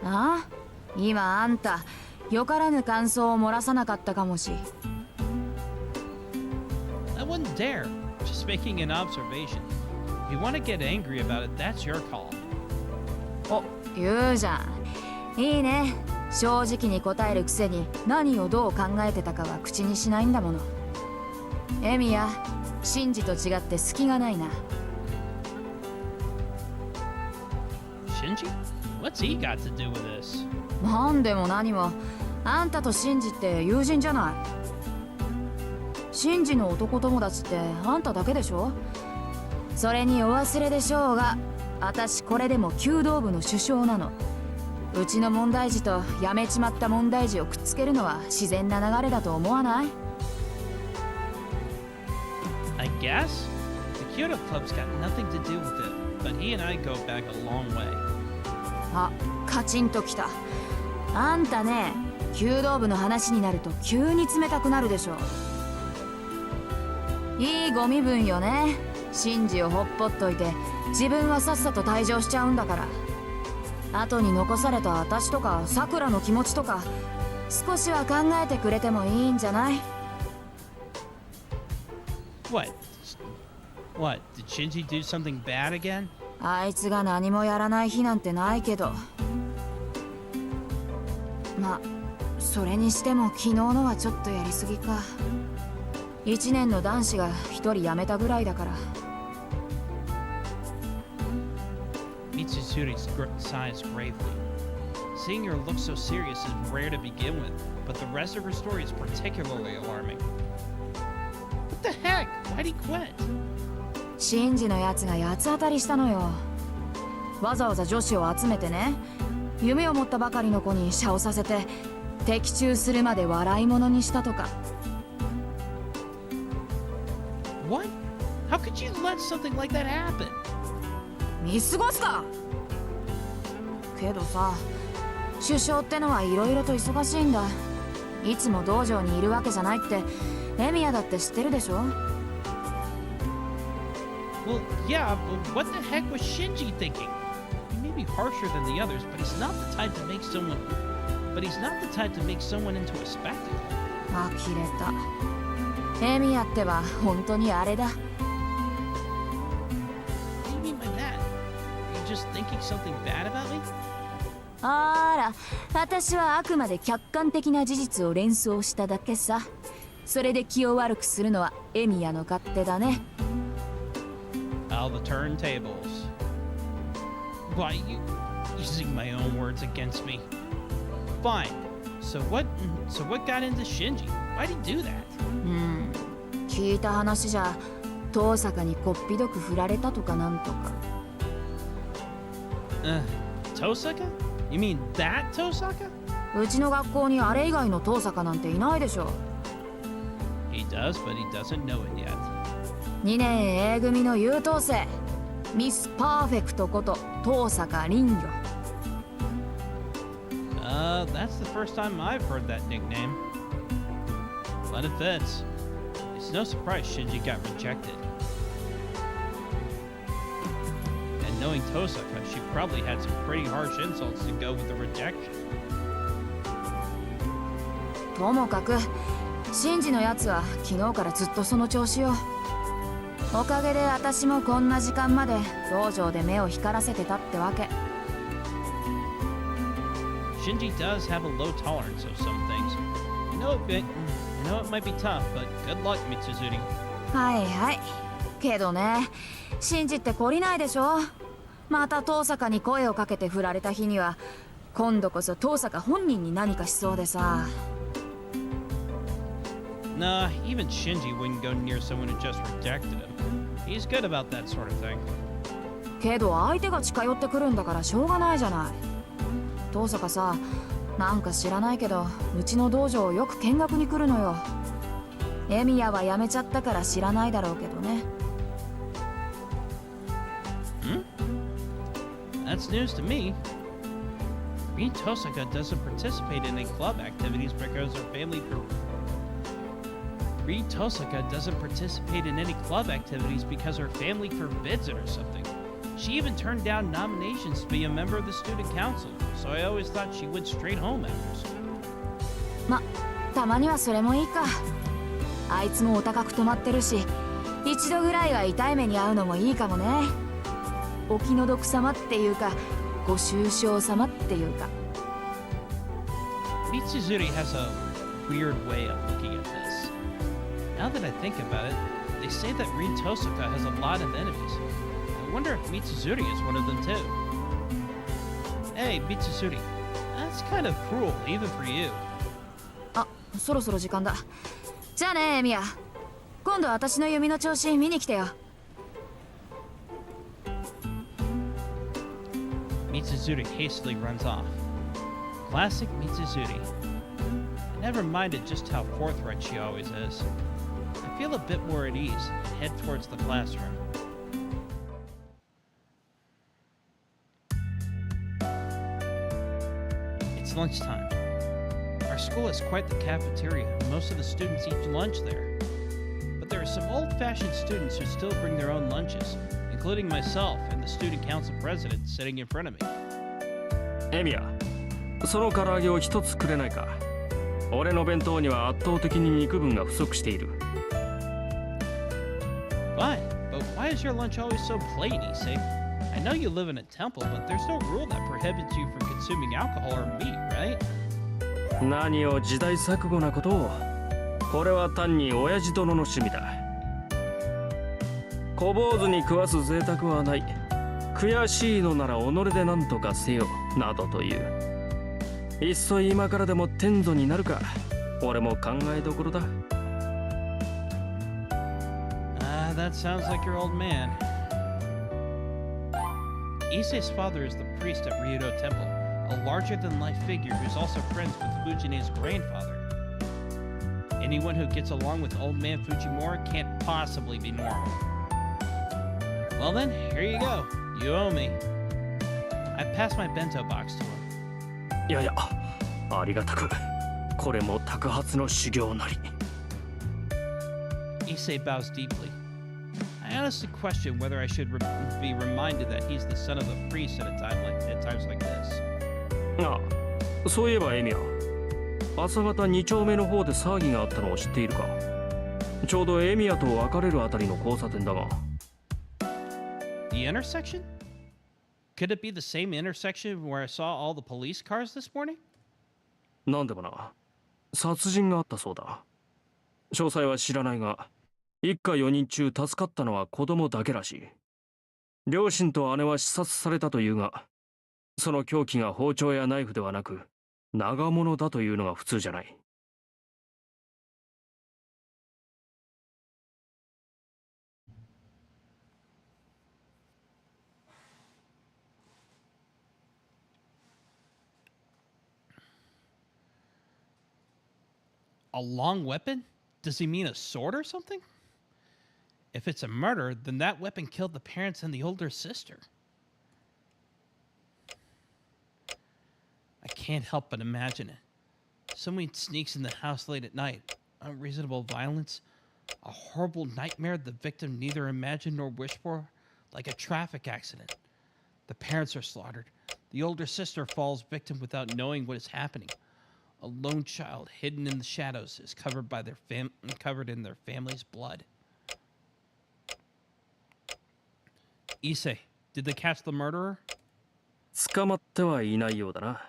S8: ああ、今あんたよからぬ感想を漏らさなかったかもし。
S1: I wouldn't dare. Just making an observation. If you want to get angry about it, that's your call.
S8: お、言うじゃん。いいね。正直に答えるくせに何をどう考えてたかは口にしないんだもの。エミヤ、シンジと違って隙がないな。
S1: Shinji? What's he got to do with this?
S8: なんでも何も、あんたとシンジって友人じゃない。シンジの男友達ってあんただけでしょ。それにお忘れでしょうが、私これでも弓道部の主将なの。うちの問題児と辞めちまった問題児をくっつけるのは自然な流れだと思わない？
S1: I guess? Kyoto Club's got nothing to do with it, but he and I go back a long way.
S8: あ、カチンときた。あんたね、弓道部の話になると急に冷たくなるでしょ。いいご身分よね。シンジをほっぽっといて自分はさっさと退場しちゃうんだから。後に残された私とかさくらの気持ちとか少しは考えてくれてもいいんじゃない？
S1: What? What? Did Shinji do something bad again?
S8: あいつが何もやらない日なんてないけど。ま、それにしても昨日のはちょっとやりすぎか。1年の男子が1人辞めたぐらいだから。
S1: Mitsuzuri sighs gravely. Seeing her look so serious is rare to begin with, but the rest of her story is particularly alarming. What the heck? Why'd he quit?
S8: シンジのやつが八つ当たりしたのよ。わざわざ女子を集めてね、夢を持ったばかりの子に謝をさせて的中するまで笑い物にしたとか。
S1: What? How could you let something like that happen?
S8: 見過ごすか。けどさ、首相ってのはいろいろと忙しいんだ。いつも道場にいるわけじゃないってエミヤだって知ってるでしょ。
S1: Well, yeah, but what the heck was Shinji thinking? He may be harsher than the others, but he's not the type to make someone. But he's not the type to make someone into a spectacle.
S8: 呆れた。エミヤってば本当にあれだ。
S1: What do you mean by that? Are you just thinking something bad about me?
S8: あら、私はあくまで客観的な事実を連想しただけさ。それで気を悪くするのはエミヤの勝手だね。
S1: All the turntables. Why you using my own words against me? Fine. So what got into Shinji? Why'd he do that?
S8: 聞いた話じゃ遠坂にこっぴどく振られたとかなんとか。
S1: Tosaka? You mean that Tosaka?
S8: うちの学校にあれ以外の遠坂なんていないでしょ。
S1: He does, but he doesn't know it yet.
S8: 2年 A 組の優等生ミスパーフェクトこと遠坂凛よ。
S1: That's the first time I've heard that nickname. But it fits. It's no surprise Shinji got rejected. And knowing Tosaka, she probably had some pretty harsh insults to go with the rejection.
S8: ともかくシンジのやつは昨日からずっとその調子よ。おかげで私もこんな時間まで道場で目を光らせてたってわけ。
S1: Shinji does have a low tolerance of some things. I know it might be tough, but good luck, Mitsuzuri.
S8: はいはい。けどね、シンジって懲りないでしょ。また遠坂に声をかけて振られた日には今度こそ遠坂本人に何かしそうでさ。
S1: Nah, even Shinji wouldn't go near someone who just rejected him. He's good about that sort of thing.
S8: けど相手が近寄ってくるんだからしょうがないじゃない。遠坂さ、なんか知らないけどうちの道場をよく見学に来るのよ。エミヤは辞めちゃったから知らないだろうけどね。
S1: That's news to me. Rin Tosaka doesn't participate in any club activities because her family Rin Tosaka doesn't participate in any club activities because her family forbids it or something. She even turned down nominations to be a member of the student council, so I always thought she went straight home after school.
S8: ま、たまにはそれもいいか。あいつもお高く止まってるし、一度ぐらいは痛い目に遭うのもいいかもね。お気の毒様っていうか、ご愁傷様っていうか。
S1: Mitsuzuri has a weird way of looking at this. Now that I think about it, they say that Rin Tosaka has a lot of enemies. I wonder if Mitsuzuri is one of them too. Hey, Mitsuzuri, that's kind of cruel, even for you.
S8: あ、そろそろ時間だ。じゃあね、エミヤ。今度私の弓の調子見に来てよ。
S1: Mitsuzuri hastily runs off. Classic Mitsuzuri. I never minded just how forthright she always is. I I feel a bit more at ease and head towards the classroom. It's lunchtime. Our school has quite the cafeteria, and most of the students eat lunch there. But there are some old-fashioned students who still bring their own lunches, including myself and the student council president sitting in front of me.
S5: エミヤ、その唐揚げを一つくれないか。俺の弁当には圧倒的に肉分が不足している。
S1: Fine, but why is your lunch always so plain, Issei? I know you live in a temple, but there's no rule that prohibits you from consuming alcohol or meat, right?
S5: 何を時代錯誤なことを。これは単に親父殿の趣味だ。小坊主に食わす贅沢はない。悔しいのなら己で何とかせよ、などという。いっそ今からでも天祖になるか。俺も考えどころだ。
S1: That sounds like your old man. Issei's father is the priest at Ryudo Temple, a larger-than-life figure who's also friends with Fujine's grandfather. Anyone who gets along with old man Fujimura can't possibly be normal. Well then, here you go. You owe me. I passed my bento box to him.
S5: いやいや、ありがたく。これも托発の修行なり。
S1: Issei bows deeply. I honestly question whether I should be reminded that he's the son of a priest at times like this.
S5: ああ、そういえばエミヤ、朝方2丁目の方で騒ぎがあったのを知っているか。ちょうどエミヤと別れるあたりの交差点だが。
S1: The intersection? Could it be the same intersection where I saw all the police cars this morning?
S5: なんでもな、殺人があったそうだ。詳細は知らないが、一家4人中助かったのは子供だけらしい。両親と姉は刺殺されたというが、その凶器が包丁やナイフではなく、長物だというのが普通じゃない。
S1: A long weapon? Does he mean a sword or something? If it's a murder, then that weapon killed the parents and the older sister. I can't help but imagine it. Someone sneaks in the house late at night. Unreasonable violence. A horrible nightmare the victim neither imagined nor wished for. Like a traffic accident. The parents are slaughtered. The older sister falls victim without knowing what is happening. A lone child hidden in the shadows is covered in their family's blood. Issei, did they catch the murderer?
S5: 捕まってはいないようだな。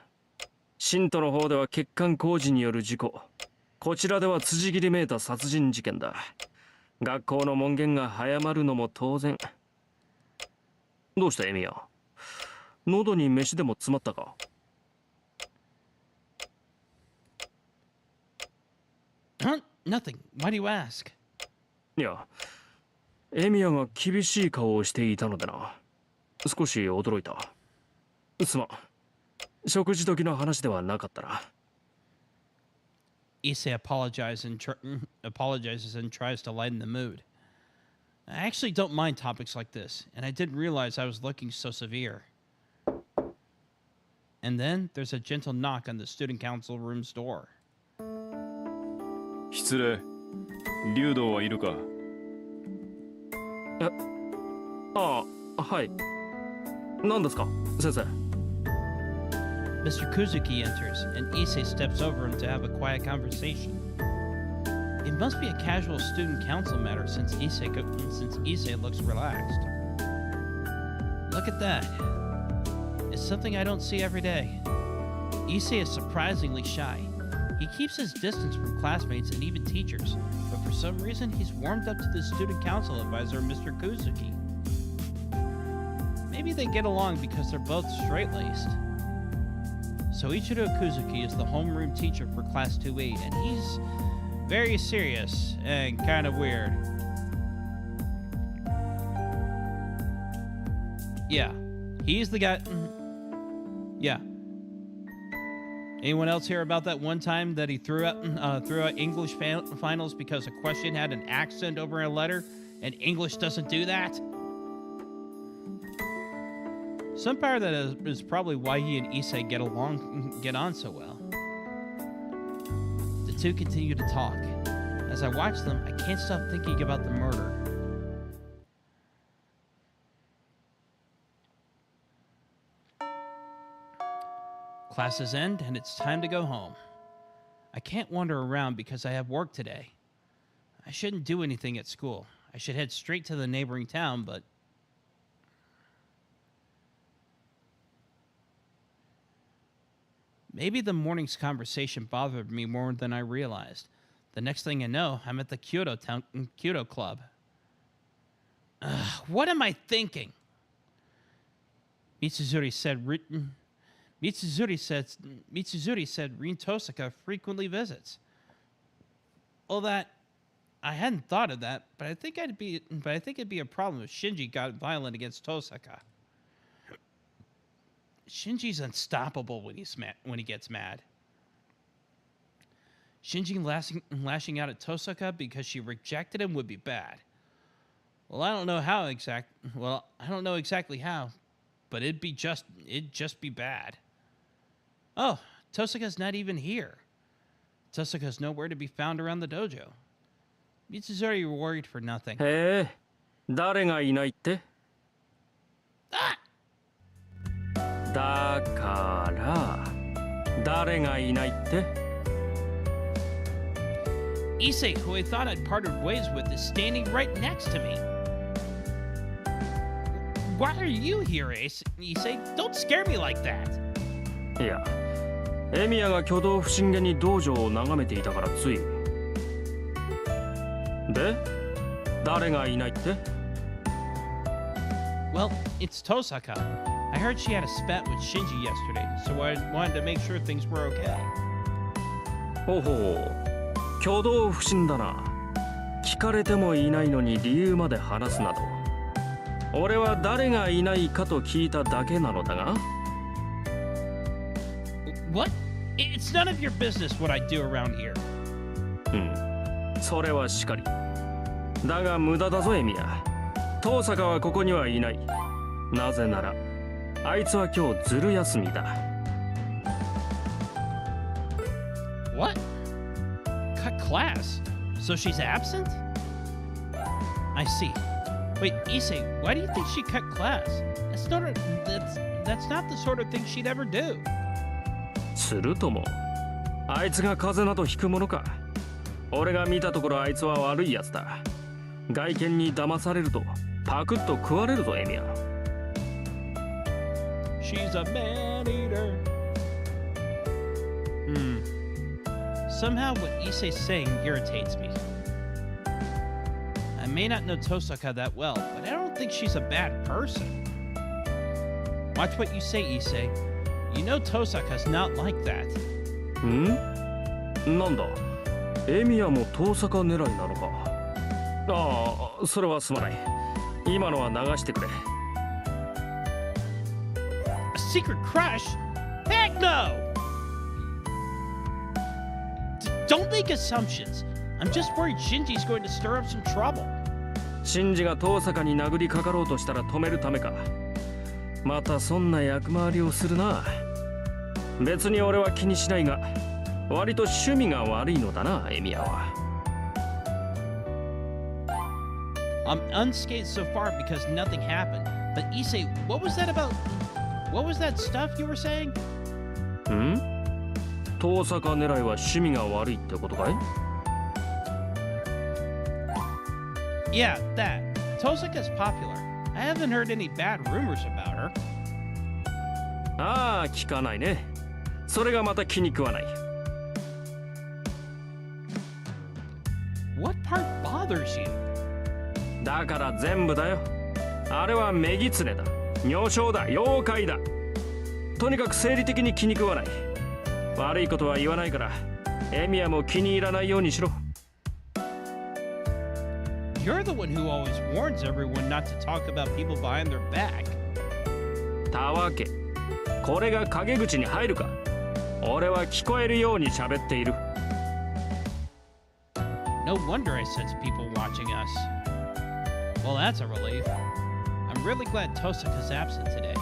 S5: 信徒の方では欠陥工事による事故。こちらでは辻切りめいた殺人事件だ。学校の門限が早まるのも当然。どうしたエミヤ？喉に飯でも詰まったか？
S1: Nothing. Why do you ask?
S5: いや、エミヤが厳しい顔をしていたのでな。少し驚いた。すまん。食事時の話ではなかったな。
S1: Issei apologizes and tries to lighten the mood. I actually don't mind topics like this, and I didn't realize I was looking so severe. And then there's a gentle knock on the student council room's door.
S2: 失礼。竜道はいるか？
S5: ああ、はい。何ですか、先生。
S1: Mr. Kuzuki enters, and Issei steps over him to have a quiet conversation. It must be a casual student council matter since Issei looks relaxed. Look at that. It's something I don't see every day. Issei is surprisingly shy. He keeps his distance from classmates and even teachers, but for some reason he's warmed up to the student council advisor, Mr. Kuzuki. Maybe they get along because they're both straight-laced. Soichiro Kuzuki is the homeroom teacher for Class 2E, and he's very serious and kind of weird. Yeah, he's the guy... Yeah. Anyone else hear about that one time that he threw out English finals because a question had an accent over a letter, and English doesn't do that? Some part of that is probably why he and Issei get on so well. The two continue to talk. As I watch them, I can't stop thinking about the murder. Classes end, and it's time to go home. I can't wander around because I have work today. I shouldn't do anything at school. I should head straight to the neighboring town, but... Maybe the morning's conversation bothered me more than I realized. The next thing I know, I'm at the Kyoto Club. What am I thinking? Mitsuzuri said Rin Tosaka frequently visits. Well, that I hadn't thought of that, but I think it'd be a problem if Shinji got violent against Tosaka. Shinji's unstoppable when he gets mad. Shinji lashing out at Tosaka because she rejected him would be bad. Well, I don't know exactly how, but it'd just be bad. Oh, Tosaka's not even here. Tosaka's nowhere to be found around the dojo. Mitsuzuri worried for nothing.
S5: へえ、誰がいないって？
S1: Ah!
S5: だから誰がいないって？
S1: Issei, who I thought I'd parted ways with, is standing right next to me. Why are you here, Issei? Don't scare me like that.
S5: いや、エミヤが挙動不審げに道場を眺めていたからつい。で、誰がいないって？
S1: Well, it's Tosaka. I heard she had a spat with Shinji yesterday, so I wanted to make sure things were okay.
S5: ほうほう、挙動不審だな。聞かれてもいないのに理由まで話すなど。俺は誰がいないかと聞いただけなのだが。
S1: What? It's none of your business what I do around here.
S5: うん、それはしかり。だが無駄だぞエミヤ。東坂はここにはいない。なぜなら、あいつは今日ずる休みだ。
S1: What? Cut class? So she's absent? I see. Wait, Issei, why do you think she cut class? That's not the sort of thing she'd ever do.
S5: するとも、あいつが風邪などひくものか。俺が見たところあいつは悪いやつだ。外見に騙されるとパクッと食われるぞエミヤ。
S1: She's a man eater. Somehow what Issei's saying irritates me. I may not know Tosaka that well, but I don't think she's a bad person. Watch what you say, Issei. You know Tosaka's not like that.
S5: ん？なんだ？エミヤも東坂狙いなのか。ああ、それはすまない。今のは流してくれ。
S1: A secret crush? Heck no! Don't make assumptions. I'm just worried Shinji's going to stir up some trouble.
S5: シンジが東坂に殴りかかろうとしたら止めるためか。またそんな役回りをするな。別に俺は気にしないが、割と趣味が悪いのだな、エミヤは。
S1: I'm unscathed so far because nothing happened. But Issei, what was that about? What was that stuff you were saying?
S5: ん？東坂狙いは趣味が悪いってことかい？
S1: Yeah, that. Tosaka's popular. I haven't heard any bad rumors about her.
S5: ああ、聞かないね。それがまた気に食わない。
S1: What part bothers you?
S5: だから全部だよ。あれは女狐だ。女性だ。妖怪だ。とにかく生理的に気に食わない。悪いことは言わないから、エミヤも気に入らないようにしろ。
S1: You're the one who always warns everyone not to talk about people behind their back.
S5: たわけ。これが陰口に入るか。俺は聞こえるように喋っている。
S1: No wonder I sense people watching us. Well, that's a relief. I'm really glad Tosaka's absent today.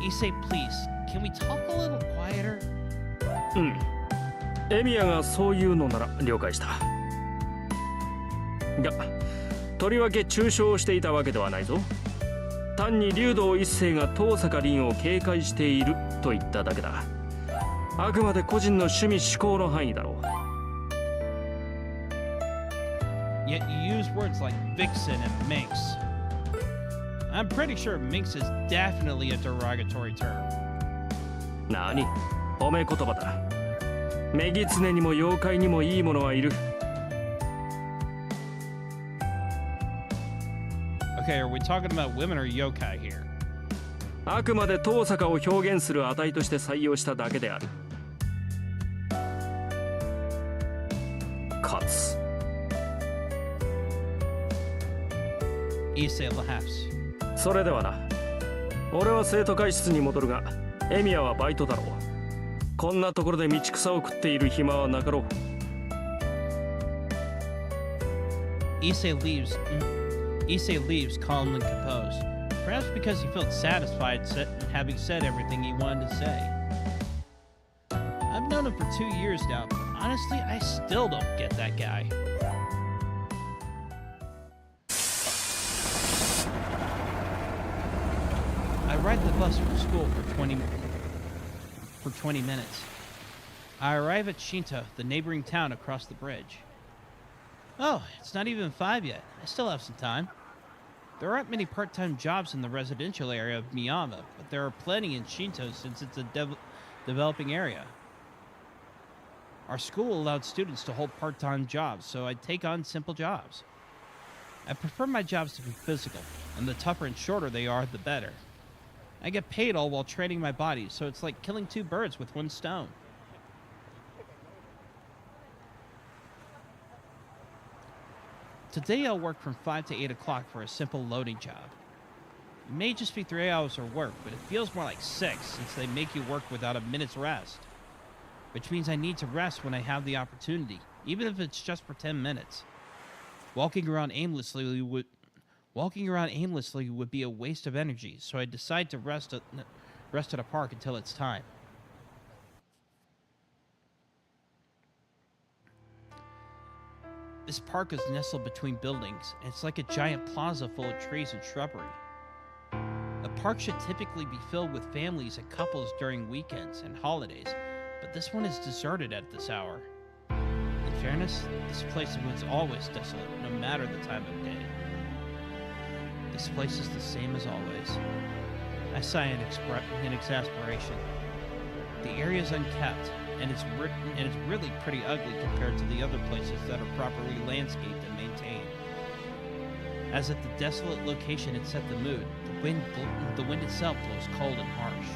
S1: Issei, please, can we talk a little quieter?
S5: うん。エミヤがそう言うのなら了解した。が、とりわけ中傷していたわけではないぞ。単に竜道一世が遠坂凛を警戒していると言っただけだ。あくまで個人の趣味嗜好の範囲だろう。
S1: Yet you use words like vixen and minx. I'm pretty sure minx is definitely a derogatory term.
S5: 何？褒め言葉だ。女狐にも妖怪にもいいものはいる。
S1: Okay, are we talking about women or yokai here?
S5: あくまで遠坂を表現する値として採用しただけである。かつ。
S1: Issei laughs.
S5: それではな。俺は生徒会室に戻るが、エミヤはバイトだろう。こんなところで道草を食っている暇はなかろう。
S1: Issei leaves calm and composed, perhaps because he felt satisfied having said everything he wanted to say. I've known him for 2 years now, but honestly, I still don't get that guy. I ride the bus from school for 20 minutes. I arrive at Shinto, the neighboring town across the bridge. Oh, it's not even 5 yet. I still have some time. There aren't many part-time jobs in the residential area of Miyama, but there are plenty in Shinto since it's a developing area. Our school allowed students to hold part-time jobs, so I take on simple jobs. I prefer my jobs to be physical, and the tougher and shorter they are, the better. I get paid all while training my body, so it's like killing 2 birds with 1 stone. Today I'll work from 5 to 8 o'clock for a simple loading job. It may just be 3 hours of work, but it feels more like 6 since they make you work without a minute's rest. Which means I need to rest when I have the opportunity, even if it's just for 10 minutes. Walking around aimlessly would be a waste of energy, so I decide to rest at a park until it's time. This park is nestled between buildings, and it's like a giant plaza full of trees and shrubbery. A park should typically be filled with families and couples during weekends and holidays, but this one is deserted at this hour. In fairness, this place was always desolate, no matter the time of day. This place is the same as always. I sigh in exasperation. The area is unkept, and it's really pretty ugly compared to the other places that are properly landscaped and maintained. As at the desolate location it set the mood, the wind itself blows cold and harsh.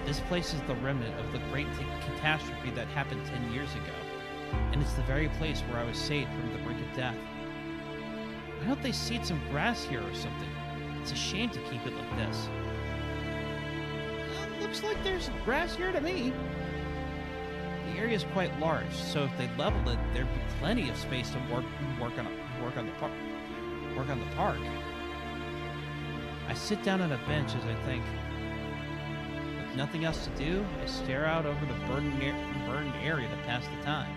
S1: This place is the remnant of the great catastrophe that happened 10 years ago, and it's the very place where I was saved from the brink of death. Why don't they seed some grass here or something? It's a shame to keep it like this. Looks like there's grass here to me. The area is quite large, so if they leveled it, there'd be plenty of space to work on the park. I sit down on a bench as I think. With nothing else to do, I stare out over the burdened area to pass the time.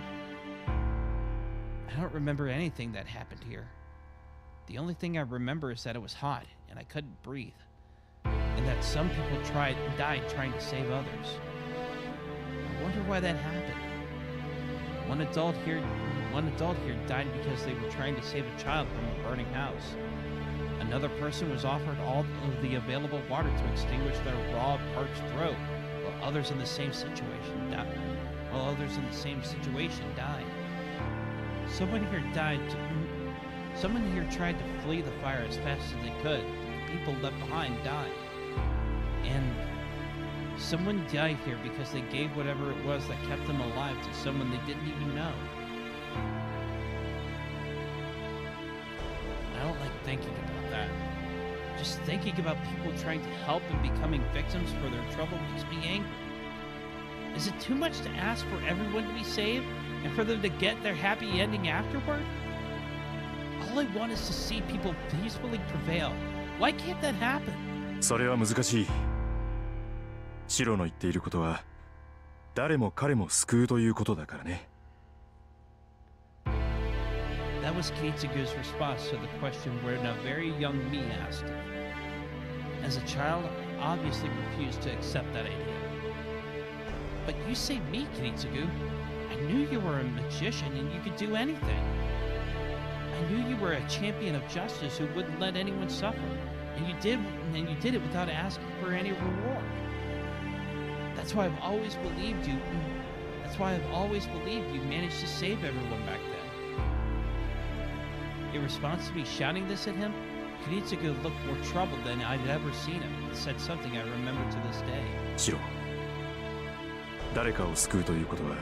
S1: I don't remember anything that happened here. The only thing I remember is that it was hot and I couldn't breathe, and that some people died trying to save others. I wonder why that happened. One adult here died because they were trying to save a child from a burning house. Another person was offered all of the available water to extinguish their raw, parched throat, while others in the same situation died. Someone here tried to flee the fire as fast as they could. The people left behind died. And someone died here because they gave whatever it was that kept them alive to someone they didn't even know. I don't like thinking about that. Just thinking about people trying to help and becoming victims for their trouble makes me angry. Is it too much to ask for everyone to be saved and for them to get their happy ending afterward? All I want is to see people peacefully prevail. Why can't that happen?
S2: それは難しい。シロの言っていることは誰も彼も救うということだからね。
S1: That was Kiritsugu's response to the question when a very young me asked it. As a child, I obviously refused to accept that idea. But you saved me, Kiritsugu. I knew you were a magician and you could do anything. I knew you were a champion of justice who wouldn't let anyone suffer. And you did it without asking for any reward. That's why I've always believed you. That's why I've always believed you managed to save everyone back then. In response to me shouting this at him, Kiritsugu looked more troubled than I'd ever seen him and said something I remember to this day.
S2: シロ、誰かを救うということは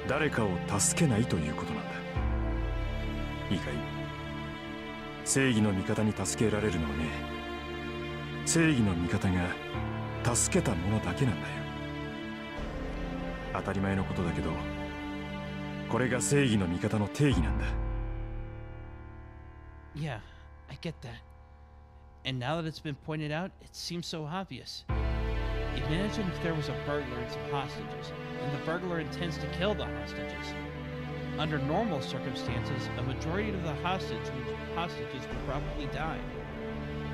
S2: 誰かを助けないということなんだ。いいかい？正義の味方に助けられるのはね、正義の味方が助けた者だけなんだよ。当たり前のことだけど、これが正義の味方の定義なんだ。
S1: Yeah, I get that. And now that it's been pointed out, it seems so obvious. Imagine if there was a burglar and some hostages, and the burglar intends to kill the hostages. Under normal circumstances, a majority of the hostages would probably die.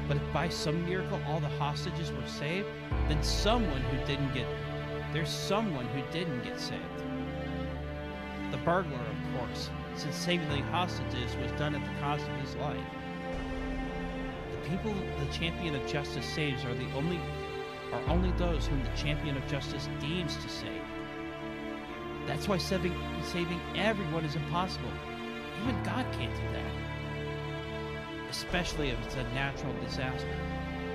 S1: But if by some miracle all the hostages were saved, then there's someone who didn't get saved. The burglar, of course, since saving the hostages was done at the cost of his life. The people the champion of justice saves are only those whom the champion of justice deems to save. That's why saving everyone is impossible. Even God can't do that. Especially if it's a natural disaster.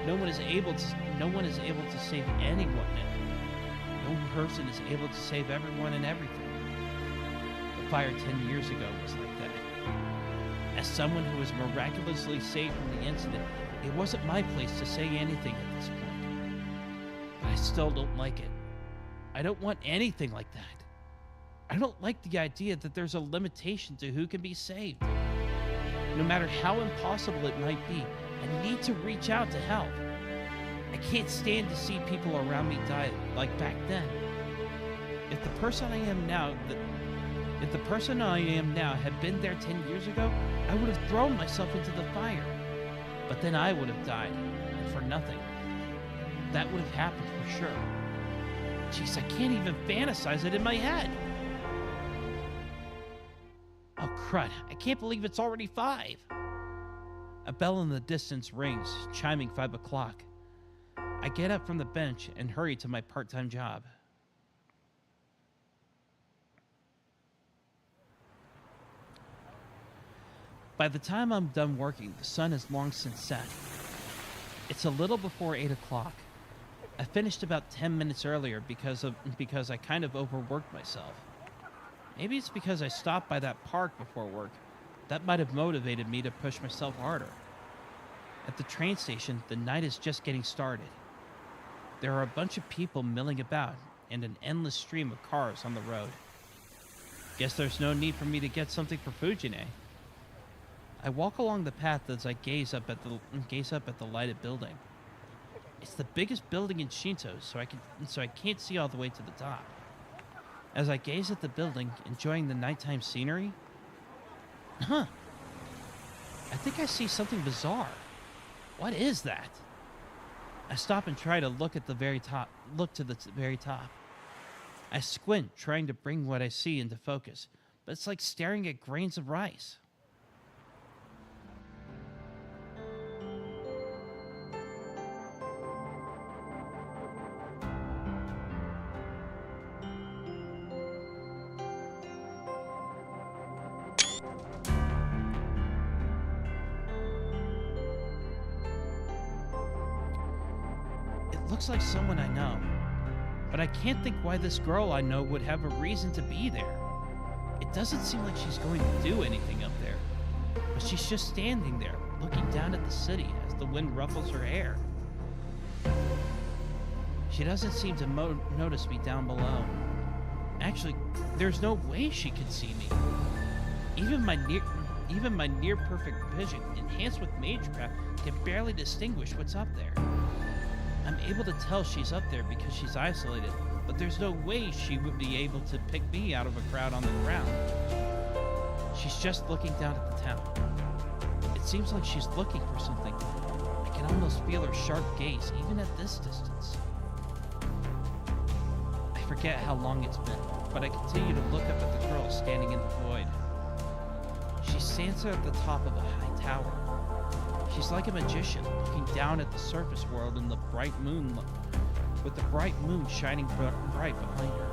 S1: No one is able to save anyone. No person is able to save everyone and everything. The fire 10 years ago was like that. As someone who was miraculously saved from the incident, it wasn't my place to say anything at this point. But I still don't like it. I don't want anything like that. I don't like the idea that there's a limitation to who can be saved. No matter how impossible it might be, I need to reach out to help. I can't stand to see people around me die like back then. If the person I am now had been there 10 years ago, I would have thrown myself into the fire. But then I would have died, and for nothing. That would have happened for sure. Jeez, I can't even fantasize it in my head. Oh, crud. I can't believe it's already 5. A bell in the distance rings, chiming 5 o'clock. I get up from the bench and hurry to my part-time job. By the time I'm done working, the sun has long since set. It's a little before 8 o'clock. I finished about 10 minutes earlier because I kind of overworked myself. Maybe it's because I stopped by that park before work. That might have motivated me to push myself harder. At the train station, the night is just getting started. There are a bunch of people milling about and an endless stream of cars on the road. Guess there's no need for me to get something for Fujine. I walk along the path as I gaze up at the lighted building. It's the biggest building in Shinto, so I can't see all the way to the top. As I gaze at the building, enjoying the nighttime scenery, I think I see something bizarre. What is that? I stop and try to look to the very top. I squint, trying to bring what I see into focus, but it's like staring at grains of rice. Looks like someone I know, but I can't think why this girl I know would have a reason to be there. It doesn't seem like she's going to do anything up there, but she's just standing there, looking down at the city as the wind ruffles her hair. She doesn't seem to notice me down below. Actually, there's no way she can see me. Even my near perfect vision, enhanced with magecraft, can barely distinguish what's up there. I'm able to tell she's up there because she's isolated, but there's no way she would be able to pick me out of a crowd on the ground. She's just looking down at the town. It seems like she's looking for something. I can almost feel her sharp gaze, even at this distance. I forget how long it's been, but I continue to look up at the girl standing in the void. She stands there at the top of a high tower. She's like a magician, looking down at the surface world in the bright moon, with the bright moon shining bright behind her.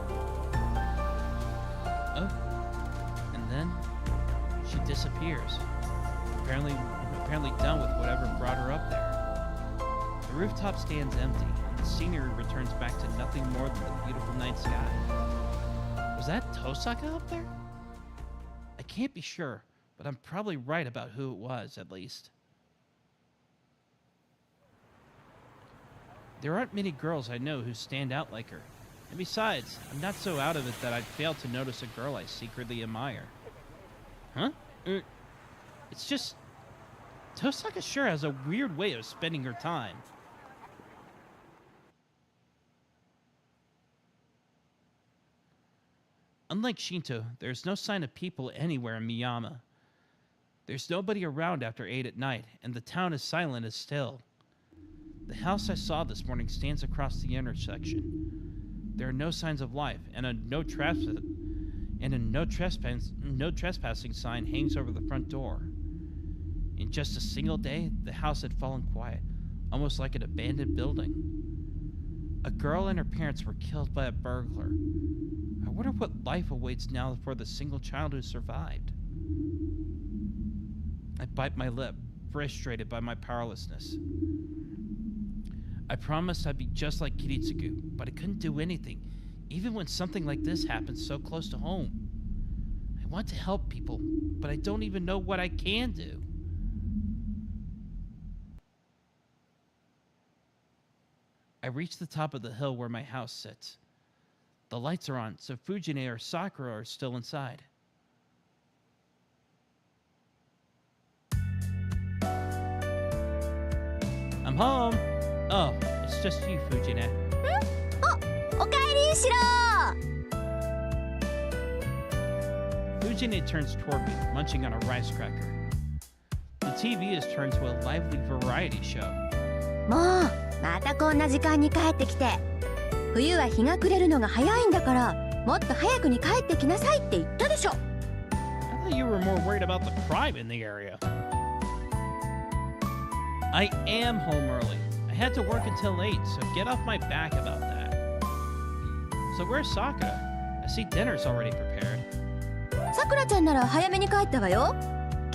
S1: Oh, and then she disappears. Apparently done with whatever brought her up there. The rooftop stands empty, and the scenery returns back to nothing more than the beautiful night sky. Was that Tosaka up there? I can't be sure, but I'm probably right about who it was, at least. There aren't many girls I know who stand out like her. And besides, I'm not so out of it that I'd fail to notice a girl I secretly admire. Huh? It's just... Tosaka sure has a weird way of spending her time. Unlike Shinto, there's no sign of people anywhere in Miyama. There's nobody around after 8 at night, and the town is silent as still. The house I saw this morning stands across the intersection. There are no signs of life, and a no trespassing sign hangs over the front door. In just a single day, the house had fallen quiet, almost like an abandoned building. A girl and her parents were killed by a burglar. I wonder what life awaits now for the single child who survived. I bite my lip, frustrated by my powerlessness. I promised I'd be just like Kiritsugu, but I couldn't do anything, even when something like this happens so close to home. I want to help people, but I don't even know what I can do. I reach the top of the hill where my house sits. The lights are on, so Fujine or Sakura are still inside. I'm home! Oh, it's just you, Fujine.
S8: Oh, おかえり、シロー。
S1: Fujine turns toward me, munching on a rice cracker. The TV is turned to a lively variety show.
S9: もうまたこんな時間に帰ってきて。冬は日が暮れるのが早いんだから、もっと早くに帰ってきなさいって言ったでしょ。
S1: I thought you were more worried about the crime in the area. I am home early. I had to work until 8, so get off my back about that. So where's Sakura? I see dinner's already prepared.
S9: さくらちゃんなら早めに帰ったわよ。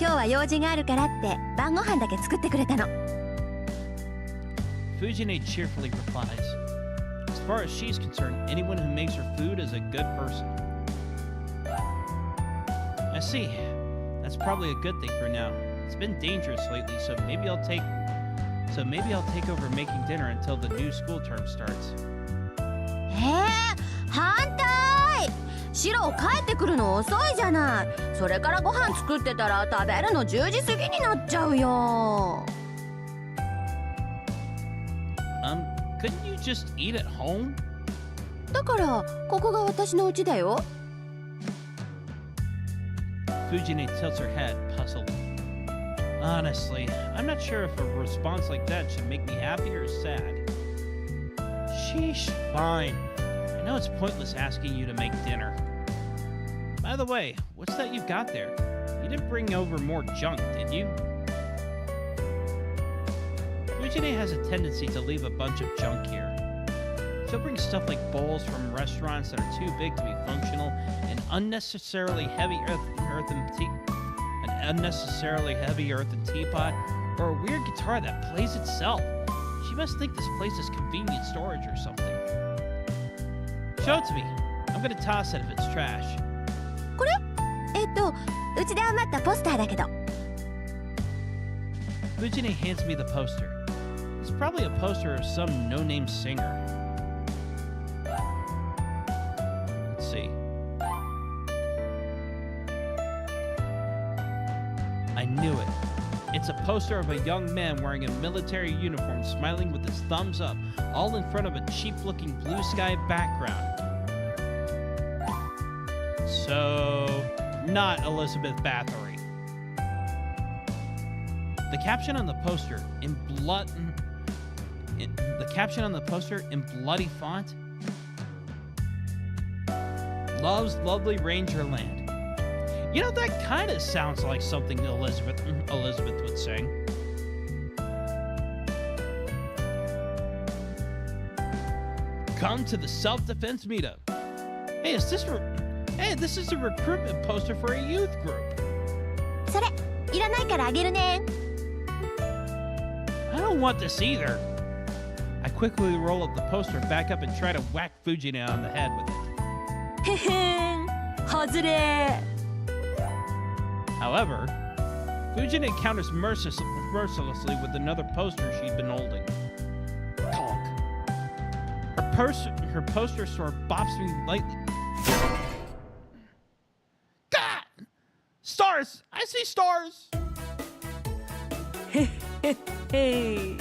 S9: 今日は用事があるからって晩ご飯だけ作ってくれたの。
S1: Fujine cheerfully replies. As far as she's concerned, anyone who makes her food is a good person. I see. That's probably a good thing for now. It's been dangerous lately, so maybe I'll take over making dinner until the new school term starts.
S9: 反対。シロ帰ってくるの遅いじゃない。それからご飯作ってたら食べるの10時過ぎになっちゃうよ。
S1: Couldn't you just eat at home?
S9: だからここが私の家だよ。
S1: Fujine tilts her head, puzzled. Honestly, I'm not sure if a response like that should make me happy or sad. Sheesh, fine. I know it's pointless asking you to make dinner. By the way, what's that you've got there? You didn't bring over more junk, did you? Fujine has a tendency to leave a bunch of junk here. She'll bring stuff like bowls from restaurants that are too big to be functional, and unnecessarily heavy earthen teapot, or a weird guitar that plays itself. She must think this place is convenient storage or something. Show it to me. I'm gonna toss it if it's trash.
S9: これ？うちで余ったポスターだけど。
S1: Fujine hands me the poster. It's probably a poster of some no-name singer. It's a poster of a young man wearing a military uniform, smiling with his thumbs up, all in front of a cheap-looking blue sky background. So, not Elizabeth Bathory. The caption on the poster in bloody font: "Loves lovely Rangerland." You know, that kind of sounds like something Elizabeth would sing. Come to the self-defense meetup. Hey, this is a recruitment poster for a youth group.
S9: それいらないからあげるね。
S1: I don't want this either. I quickly roll up the poster back up and try to whack Fujine on the head with it.
S8: へへん、外れ。
S1: However, Fujine counters mercilessly with another poster she'd been holding. Conk. Her poster sword bops me lightly. God! Stars! I see stars!
S8: へい。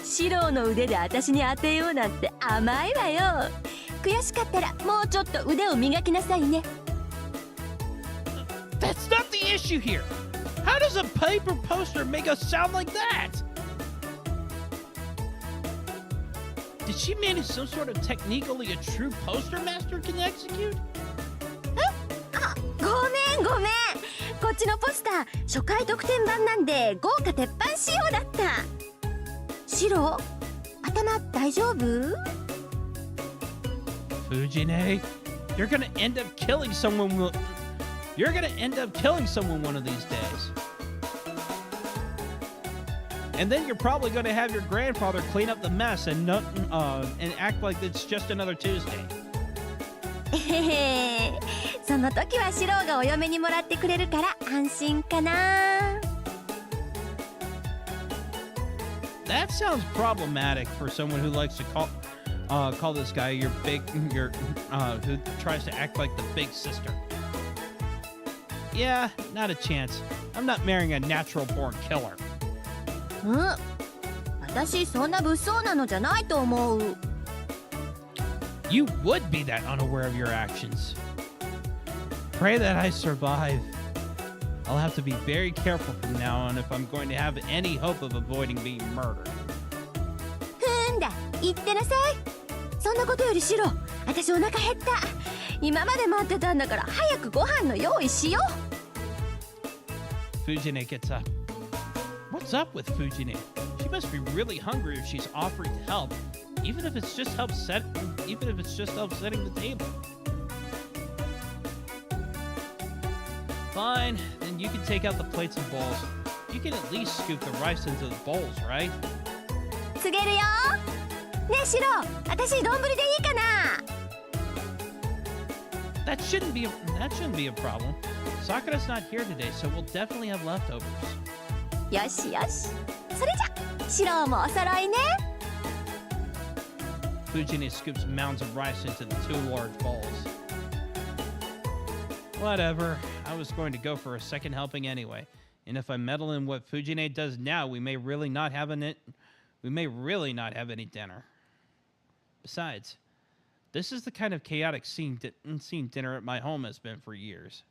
S8: シローの腕で私に当てようなんて甘いわよ。悔しかったらもうちょっと腕を磨きなさいね。
S1: That's not the issue here. How does a paper poster make us sound like that? Did she manage some sort of technique only a true poster master can execute?
S9: あ、ごめんごめん。こっちのポスター初回特典版なんで豪華鉄板仕様だった。シロ、頭大丈夫？
S1: Fujine, you're gonna end up killing someone. You're gonna end up killing someone one of these days. And then you're probably gonna have your grandfather clean up the mess and act like it's just another Tuesday.
S9: へへ、その時はシローがお嫁にもらってくれるから安心かな。
S1: That sounds problematic for someone who likes to call this guy who tries to act like the big sister. Yeah, not a chance. I'm not marrying a natural-born killer.
S9: うん、私そんな物騒なのじゃないと思う。
S1: You would be that unaware of your actions. Pray that I survive. I'll have to be very careful from now on if I'm going to have any hope of avoiding being murdered.
S9: ふんだ、行ってなさい。そんなことよりシロ、私お腹減った。今まで待ってたんだから早くご飯の用意しよう。
S1: Fujine gets up. What's up with Fujine? She must be really hungry if she's offering to help, even if it's just help setting the table. Fine, then you can take out the plates and bowls. You can at least scoop the rice into the bowls, right?
S9: 告げるよ。ねえシロ、私丼でいいかな。
S1: That shouldn't be a problem. Sakura's not here today, so we'll definitely have leftovers.
S9: よしよし。それじゃ、シロもお揃いね。
S1: Fujine scoops mounds of rice into the two large bowls. Whatever. I was going to go for a second helping anyway. And if I meddle in what Fujine does now, we may really not have any dinner. Besides, this is the kind of chaotic scene dinner at my home has been for years.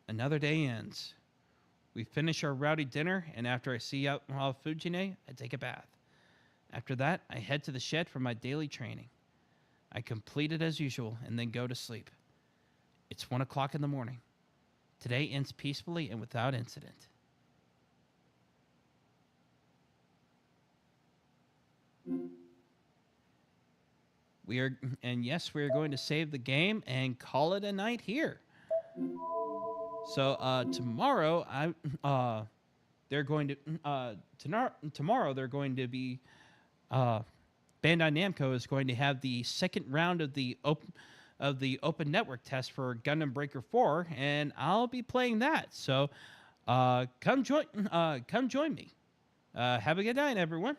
S1: Another day ends. We finish our rowdy dinner, and after I see out Fujine, I take a bath. After that, I head to the shed for my daily training. I complete it as usual and then go to sleep. It's 1 o'clock in the morning. Today ends peacefully and without incident. We are going to save the game and call it a night here. So tomorrow they're going to be Bandai Namco is going to have the second round of the open network test for Gundam Breaker 4, and I'll be playing that. So come join me. Have a good night, everyone.